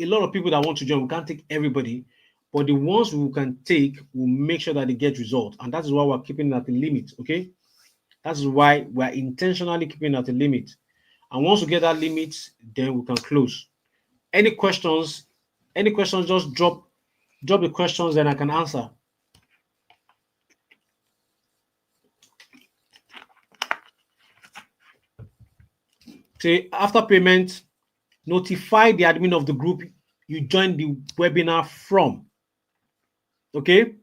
a lot of people that want to join. We can't take everybody, but the ones we can take, will make sure that they get results, and that is why we're keeping it at the limit. Okay, that's why we're intentionally keeping it at the limit. And once we get that limit, then we can close. Any questions? Any questions? Just drop the questions, then I can answer. Say after payment, notify the admin of the group you joined the webinar from. Okay.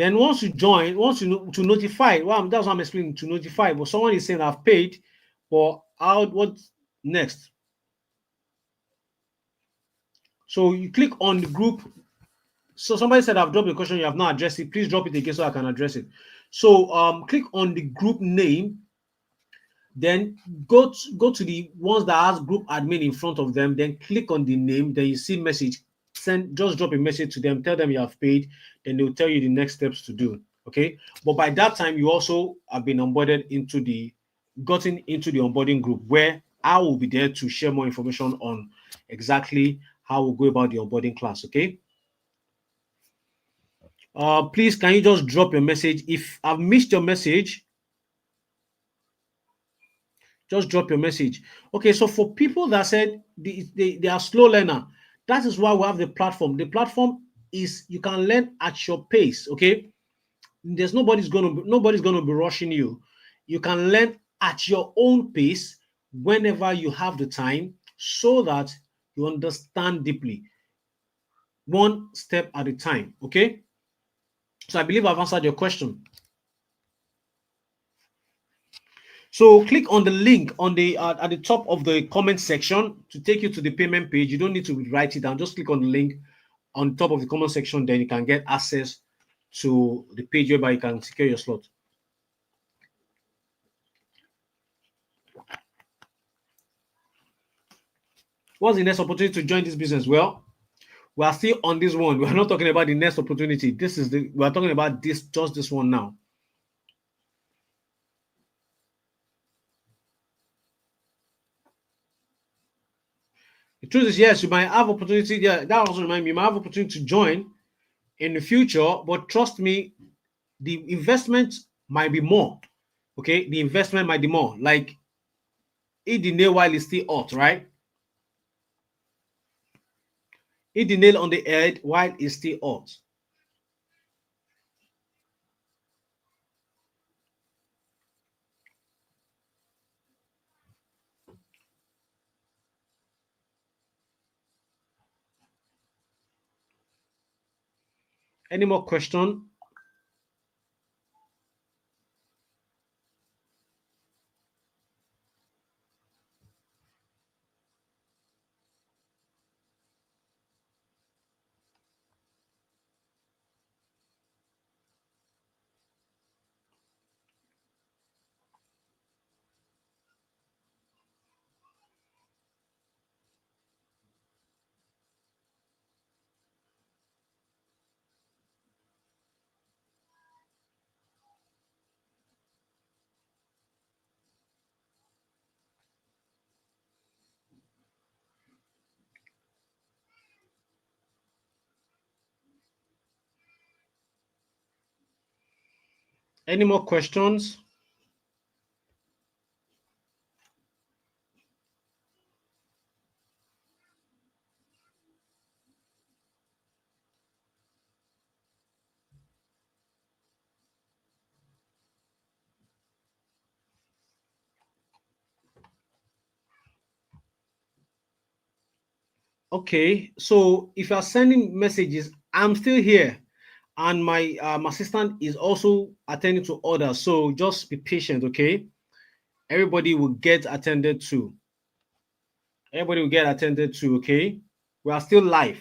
Then once you join, once you to notify, well, that's what I'm explaining, to notify. But someone is saying I've paid, but how, what next? So you click on the group. So somebody said I've dropped a question, you have not addressed it. Please drop it again so I can address it. So click on the group name, then go to the ones that has group admin in front of them, then click on the name, then you see message, send, just drop a message to them, tell them you have paid, then they'll tell you the next steps to do. Okay. But by that time, you also have been onboarded into the gotten into the onboarding group, where I will be there to share more information on exactly how we'll go about the onboarding class. Okay. Please, can you just drop your message? If I've missed your message, just drop your message. Okay, so for people that said they are slow learner, that is why we have the platform. The platform is you can learn at your pace. Okay, there's nobody's gonna be rushing you. You can learn at your own pace whenever you have the time, so that you understand deeply, one step at a time. Okay, so I believe I've answered your question. So click on the link on the at the top of the comment section to take you to the payment page. You don't need to write it down. Just click on the link on top of the comment section. Then you can get access to the page whereby you can secure your slot. What's the next opportunity to join this business? Well, we are still on this one. We are not talking about the next opportunity. We are talking about just this one now. The truth is, yes, you might have opportunity. Yeah, that also reminds me, you might have opportunity to join in the future, but trust me, the investment might be more. Okay, the investment might be more. Like, hit the nail while it's still hot, right? Hit the nail on the head while it's still hot. Any more question? Any more questions? Okay, so if you are sending messages, I'm still here, and my assistant is also attending to orders. So just be patient, okay? Everybody will get attended to. Everybody will get attended to, okay? We are still live.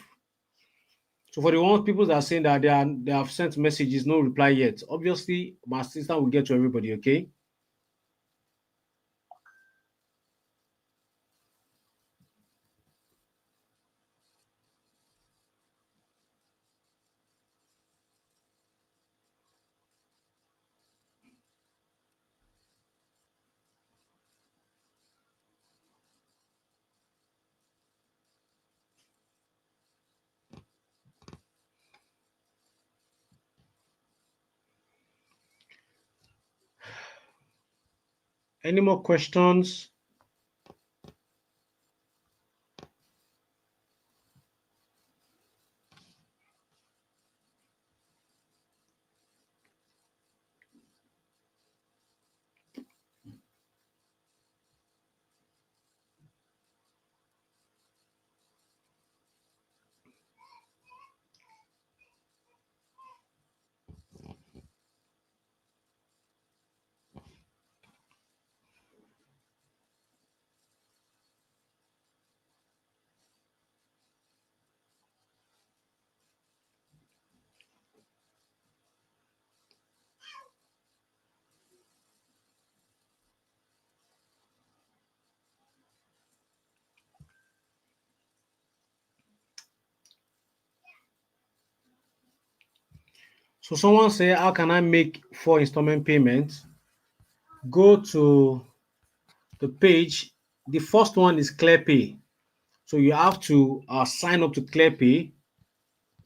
So for the ones people that are saying that they have sent messages, no reply yet. Obviously, my assistant will get to everybody, okay? Any more questions? So someone say, how can I make 4 installment payments? Go to the page. The first one is ClearPay. So you have to sign up to ClearPay.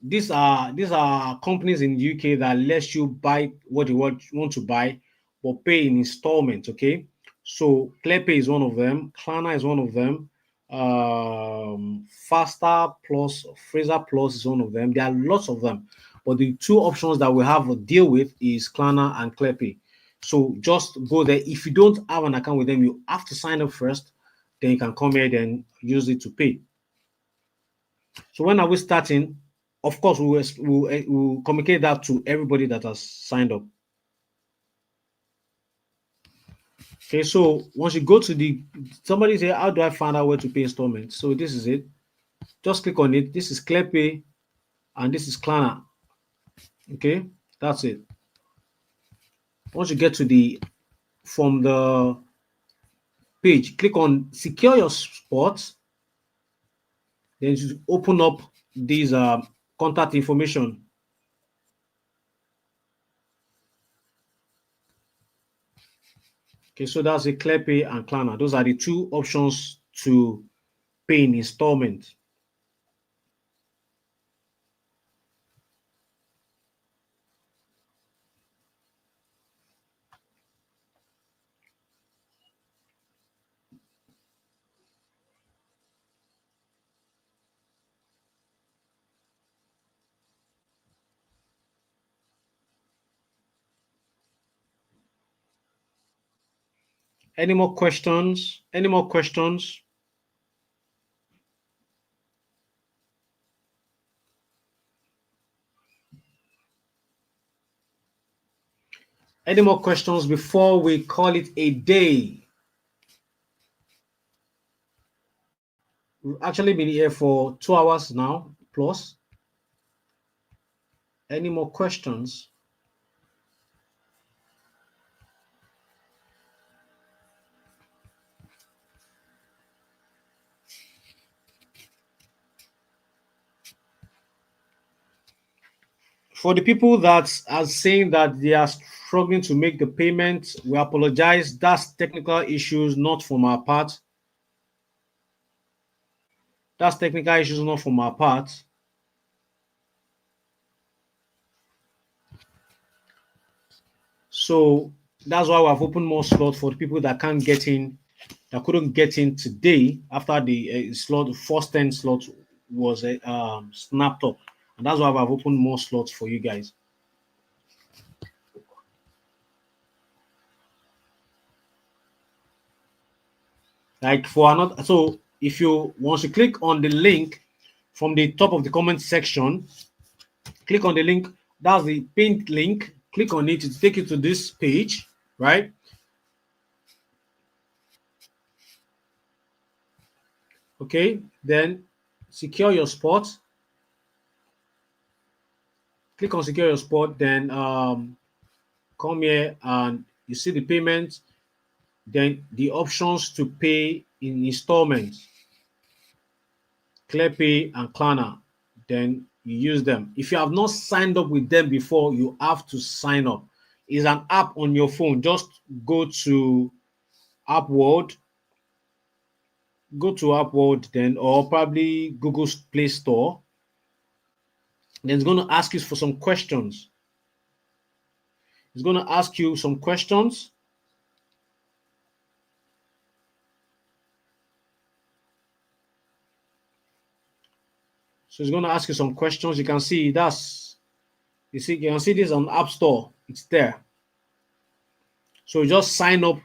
These are companies in the UK that lets you buy what you want to buy, but pay in installments. Okay, so ClearPay is one of them. Klarna is one of them. Faster Plus, Fraser Plus is one of them. There are lots of them, but the two options that we have to deal with is Klarna and ClearPay. So just go there. If you don't have an account with them, you have to sign up first. Then you can come here and use it to pay. So when are we starting? Of course, we'll communicate that to everybody that has signed up. Okay, so once you go to somebody say, how do I find out where to pay installments? So this is it. Just click on it. This is ClearPay and this is Klarna. Okay, that's it. Once you get to from the page, click on secure your spot. Then you open up these contact information. Okay, so that's a ClearPay and Klarna. Those are the two options to pay in installment. Any more questions? Any more questions? Any more questions before we call it a day? We've actually been here for 2 hours now, plus. Any more questions? For the people that are saying that they are struggling to make the payment, we apologize. That's technical issues, not from our part. That's technical issues, not from our part. So that's why we have opened more slots for the people that can't get in, that couldn't get in today after the slot, the first 10 slots was snapped up. And that's why I've opened more slots for you guys. Like for another, so if you once you click on the link from the top of the comment section, click on the link. That's the pinned link. Click on it to take you to this page, right? Okay, then secure your spot. Click on secure your spot, then come here and you see the payment, then the options to pay in installments, ClearPay and Klarna. Then you use them. If you have not signed up with them before, you have to sign up. It's an app on your phone. Just go to App World, then, or probably Google's Play Store. Then it's going to ask you for some questions. It's going to ask you some questions. So it's going to ask you some questions. You can see you can see this on App Store. It's there. So just sign up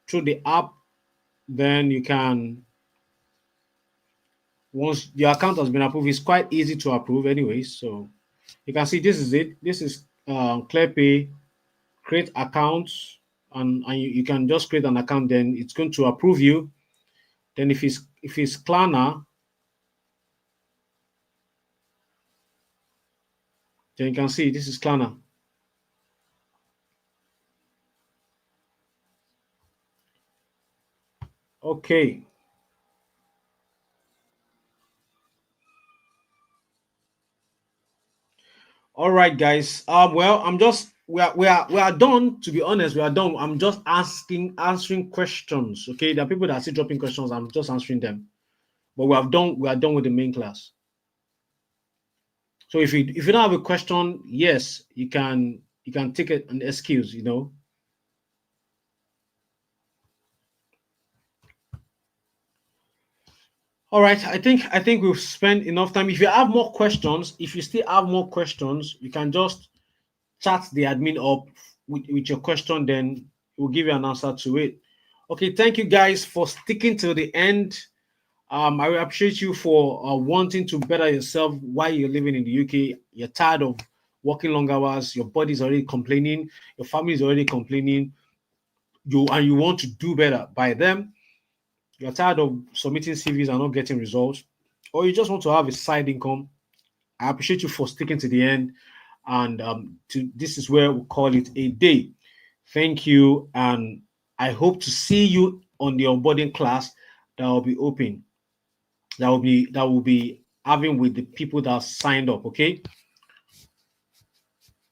through the app. Then you can, once your account has been approved, it's quite easy to approve anyway. So you can see this is it. This is ClearPay. Create accounts, and you can just create an account. Then it's going to approve you. Then if it's Klarna, then you can see this is Klarna. Okay. All right, guys. Well, I'm just we are done. To be honest, we are done. I'm just answering questions. Okay, there are people that are still dropping questions. I'm just answering them. But we are done with the main class. So if you don't have a question, yes, you can take an excuse. All right. I think we've spent enough time. If you have more questions, if you still have more questions, you can just chat the admin up with your question, then we'll give you an answer to it. Okay, thank you guys for sticking till the end. I will appreciate you for wanting to better yourself while you're living in the UK. You're tired of working long hours, your body's already complaining, your family is already complaining, you want to do better by them. You're tired of submitting CVs and not getting results, or you just want to have a side income. I appreciate you for sticking to the end. And this is where we call it a day. Thank you. And I hope to see you on the onboarding class that will be open. That will be having with the people that signed up. Okay.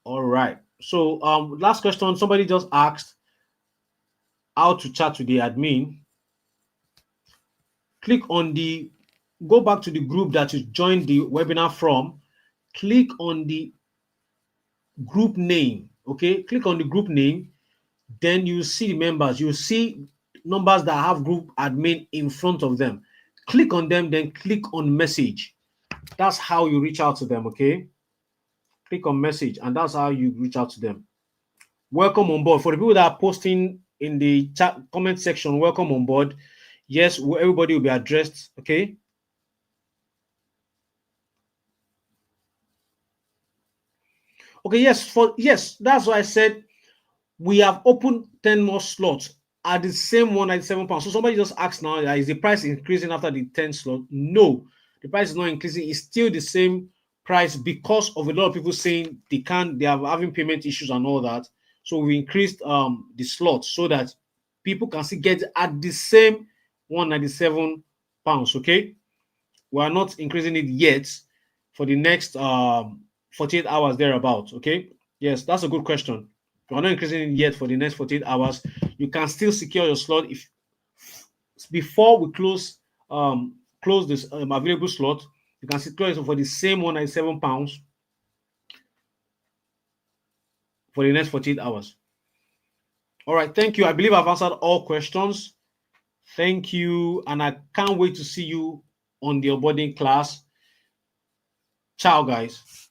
All right. So last question. Somebody just asked how to chat with the admin. Click on the Go back to the group that you joined the webinar from. Click on the group name. Okay, click on the group name, then you see the members. You see numbers that have group admin in front of them. Click on them, then click on message. That's how you reach out to them. Okay, click on message, and that's how you reach out to them. Welcome on board. For the people that are posting in the chat comment section, welcome on board. Yes, everybody will be addressed. Okay. Okay, yes, that's why I said we have opened 10 more slots at the same £197. So somebody just asked now, is the price increasing after the 10 slot? No, the price is not increasing. It's still the same price because of a lot of people saying they are having payment issues and all that. So we increased the slot so that people can still get at the same £197. Okay, we are not increasing it yet for the next 48 hours thereabout. Okay, yes, that's a good question. We're not increasing it yet for the next 48 hours. You can still secure your slot if before we close this available slot. You can secure it for the same £197 for the next 48 hours. All right, thank you. I believe I've answered all questions. Thank you, and I can't wait to see you on the onboarding class. Ciao, guys.